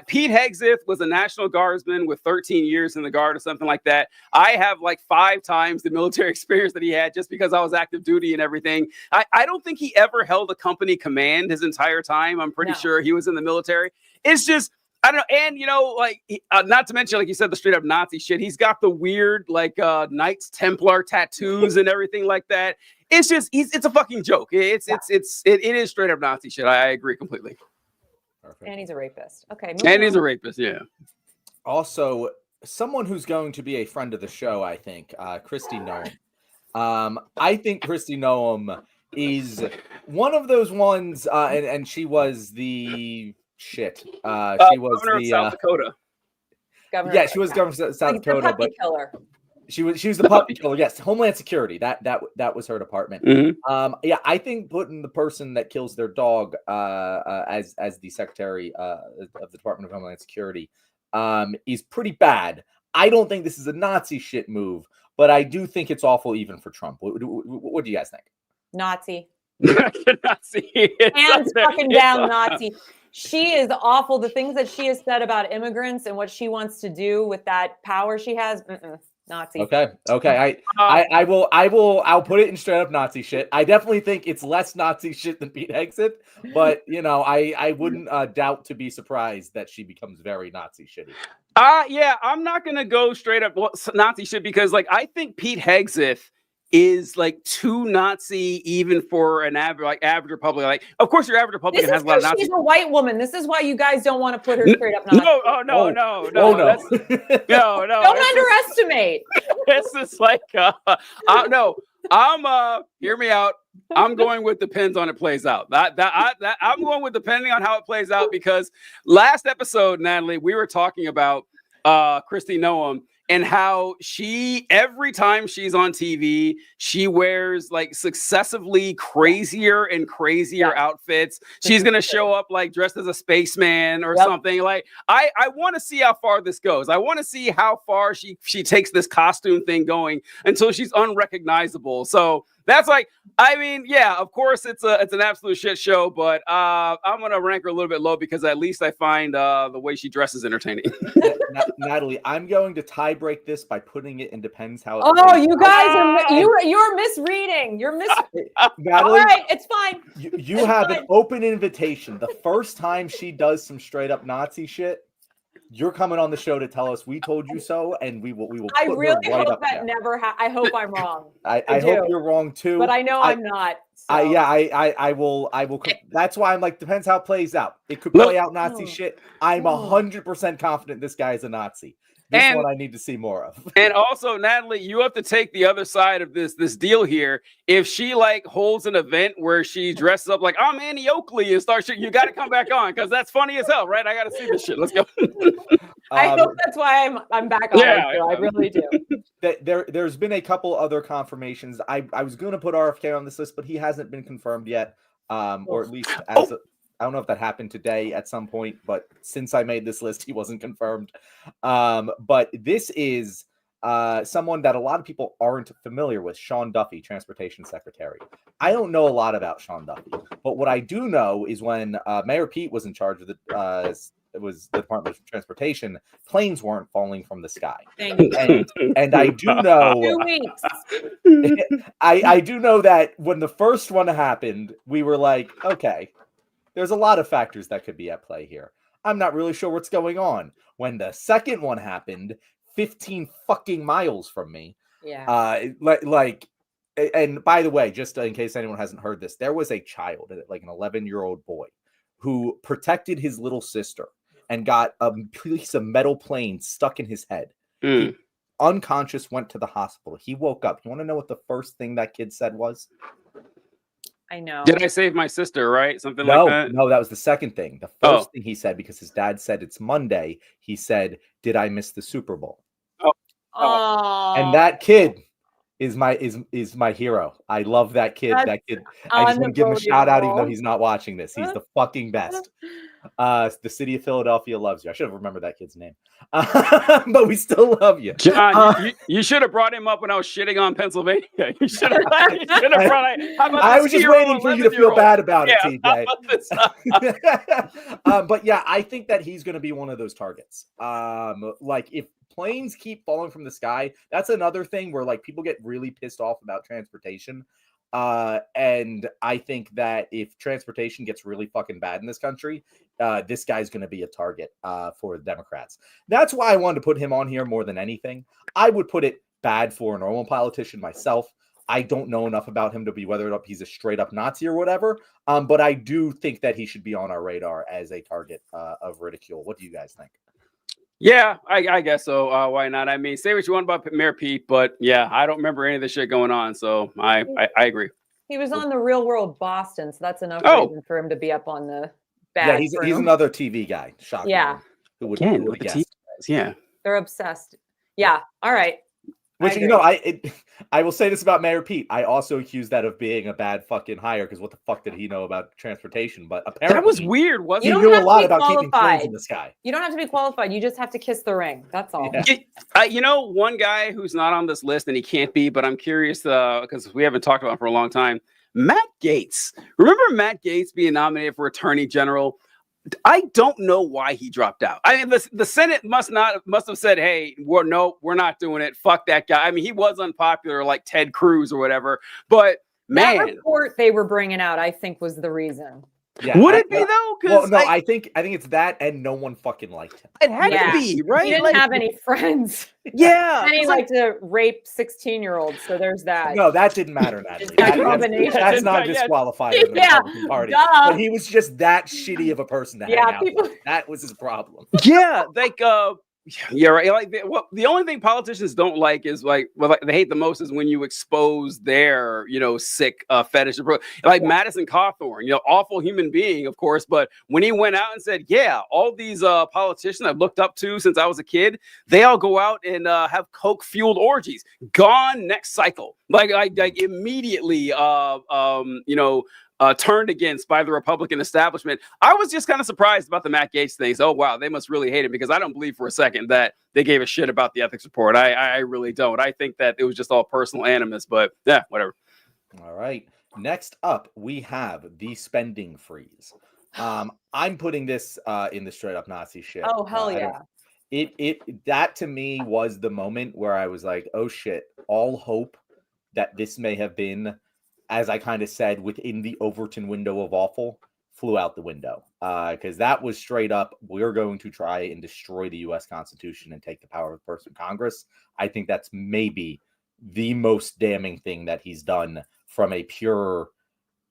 Pete Hegseth was a National Guardsman with 13 years in the Guard or something like that. I have like 5 times the military experience that he had just because I was active duty and everything. I don't think he ever held a company command his entire time. I'm pretty sure he was in the military. It's just, I don't know. And, not to mention, like you said, the straight up Nazi shit. He's got the weird, Knights Templar tattoos and everything like that. It's just, it's a fucking joke. It is straight up Nazi shit. I agree completely. Perfect. And he's a rapist. Okay. And he's a rapist. Yeah. Also, someone who's going to be a friend of the show, I think, Kristi Noem. I think Kristi Noem is one of those ones, and she was the shit. She was governor of South Dakota. Yeah, she was governor of South Dakota, the puppy killer. She was the puppy killer. Yes, Homeland Security. That was her department. Mm-hmm. Yeah, I think putting the person that kills their dog as the secretary of the Department of Homeland Security is pretty bad. I don't think this is a Nazi shit move, but I do think it's awful even for Trump. What do you guys think? Nazi. Nazi. Hands fucking down, Nazi. She is awful. The things that she has said about immigrants and what she wants to do with that power she has, Nazi. Okay. I'll put it in straight up Nazi shit. I definitely think it's less Nazi shit than Pete Hegseth, but I wouldn't doubt to be surprised that she becomes very Nazi shitty. Yeah, I'm not gonna go straight up Nazi shit because I think Pete Hegseth is too Nazi even for an average Republican. Of course, your average Republican has a lot of Nazi. She's a white woman. This is why you guys don't want to put her straight up Nazi. No. No. Don't underestimate. This is no. Hear me out. I'm going with depends on it plays out. I'm going with depending on how it plays out because last episode, Natalie, we were talking about Kristi Noem. And how every time she's on TV, she wears successively crazier and crazier outfits. She's going to show up dressed as a spaceman or something. I want to see how far this goes. I want to see how far she takes this costume thing going until she's unrecognizable. So that's of course it's an absolute shit show, but I'm going to rank her a little bit low because at least I find the way she dresses entertaining. Natalie, I'm going to tie break this by putting it in depends how it you guys you're misreading. You're Natalie, all right, it's fine. You have an open invitation. The first time she does some straight up Nazi shit, you're coming on the show to tell us we told you so, and we will. I really hope that never happens. I hope I'm wrong. I hope you're wrong too. But I know I'm not. So. I will. That's why I'm depends how it plays out. It could play out Nazi shit. I'm 100% confident this guy is a Nazi. This one I need to see more of. And also, Natalie, you have to take the other side of this deal here. If she holds an event where she dresses up like I'm Annie Oakley and starts shit, you got to come back on because that's funny as hell, right? I got to see this shit. Let's go. I hope that's why I'm back on. Yeah, I really do. There's been a couple other confirmations. I was going to put RFK on this list, but he hasn't been confirmed yet, or at least I don't know if that happened today at some point, but since I made this list, he wasn't confirmed. But this is someone that a lot of people aren't familiar with, Sean Duffy, Transportation Secretary. I don't know a lot about Sean Duffy, but what I do know is when Mayor Pete was in charge of the Department of Transportation, planes weren't falling from the sky. And I do know 2 weeks. I do know that when the first one happened, we were like, okay, there's a lot of factors that could be at play here. I'm not really sure what's going on. When the second one happened, 15 fucking miles from me. Yeah. And by the way, just in case anyone hasn't heard this, there was a child, an 11-year-old boy, who protected his little sister and got a piece of metal plane stuck in his head. He, unconscious, went to the hospital. He woke up. You want to know what the first thing that kid said was? I know. Did I save my sister, right? Something like that? No, that was the second thing. The first thing he said, because his dad said it's Monday, he said, did I miss the Super Bowl? Oh. And that kid is my hero. I love that kid. That's That kid. I just want to give him a shout out, even though unbelievable. he's not watching this. He's the fucking best. The city of Philadelphia loves you. I should have remembered that kid's name, but we still love you. John, you should have brought him up when I was shitting on Pennsylvania. You should have brought I was just waiting for you to feel bad about it, TJ. But yeah, I think that he's going to be one of those targets. Like if planes keep falling from the sky, that's another thing where like people get really pissed off about transportation. And I think that if transportation gets really fucking bad in this country, this guy's going to be a target for the Democrats. That's why I wanted to put him on here more than anything. I would put it bad for a normal politician myself. I don't know enough about him to be whether he's a straight up Nazi or whatever. But I do think that he should be on our radar as a target of ridicule. What do you guys think? Yeah, I guess so. Why not? I mean, say what you want about Mayor Pete, but yeah, I don't remember any of this shit going on. So I agree. He was on the Real World Boston, so that's enough reason for him to be up on the bad. Yeah, he's another TV guy. Shocking. Yeah. Who would guess? Yeah. They're obsessed. Yeah. All right. Which, I will say this about Mayor Pete. I also accuse that of being a bad fucking hire because what the fuck did he know about transportation? But apparently that was weird, wasn't he? He knew a lot about keeping planes in the sky. You don't have to be qualified. You just have to kiss the ring. That's all. Yeah. One guy who's not on this list and he can't be, but I'm curious because we haven't talked about him for a long time. Matt Gaetz. Remember Matt Gaetz being nominated for Attorney General? I don't know why he dropped out. I mean, the Senate must have said, "Hey, we're not doing it. Fuck that guy." I mean, he was unpopular, like Ted Cruz or whatever. But man, that report they were bringing out, I think, was the reason. Yeah, would it be though? Well, no, I think it's that, and no one fucking liked him. It had to be, right? He didn't have any friends. Yeah, and he liked to rape 16-year-olds. So there's that. No, that didn't matter, Natalie. That's not disqualified in the Republican Party. But he was just that shitty of a person to hang out with. That was his problem. Yeah, like yeah, right. Like the only thing politicians don't like is like they hate the most is when you expose their sick fetish. Like Madison Cawthorn, awful human being, of course. But when he went out and said, "Yeah, all these politicians I've looked up to since I was a kid, they all go out and have coke fueled orgies." Gone next cycle. Like immediately, turned against by the Republican establishment. I was just kind of surprised about the Matt Gaetz things. Oh, wow, they must really hate him because I don't believe for a second that they gave a shit about the ethics report. I really don't. I think that it was just all personal animus, but yeah, whatever. All right. Next up, we have the spending freeze. I'm putting this in the straight up Nazi shit. Oh, hell yeah. That to me was the moment where I was like, oh shit, all hope that this may have been, as I kind of said, within the Overton window of awful, flew out the window. Because that was straight up, we're going to try and destroy the U.S. Constitution and take the power of the person Congress. I think that's maybe the most damning thing that he's done from a pure,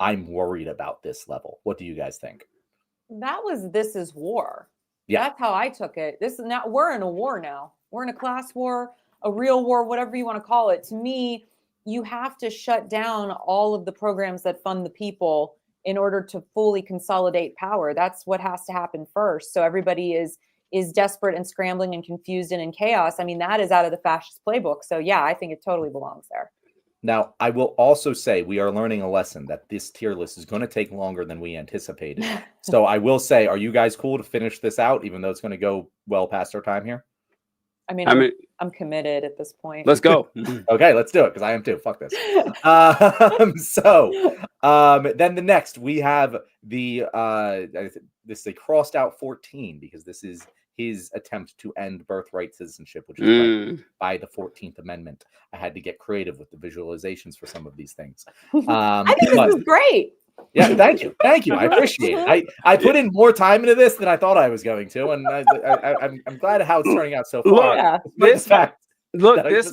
I'm worried about this level. What do you guys think? This is war. Yeah. That's how I took it. We're in a war now. We're in a class war, a real war, whatever you want to call it. To me, you have to shut down all of the programs that fund the people in order to fully consolidate power. That's what has to happen first. So everybody is desperate and scrambling and confused and in chaos. I mean, that is out of the fascist playbook. So yeah, I think it totally belongs there. Now, I will also say we are learning a lesson that this tier list is going to take longer than we anticipated. So I will say, are you guys cool to finish this out, even though it's going to go well past our time here? I mean, I'm committed at this point. Let's go. Okay, let's do it, because I am too. Fuck this. Then the next, we have this is a crossed out 14, because this is his attempt to end birthright citizenship, which is by the 14th Amendment. I had to get creative with the visualizations for some of these things. I think this is great. Yeah, thank you. I appreciate it. I put in more time into this than I thought I was going to, and I'm glad how it's turning out so far. This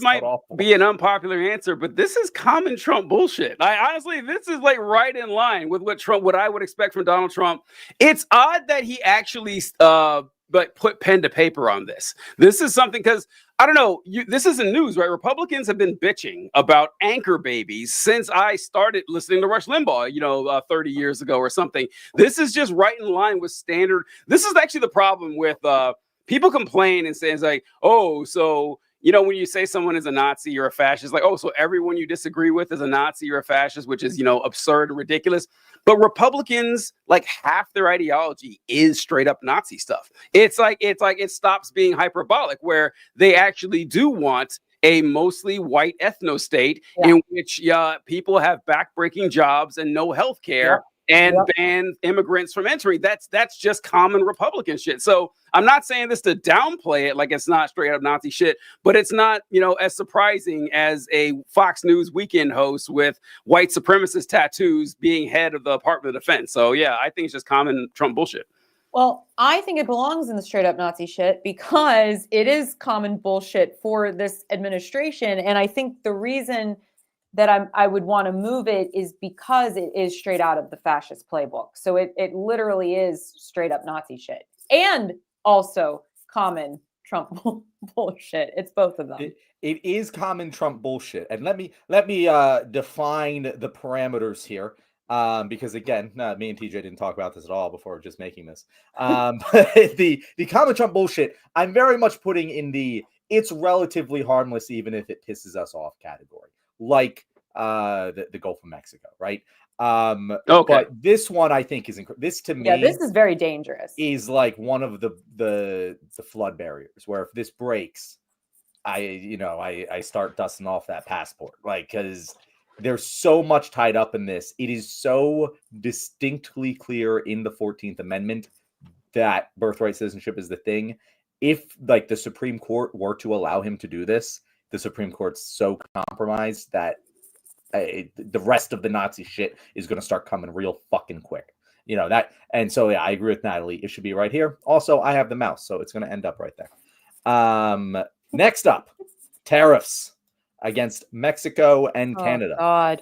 might be an unpopular answer, but this is common Trump bullshit. Honestly, this is like right in line with what I would expect from Donald Trump. It's odd that he actually put pen to paper on this. This is something, because I don't know, this isn't news, right? Republicans have been bitching about anchor babies since I started listening to Rush Limbaugh, 30 years ago or something. This is just right in line with standard. This is actually the problem with people complain and say, it's like, oh, so you know, when you say someone is a Nazi, you're a fascist, like, oh, so everyone you disagree with is a Nazi, you're a fascist, which is, you know, absurd and ridiculous. But Republicans, like half their ideology is straight up Nazi stuff. It's like it stops being hyperbolic, where they actually do want a mostly white ethno state in which people have backbreaking jobs and no health care and ban immigrants from entering. That's just common Republican shit. So I'm not saying this to downplay it, like it's not straight up Nazi shit, but it's not, you know, as surprising as a Fox News weekend host with white supremacist tattoos being head of the Department of Defense. So yeah, I think it's just common Trump bullshit. Well, I think it belongs in the straight up Nazi shit because it is common bullshit for this administration. And I think the reason that I would want to move it is because it is straight out of the fascist playbook. So it literally is straight up Nazi shit and also common Trump bullshit. It's both of them. It is common Trump bullshit. And let me define the parameters here. Because again, me and TJ didn't talk about this at all before just making this. But the common Trump bullshit, I'm very much putting in the it's relatively harmless even if it pisses us off category, like the Gulf of Mexico, right? Okay. But this one I think is this to me. Yeah, this is very dangerous. Is like one of the flood barriers where if this breaks, I start dusting off that passport, like because. There's so much tied up in this. It is so distinctly clear in the 14th Amendment that birthright citizenship is the thing. If like the Supreme Court were to allow him to do this, the Supreme Court's so compromised that the rest of the Nazi shit is going to start coming real fucking quick. You know that. And so, yeah, I agree with Natalie. It should be right here. Also, I have the mouse, so it's going to end up right there. Next up, tariffs against Mexico and Canada. God.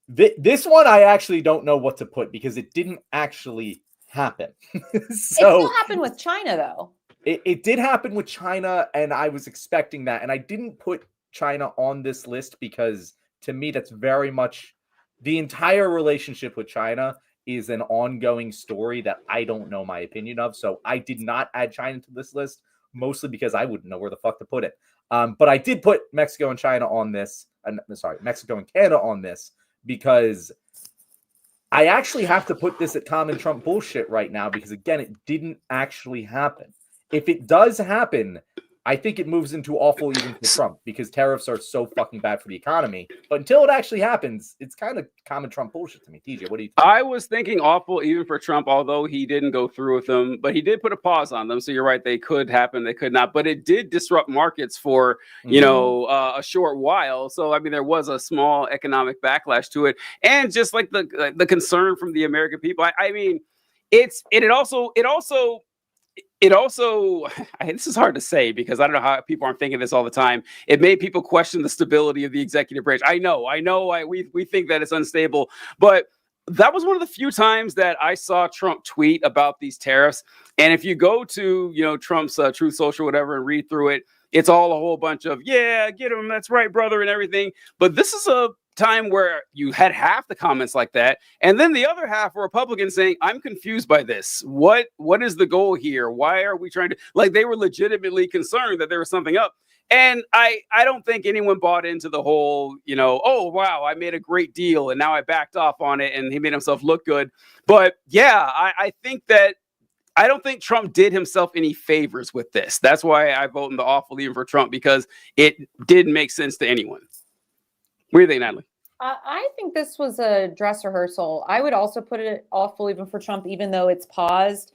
This one I actually don't know what to put because it didn't actually happen. So, it still happened with China, though. It did happen with China, and I was expecting that. And I didn't put China on this list because, to me, that's very much the entire relationship with China is an ongoing story that I don't know my opinion of. So I did not add China to this list, mostly because I wouldn't know where the fuck to put it. But I did put Mexico and China on this. Mexico and Canada on this because I actually have to put this at common Trump bullshit right now because, again, it didn't actually happen. If it does happen, I think it moves into awful even for Trump because tariffs are so fucking bad for the economy. But until it actually happens, it's kind of common Trump bullshit to me. TJ, what do you think? I was thinking awful even for Trump, although he didn't go through with them, but he did put a pause on them. So you're right. They could happen. They could not, but it did disrupt markets for, you know, a short while. So, I mean, there was a small economic backlash to it. And just like the concern from the American people, I mean, it also, this is hard to say because I don't know how people aren't thinking this all the time. It made people question the stability of the executive branch. I know. We think that it's unstable, but that was one of the few times that I saw Trump tweet about these tariffs. And if you go to, you know, Trump's Truth Social, whatever, and read through it, it's all a whole bunch of, yeah, get him. That's right, brother, and everything. But this is a time where you had half the comments like that, and then the other half were Republicans saying, I'm confused by this. What is the goal here? Why are we trying to, like, they were legitimately concerned that there was something up. And I don't think anyone bought into the whole, you know, oh wow, I made a great deal and now I backed off on it and he made himself look good. But yeah, I think that I don't think Trump did himself any favors with this. That's why I vote in the awful even for Trump, because it didn't make sense to anyone. What do you think, Natalie? I think this was a dress rehearsal. I would also put it awful even for Trump, even though it's paused,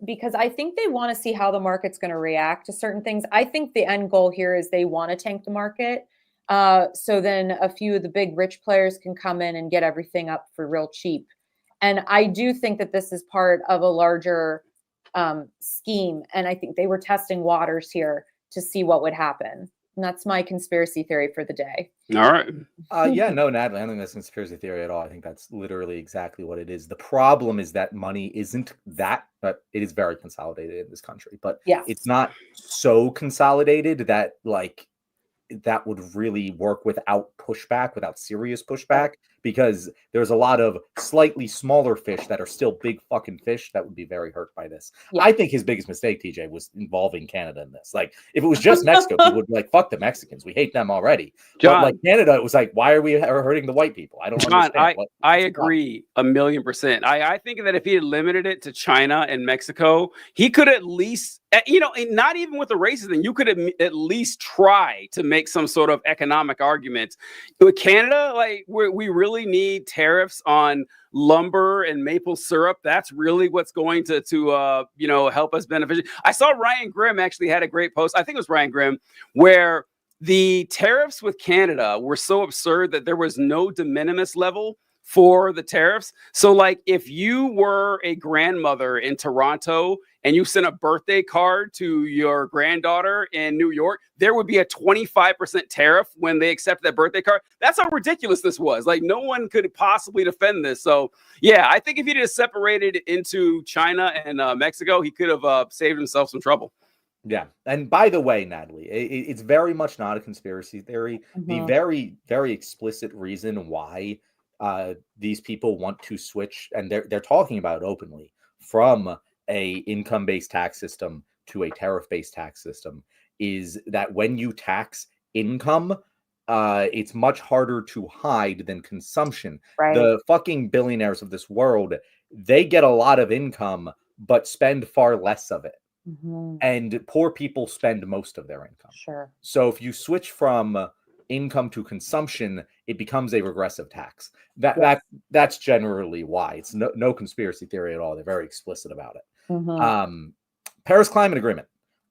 because I think they want to see how the market's going to react to certain things. I think the end goal here is they want to tank the market. So then a few of the big rich players can come in and get everything up for real cheap. And I do think that this is part of a larger scheme. And I think they were testing waters here to see what would happen. And that's my conspiracy theory for the day. All right. Yeah, no, Natalie, I don't think that's conspiracy theory at all. I think that's literally exactly what it is. The problem is that money isn't that, but it is very consolidated in this country. But yeah, it's not so consolidated that like that would really work without pushback, without serious pushback, because there's a lot of slightly smaller fish that are still big fucking fish that would be very hurt by this. Yeah. I think his biggest mistake, TJ, was involving Canada in this. Like, if it was just Mexico, people would be like, fuck the Mexicans. We hate them already. John, but like Canada, it was like, why are we hurting the white people? I don't understand. I agree 1,000,000%. I think that if he had limited it to China and Mexico, he could at least, and not even with the racism, you could at least try to make some sort of economic argument. With Canada, like we really need tariffs on lumber and maple syrup. That's really what's going to help us benefit. I saw Ryan Grimm actually had a great post. I think it was Ryan Grimm, where the tariffs with Canada were so absurd that there was no de minimis level for the tariffs. So like if you were a grandmother in Toronto and you sent a birthday card to your granddaughter in New York, there would be a 25% tariff when they accept that birthday card. That's how ridiculous this was. Like no one could possibly defend this. So yeah, I think if he just separated into China and Mexico, he could have saved himself some trouble. Yeah. And by the way, Natalie, it's very much not a conspiracy theory. The very, very explicit reason why these people want to switch, and they're talking about it openly, from a income-based tax system to a tariff-based tax system, is that when you tax income, it's much harder to hide than consumption. Right. The fucking billionaires of this world, they get a lot of income, but spend far less of it. And poor people spend most of their income. Sure. So if you switch from income to consumption, it becomes a regressive tax. That's generally why. It's no conspiracy theory at all. They're very explicit about it. Paris Climate Agreement.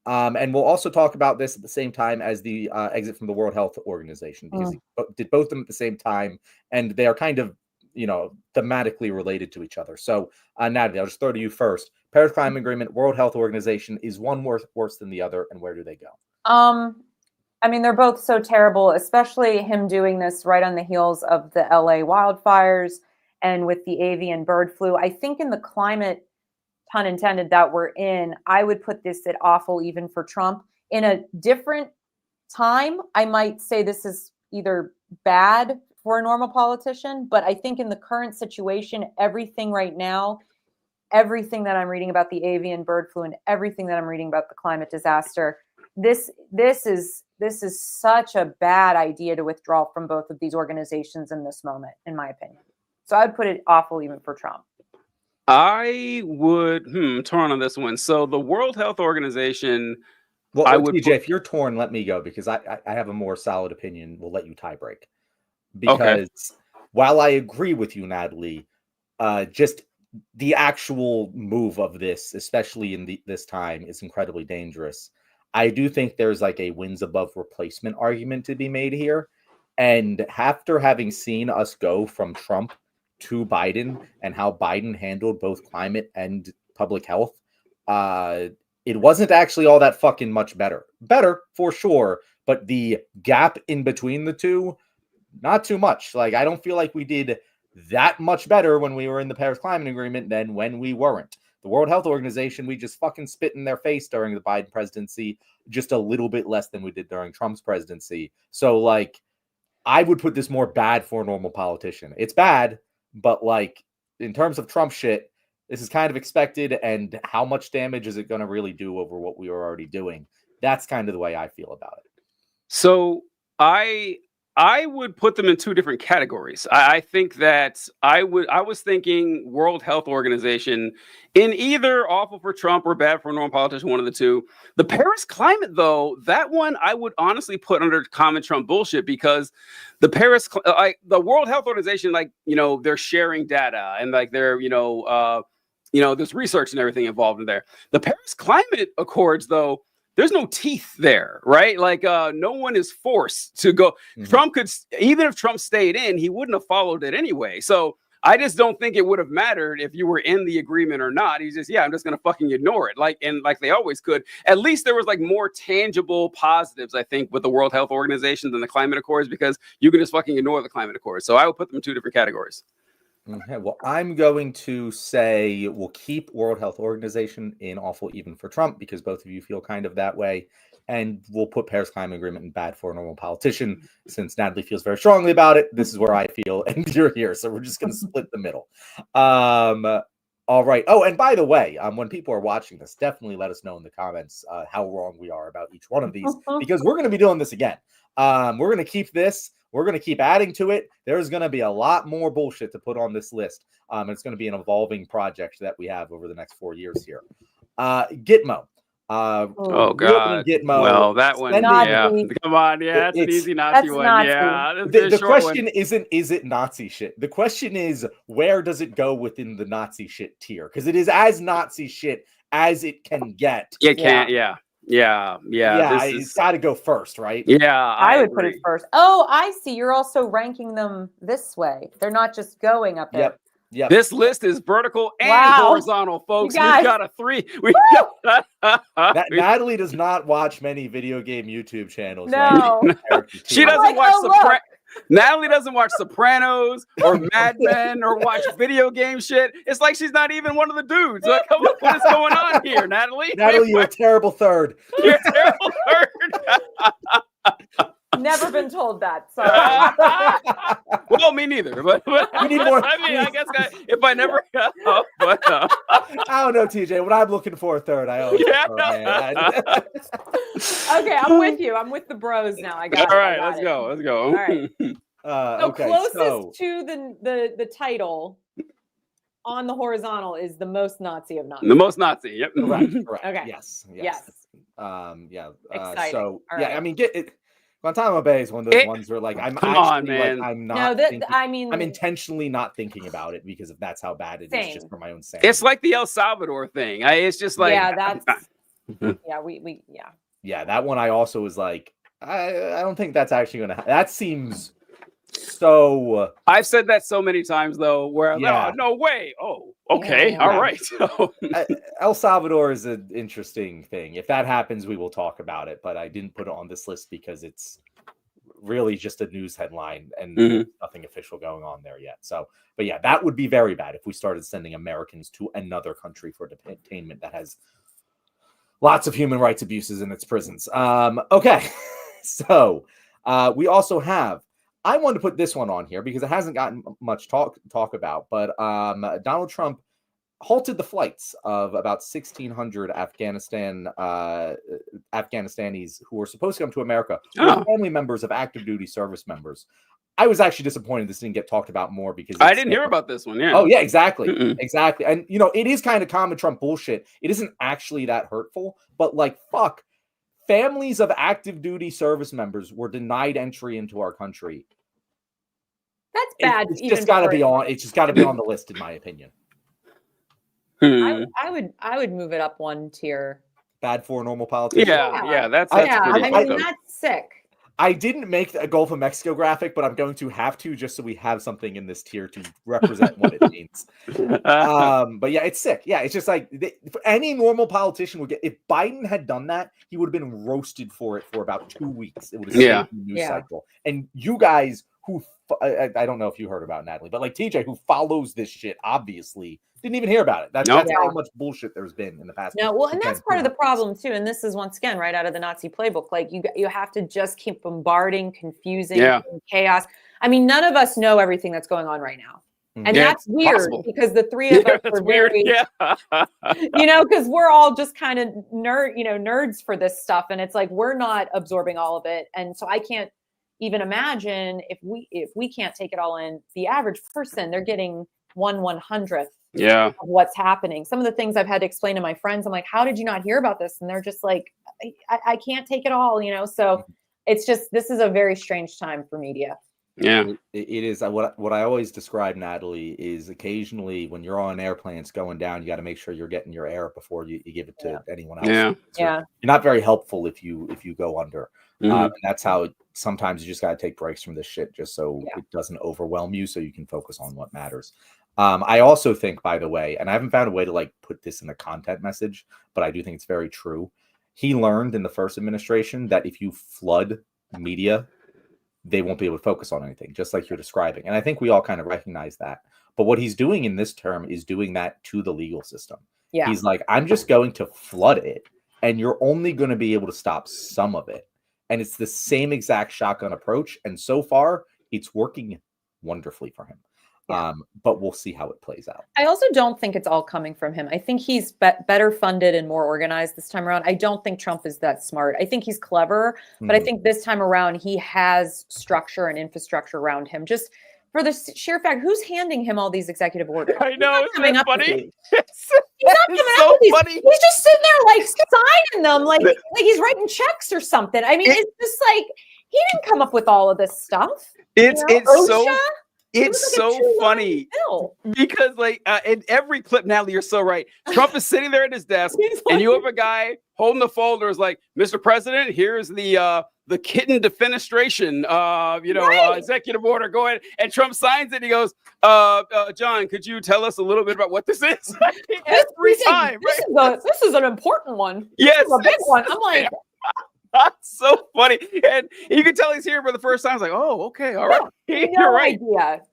And we'll also talk about this at the same time as the exit from the World Health Organization, because he did both of them at the same time, and they are kind of, thematically related to each other. So, Natalie, I'll just throw to you first. Paris Climate Agreement, World Health Organization, is one worse than the other, and where do they go? I mean, they're both so terrible, especially him doing this right on the heels of the LA wildfires and with the avian bird flu. I think in the climate, pun intended, that we're in, I would put this at awful even for Trump. In a different time, I might say this is either bad for a normal politician, but I think in the current situation, everything right now, everything that I'm reading about the avian bird flu and everything that I'm reading about the climate disaster, this is such a bad idea to withdraw from both of these organizations in this moment, in my opinion. So I'd put it awful even for Trump. I would torn on this one. So the World Health Organization, well, I would TJ, if you're torn, let me go, because I have a more solid opinion. We'll let you tie break. Because while I agree with you, Natalie, just the actual move of this, especially in this time, is incredibly dangerous. I do think there's like a wins above replacement argument to be made here. And after having seen us go from Trump to Biden and how Biden handled both climate and public health, it wasn't actually all that fucking much better. Better for sure, but the gap in between the two, not too much. Like, I don't feel like we did that much better when we were in the Paris Climate Agreement than when we weren't. The World Health Organization, we just fucking spit in their face during the Biden presidency, just a little bit less than we did during Trump's presidency. So, like, I would put this more bad for a normal politician. It's bad, but, like, in terms of Trump shit, this is kind of expected, and how much damage is it going to really do over what we were already doing? That's kind of the way I feel about it. So, I would put them in two different categories. I think that I was thinking World Health Organization in either awful for Trump or bad for a normal politician, one of the two. The Paris Climate, though, that one I would honestly put under common Trump bullshit, because the the World Health Organization, they're sharing data and there's research and everything involved in there. The Paris Climate Accords, though, there's no teeth there, right? Like, no one is forced to go. Trump could, even if Trump stayed in, he wouldn't have followed it anyway. So I just don't think it would have mattered if you were in the agreement or not. He's just, I'm just going to fucking ignore it. Like they always could. At least there was like more tangible positives, I think, with the World Health Organization than the climate accords, because you can just fucking ignore the climate accords. So I would put them in two different categories. Okay, well, I'm going to say we'll keep World Health Organization in awful even for Trump because both of you feel kind of that way. And we'll put Paris Climate Agreement in bad for a normal politician. Since Natalie feels very strongly about it, this is where I feel, and you're here. So we're just going to split the middle. All right. Oh, and by the way, when people are watching this, definitely let us know in the comments how wrong we are about each one of these, because we're going to be doing this again. We're going to keep this. We're going to keep adding to it. There's going to be a lot more bullshit to put on this list. It's going to be an evolving project that we have over the next 4 years here. Gitmo. Oh God! Gitmo. Well, that one, yeah. Come on, yeah, that's an easy Nazi one. Nazi. Yeah, the question isn't is it Nazi shit. The question is where does it go within the Nazi shit tier? Because it is as Nazi shit as it can get. It can't. Yeah. It's got to go first, right? Yeah, I would put it first. Oh, I see. You're also ranking them this way. They're not just going up there. Yep. This list is vertical and horizontal, folks. We've got a three. Natalie does not watch many video game YouTube channels. No, she doesn't watch Natalie doesn't watch Sopranos or Mad Men or watch video game shit. It's like she's not even one of the dudes. Like, what is going on here, Natalie? Natalie, you're a terrible third. You're a terrible third. Never been told that. Sorry. Well, me neither. But we need more. I mean, I guess if I never got up, but I don't know, TJ. When I'm looking for a third, I always Okay, I'm with you. I'm with the bros now. I got All right, let's go. All right. So okay, closest to the title on the horizontal is the most Nazi of Nazi. The most Nazi. Yep. Correct. Okay. Yes. Exciting. So all right. I mean, Guantanamo Bay is one of those ones where, like, I'm I'm not. I'm intentionally not thinking about it because that's how bad it is, just for my own sanity. It's like the El Salvador thing. It's just like that one. I also was like, I don't think that's actually gonna. That seems so. I've said that so many times though, where I'm like, oh, no way. Oh, okay, all right. El Salvador is an interesting thing. If that happens, we will talk about it. But I didn't put it on this list because it's really just a news headline and nothing official going on there yet. So, but yeah, that would be very bad if we started sending Americans to another country for detainment that has lots of human rights abuses in its prisons. Okay, so we also have. I wanted to put this one on here because it hasn't gotten much talk about, but Donald Trump halted the flights of about 1,600 Afghanistanis who were supposed to come to America, who were family members of active duty service members. I was actually disappointed this didn't get talked about more because I didn't hear about this one. Yeah. Oh yeah, exactly. Exactly. And it is kind of common Trump bullshit. It isn't actually that hurtful, but like, fuck, families of active duty service members were denied entry into our country. That's bad. It's just got to be on. It's just got to be on the list, in my opinion. I would move it up one tier. Bad for a normal politician. Yeah. That's I mean, that's sick. I didn't make a Gulf of Mexico graphic, but I'm going to have to just so we have something in this tier to represent what it means. But yeah, it's sick. Yeah, it's just like any normal politician would get. If Biden had done that, he would have been roasted for it for about 2 weeks. It would have saved the news cycle. And you guys who I don't know if you heard about Natalie, but like TJ who follows this shit obviously didn't even hear about it. That's how much bullshit there's been in the past. No, well, and that's part of the problem too. And this is once again right out of the Nazi playbook. Like you have to just keep bombarding, confusing, chaos. I mean, none of us know everything that's going on right now. And that's weird because the three of us are very, because we're all just kind of nerds for this stuff. And it's like, we're not absorbing all of it. And so I can't even imagine if we can't take it all in. The average person, they're getting 1/100th of what's happening. Some of the things I've had to explain to my friends, I'm like, how did you not hear about this? And they're just like, I can't take it all, so it's just, this is a very strange time for media. Yeah, it is. What I always describe, Natalie, is occasionally when you're on airplanes going down, you got to make sure you're getting your air before you give it to anyone else. You're not very helpful if you go under. And that's how sometimes you just got to take breaks from this shit just so it doesn't overwhelm you, so you can focus on what matters. I also think, by the way, and I haven't found a way to like put this in a content message, but I do think it's very true. He learned in the first administration that if you flood media, they won't be able to focus on anything, just like you're describing. And I think we all kind of recognize that. But what he's doing in this term is doing that to the legal system. Yeah. He's like, I'm just going to flood it, and you're only going to be able to stop some of it. And it's the same exact shotgun approach. And so far, it's working wonderfully for him. Yeah. But we'll see how it plays out. I also don't think it's all coming from him. I think he's better funded and more organized this time around. I don't think Trump is that smart. I think he's clever, but I think this time around he has structure and infrastructure around him. Just for the sheer fact, who's handing him all these executive orders? I know, it's coming up funny. He's not coming up with these. He's just sitting there like signing them, like he's writing checks or something. I mean, it's just like he didn't come up with all of this stuff. It's OSHA? It's so funny because like in every clip, Natalie, you're so right. Trump is sitting there at his desk and you have a guy holding the folder is like, Mr. President, here's the kitten defenestration, executive order. Go ahead. And Trump signs it. And he goes, John, could you tell us a little bit about what this is? Every time. This is an important one. Yes. This is a big one. I'm like, that's so funny. And you can tell he's here for the first time. It's like, oh, okay. All right. You're right.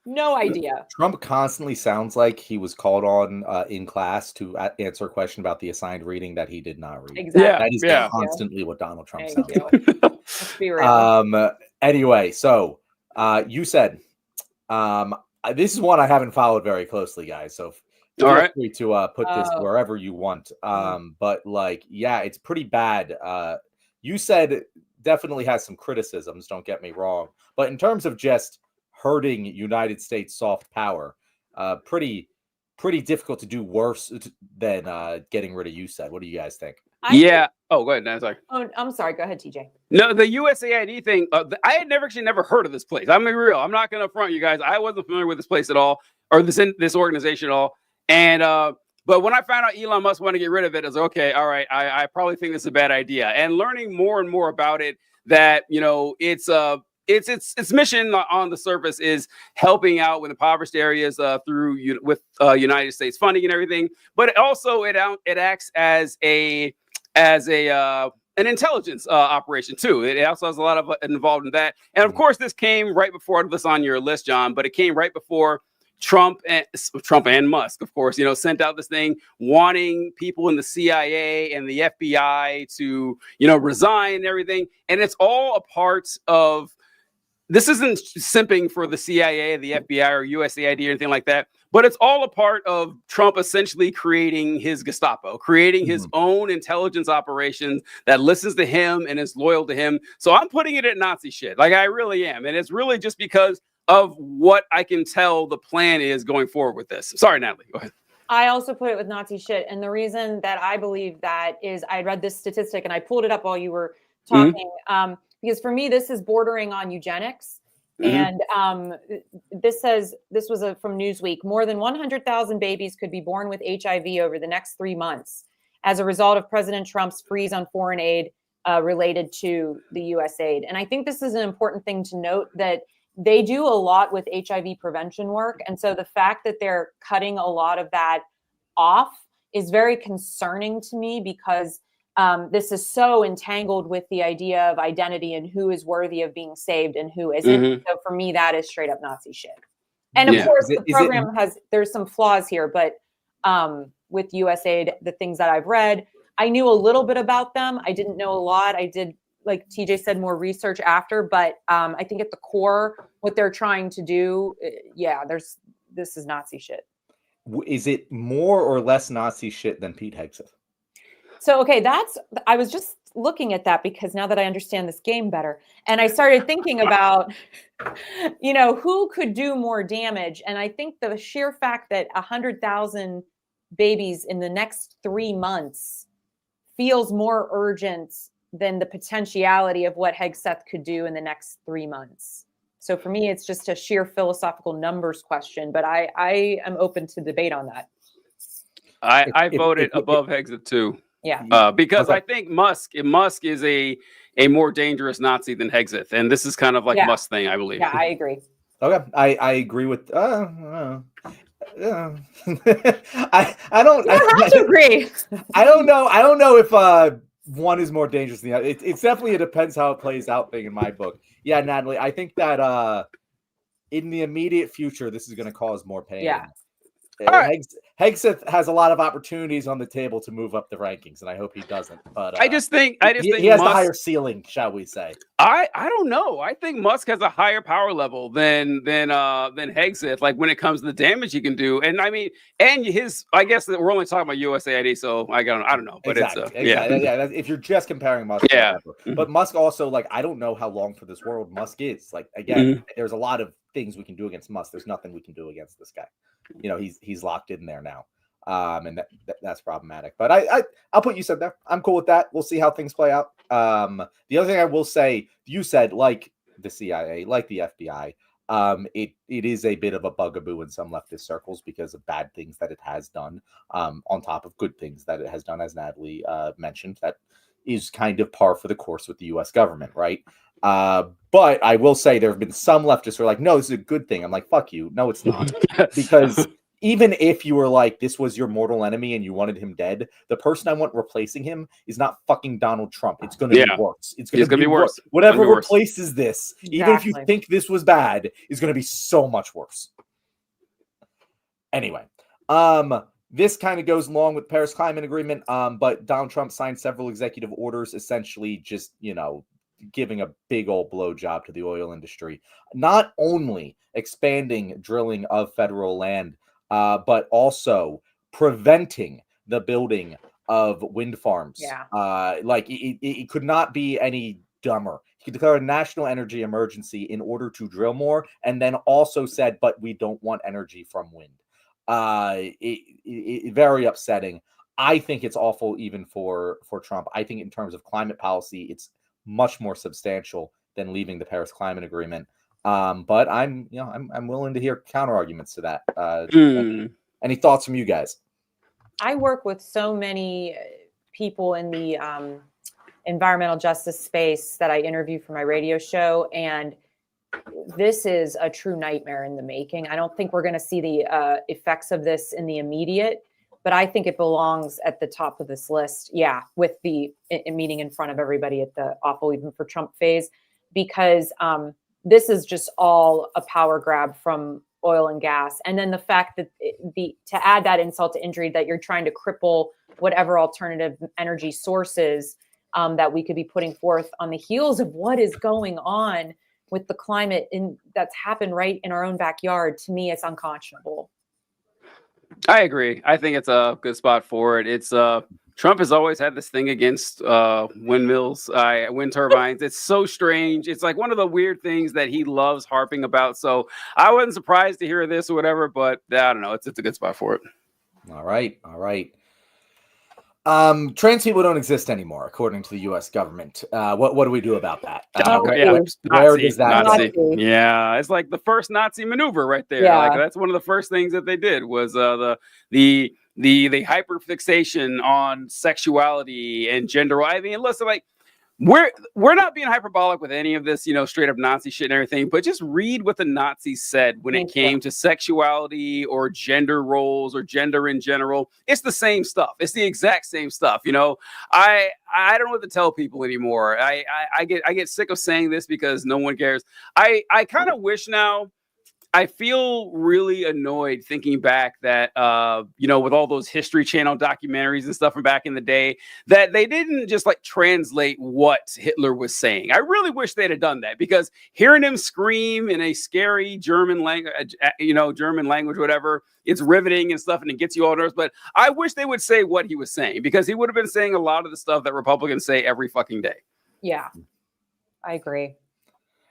No idea. Trump constantly sounds like he was called on in class to answer a question about the assigned reading that he did not read. Exactly. That is constantly what Donald Trump sounds like. Let's be real. Anyway, so you said this is one I haven't followed very closely, guys. So feel free to put this wherever you want. But like, yeah, it's pretty bad. You said definitely has some criticisms, don't get me wrong. But in terms of just hurting United States soft power, pretty difficult to do worse than getting rid of USAID. What do you guys think? Oh, go ahead. No, sorry. Oh, I'm sorry. Go ahead, TJ. No, the USAID thing, I had never heard of this place. I'm being real. I'm not going to front you guys. I wasn't familiar with this place at all, or this organization at all. And but when I found out Elon Musk wanted to get rid of it, I was like, okay, all right, I probably think this is a bad idea. And learning more and more about it, that its mission on the surface is helping out with impoverished areas through United States funding and everything. But it also it acts as an intelligence operation too. It also has a lot of involved in that. And of course, this came right before this on your list, John. But it came right before Trump and Musk, of course, sent out this thing wanting people in the CIA and the FBI to, resign and everything. And it's all a part of, this isn't simping for the CIA, the FBI, or USAID or anything like that, but it's all a part of Trump essentially creating his Gestapo, creating his own intelligence operations that listens to him and is loyal to him. So I'm putting it at Nazi shit. Like, I really am. And it's really just because of what I can tell the plan is going forward with this. Sorry, Natalie, go ahead. I also put it with Nazi shit. And the reason that I believe that is I read this statistic and I pulled it up while you were talking. Because for me, this is bordering on eugenics. And this was from Newsweek. More than 100,000 babies could be born with HIV over the next 3 months as a result of President Trump's freeze on foreign aid related to the USAID. And I think this is an important thing to note, that they do a lot with HIV prevention work. And so the fact that they're cutting a lot of that off is very concerning to me, because this is so entangled with the idea of identity and who is worthy of being saved and who isn't. So for me, that is straight up Nazi shit. And of course, the program there's some flaws here, but with USAID, the things that I've read, I knew a little bit about them. I didn't know a lot. I did, like TJ said, more research after, but I think at the core, what they're trying to do, this is Nazi shit. Is it more or less Nazi shit than Pete Hegseth? So, okay, I was just looking at that, because now that I understand this game better, and I started thinking about, who could do more damage. And I think the sheer fact that 100,000 babies in the next 3 months feels more urgent than the potentiality of what Hegseth could do in the next 3 months. So for me, it's just a sheer philosophical numbers question, but I am open to debate on that. I voted above Hegseth too. Yeah. Because I think Musk is a more dangerous Nazi than Hegseth. And this is kind of like Musk's thing, I believe. Yeah, I agree. Okay. I agree with I don't have to agree. I don't know if one is more dangerous than the other. It's definitely, it depends how it plays out thing in my book. Yeah, Natalie, I think that in the immediate future, this is going to cause more pain. Yeah. Hegseth has a lot of opportunities on the table to move up the rankings, and I hope he doesn't. But I just think he has the higher ceiling, shall we say? I don't know. I think Musk has a higher power level than Hegseth. Like when it comes to the damage he can do, and I mean, and his. I guess that we're only talking about USAID, so I don't know. But exactly. Yeah. If you're just comparing Musk, yeah. Whatever. But Musk also, like, I don't know how long for this world Musk is. Like, again, there's a lot of things we can do against Musk. There's nothing we can do against this guy. You know, he's locked in there now, and that's problematic. But I'll put you said there. I'm cool with that. We'll see how things play out. The other thing I will say, you said, like the CIA, like the FBI, it is a bit of a bugaboo in some leftist circles because of bad things that it has done, on top of good things that it has done, as Natalie mentioned. That is kind of par for the course with the U.S. government, right? But I will say there have been some leftists who are like, no, this is a good thing. I'm like, fuck you. No, it's not. Because even if you were like, this was your mortal enemy and you wanted him dead, the person I want replacing him is not fucking Donald Trump. It's going to be worse. It's going to be worse. Whatever replaces this, even if you think this was bad, is going to be so much worse. Anyway, this kind of goes along with Paris Climate Agreement, but Donald Trump signed several executive orders, essentially just, giving a big old blowjob to the oil industry. Not only expanding drilling of federal land, but also preventing the building of wind farms. Yeah. It could not be any dumber. He could declare a national energy emergency in order to drill more, and then also said, but we don't want energy from wind. Very upsetting. I think it's awful even for Trump. I think in terms of climate policy, it's much more substantial than leaving the Paris Climate Agreement. But I'm willing to hear counter arguments to that. Any thoughts from you guys? I work with so many people in the environmental justice space that I interview for my radio show, and this is a true nightmare in the making. I don't think we're going to see the effects of this in the immediate, but I think it belongs at the top of this list. Yeah, with the meeting in front of everybody at the awful even for Trump phase, because this is just all a power grab from oil and gas. And then the fact that to add that insult to injury, that you're trying to cripple whatever alternative energy sources that we could be putting forth on the heels of what is going on with the climate that's happened right in our own backyard. To me, it's unconscionable. I agree. I think it's a good spot for it. It's Trump has always had this thing against windmills, wind turbines. It's so strange. It's like one of the weird things that he loves harping about. So I wasn't surprised to hear this or whatever, but I don't know. It's a good spot for it. All right. Trans people don't exist anymore, according to the U.S. government. What do we do about that? Where does that Nazi? Yeah, it's like the first Nazi maneuver right there. Yeah. Like that's one of the first things that they did was the hyperfixation on sexuality and gender. I mean, listen, like we're not being hyperbolic with any of this, straight up Nazi shit and everything, but just read what the Nazis said when it came to sexuality or gender roles or gender in general. It's the same stuff. It's the exact same stuff. I don't know what to tell people anymore. I get sick of saying this because no one cares. I kind of wish now. I feel really annoyed thinking back that, with all those History Channel documentaries and stuff from back in the day, that they didn't just like translate what Hitler was saying. I really wish they'd have done that, because hearing him scream in a scary German language, whatever, it's riveting and stuff and it gets you all nervous. But I wish they would say what he was saying, because he would have been saying a lot of the stuff that Republicans say every fucking day. Yeah, I agree.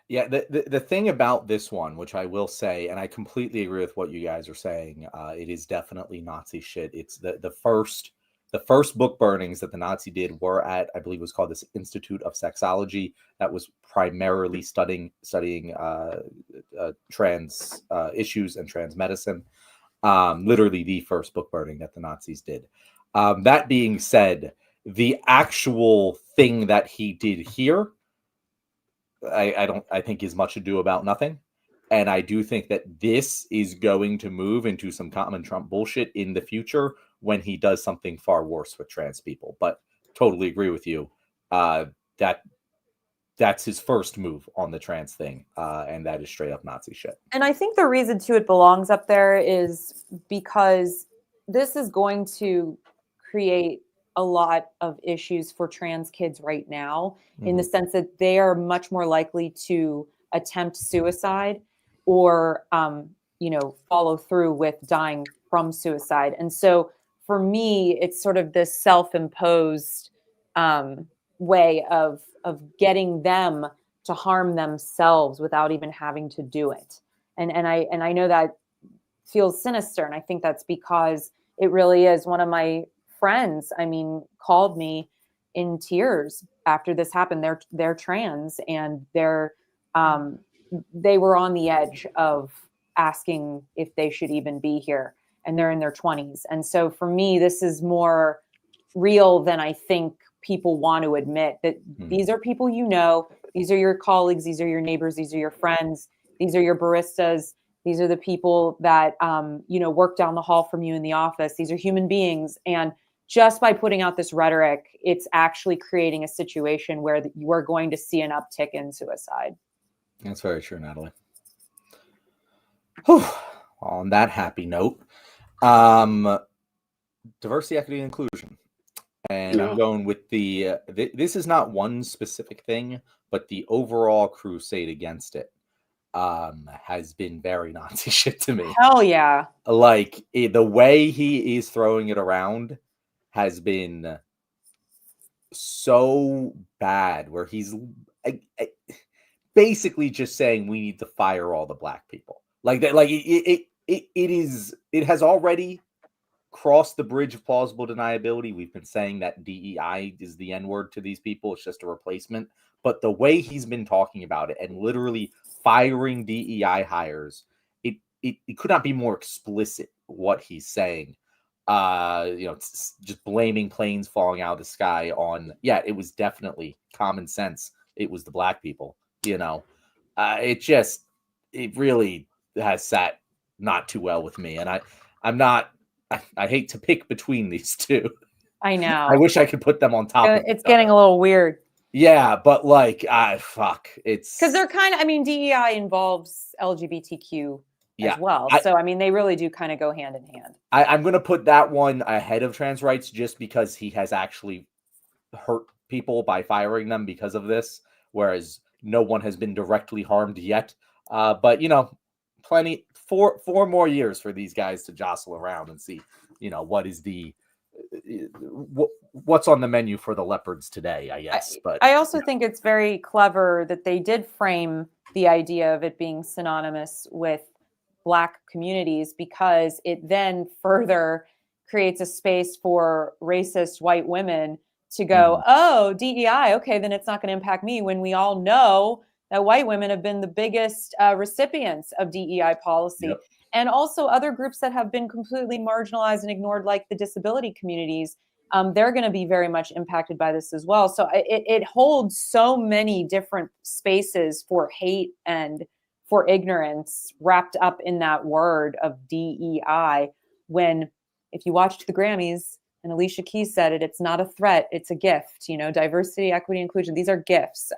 Yeah, the thing about this one, which I will say, and I completely agree with what you guys are saying, it is definitely Nazi shit. It's the first book burnings that the Nazi did were at, I believe it was called this Institute of Sexology, that was primarily studying trans issues and trans medicine. Literally the first book burning that the Nazis did. That being said, the actual thing that he did here, I think is much ado about nothing. And I do think that this is going to move into some common Trump bullshit in the future when he does something far worse with trans people. But totally agree with you. That that's his first move on the trans thing, and that is straight up Nazi shit. And I think the reason too it belongs up there is because this is going to create a lot of issues for trans kids right now, in the sense that they are much more likely to attempt suicide or follow through with dying from suicide. And so for me, it's sort of this self-imposed way of getting them to harm themselves without even having to do it. And I know that feels sinister, and I think that's because it really is. One of my friends, called me in tears after this happened. They're trans, and they were on the edge of asking if they should even be here, and they're in their 20s. And so for me, this is more real than I think people want to admit, that these are people these are your colleagues, these are your neighbors, these are your friends, these are your baristas, these are the people that work down the hall from you in the office. These are human beings. And just by putting out this rhetoric, it's actually creating a situation where you are going to see an uptick in suicide. That's very true, Natalie. Whew. On that happy note, diversity, equity, and inclusion. And I'm going with this is not one specific thing, but the overall crusade against it has been very Nazi shit to me. Hell yeah. Like, the way he is throwing it around has been so bad, where he's basically just saying we need to fire all the black people. Like that, like it has already crossed the bridge of plausible deniability. We've been saying that DEI is the N-word to these people. It's just a replacement. But the way he's been talking about it and literally firing DEI hires, it could not be more explicit what he's saying. Just blaming planes falling out of the sky on, it was definitely common sense. It was the black people, it really has sat not too well with me. And I hate to pick between these two. I know. I wish I could put them on top. It's getting a little weird. Yeah, but it's because they're kind of. DEI involves LGBTQ as well, so they really do kind of go hand in hand. I'm going to put that one ahead of trans rights just because he has actually hurt people by firing them because of this, whereas no one has been directly harmed yet. But plenty. 4 more years for these guys to jostle around and see, what is what's on the menu for the leopards today, I guess. But I also think it's very clever that they did frame the idea of it being synonymous with Black communities, because it then further creates a space for racist white women to go, oh, DEI, okay, then it's not going to impact me, when we all know that white women have been the biggest recipients of DEI policy. Yep. And also other groups that have been completely marginalized and ignored, like the disability communities, they're going to be very much impacted by this as well. So it holds so many different spaces for hate and for ignorance wrapped up in that word of DEI, when if you watched the Grammys, and Alicia Keys said it, it's not a threat, it's a gift. Diversity, equity, inclusion, these are gifts.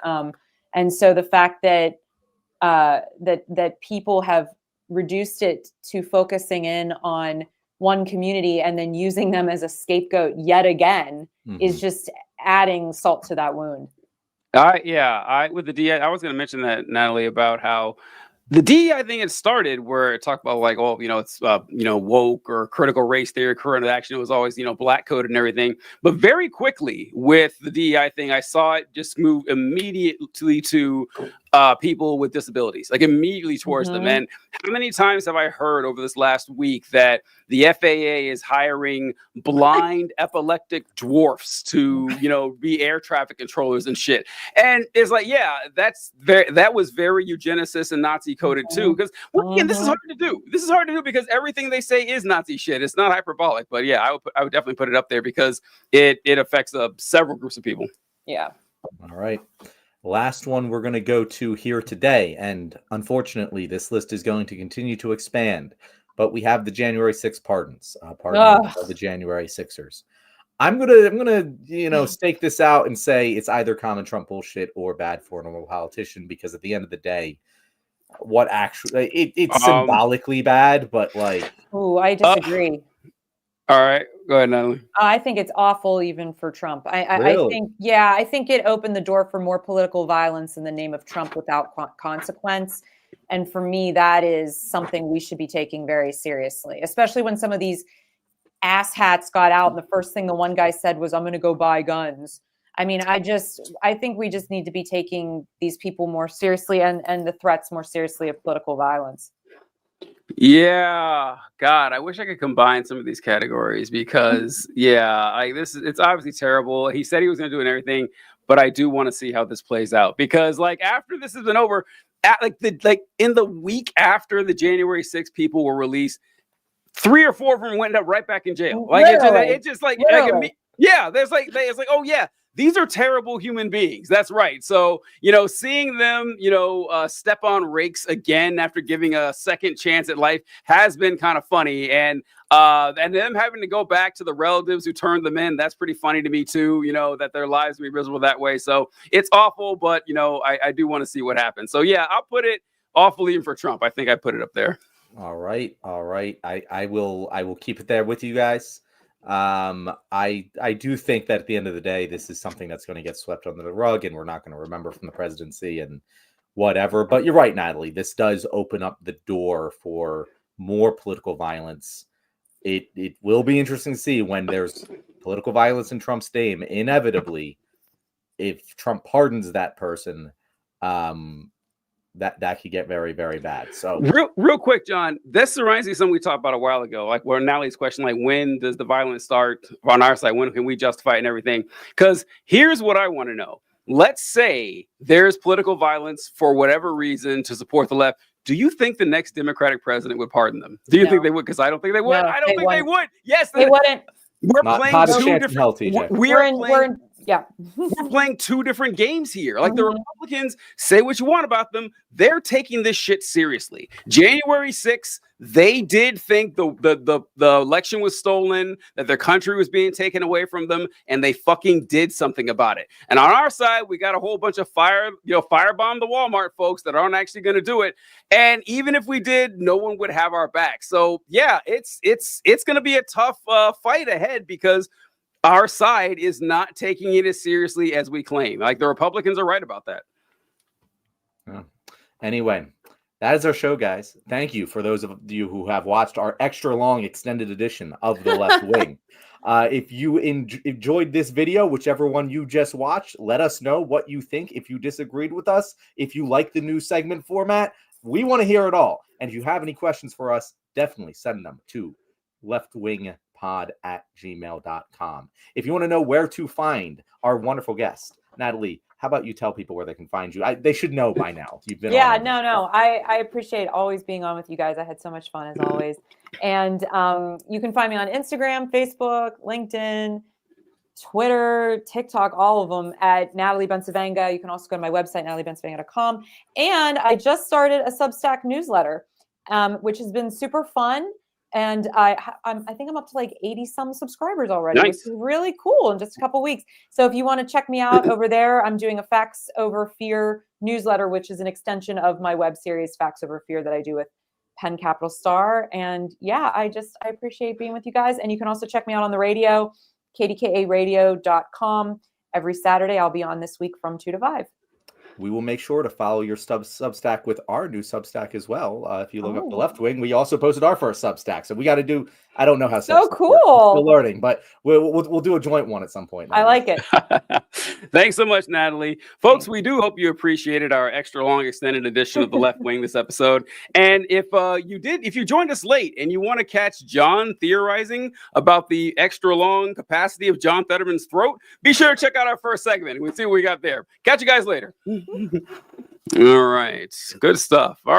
And so the fact that that people have reduced it to focusing in on one community and then using them as a scapegoat yet again is just adding salt to that wound. With the DEI, I was going to mention that, Natalie, about how the DEI thing had started where it talked about it's woke or critical race theory, corrective action. It was always black coded and everything. But very quickly with the DEI thing, I saw it just move immediately to people with disabilities, like immediately towards them. And how many times have I heard over this last week that the FAA is hiring blind epileptic dwarfs to be air traffic controllers and shit? And it's like, that was very eugenicist and Nazi coded too, because again, this is hard to do. This is hard to do because everything they say is Nazi shit. It's not hyperbolic, but I would definitely put it up there because it affects several groups of people. Yeah. All right. Last one we're going to go to here today, and unfortunately, this list is going to continue to expand. But we have the January 6th pardons, of the January 6ers. I'm gonna stake this out and say it's either common Trump bullshit or bad for a normal politician, because at the end of the day, what actually it's symbolically bad, but like, oh, I disagree. All right, go ahead, Natalie. I think it's awful even for Trump. I Really? I think it opened the door for more political violence in the name of Trump without consequence. And for me, that is something we should be taking very seriously, especially when some of these asshats got out and the first thing the one guy said was, I'm going to go buy guns. I mean, I think we just need to be taking these people more seriously and the threats more seriously of political violence. Yeah, God, I wish I could combine some of these categories because, it's obviously terrible. He said he was going to do it and everything, but I do want to see how this plays out because, like, after this has been over, in the week after the January 6th people were released, 3 or 4 of them went up right back in jail. Like, it's just like it's like, oh yeah, these are terrible human beings. That's right. So, seeing them, step on rakes again after giving a second chance at life has been kind of funny. And them having to go back to the relatives who turned them in, that's pretty funny to me too, that their lives will be miserable that way. So it's awful, but, I do want to see what happens. So yeah, I'll put it awful even for Trump. I think I put it up there. All right. I will keep it there with you guys. I do think that at the end of the day, this is something that's going to get swept under the rug, and we're not going to remember from the presidency and whatever. But you're right, Natalie. This does open up the door for more political violence. It will be interesting to see when there's political violence in Trump's name. Inevitably, if Trump pardons that person, that could get very, very bad. So real quick, John, this reminds me of something we talked about a while ago, like where Natalie's question, like, when does the violence start on our side? When can we justify it and everything? Because here's what I want to know. Let's say there's political violence for whatever reason to support the left. Do you think the next Democratic president would pardon them? Do you think they would? Because I don't think they would. No, I don't think they would. Yes, they wouldn't. We're playing two different. We're playing two different games here. Like the Republicans, say what you want about them, they're taking this shit seriously. January 6th, they did think the election was stolen, that their country was being taken away from them, and they fucking did something about it. And on our side, we got a whole bunch of firebomb the Walmart folks that aren't actually going to do it. And even if we did, no one would have our back. So yeah, it's going to be a tough fight ahead because our side is not taking it as seriously as we claim. Like the Republicans are right about that. Yeah. Anyway, that is our show, guys. Thank you for those of you who have watched our extra long extended edition of The Left Wing. If you enjoyed this video, whichever one you just watched, let us know what you think. If you disagreed with us, if you like the new segment format, we want to hear it all. And if you have any questions for us, definitely send them to leftwingpod@gmail.com. If you want to know where to find our wonderful guest, Natalie, how about you tell people where they can find you? They should know by now. You've been I appreciate always being on with you guys. I had so much fun as always. And you can find me on Instagram, Facebook, LinkedIn, Twitter, TikTok, all of them at Natalie Bencivenga. You can also go to my website, nataliebencivenga.com. And I just started a Substack newsletter, which has been super fun. And I think I'm up to like 80 some subscribers already, nice. Which is really cool in just a couple weeks. So if you want to check me out over there, I'm doing a Facts Over Fear newsletter, which is an extension of my web series Facts Over Fear that I do with Penn Capital Star. And yeah, I appreciate being with you guys. And you can also check me out on the radio, kdkaradio.com. Every Saturday, I'll be on this week from 2 to 5. We will make sure to follow your Substack with our new Substack as well. If you look up The Left Wing, we also posted our first Substack. So we got to do, I don't know how so cool. We're still learning, but we'll do a joint one at some point. I like it. Thanks so much, Natalie. Folks, we do hope you appreciated our extra long extended edition of The Left Wing this episode. And if you joined us late and you want to catch John theorizing about the extra long capacity of John Fetterman's throat, be sure to check out our first segment. We'll see what we got there. Catch you guys later. All right. Good stuff. All right.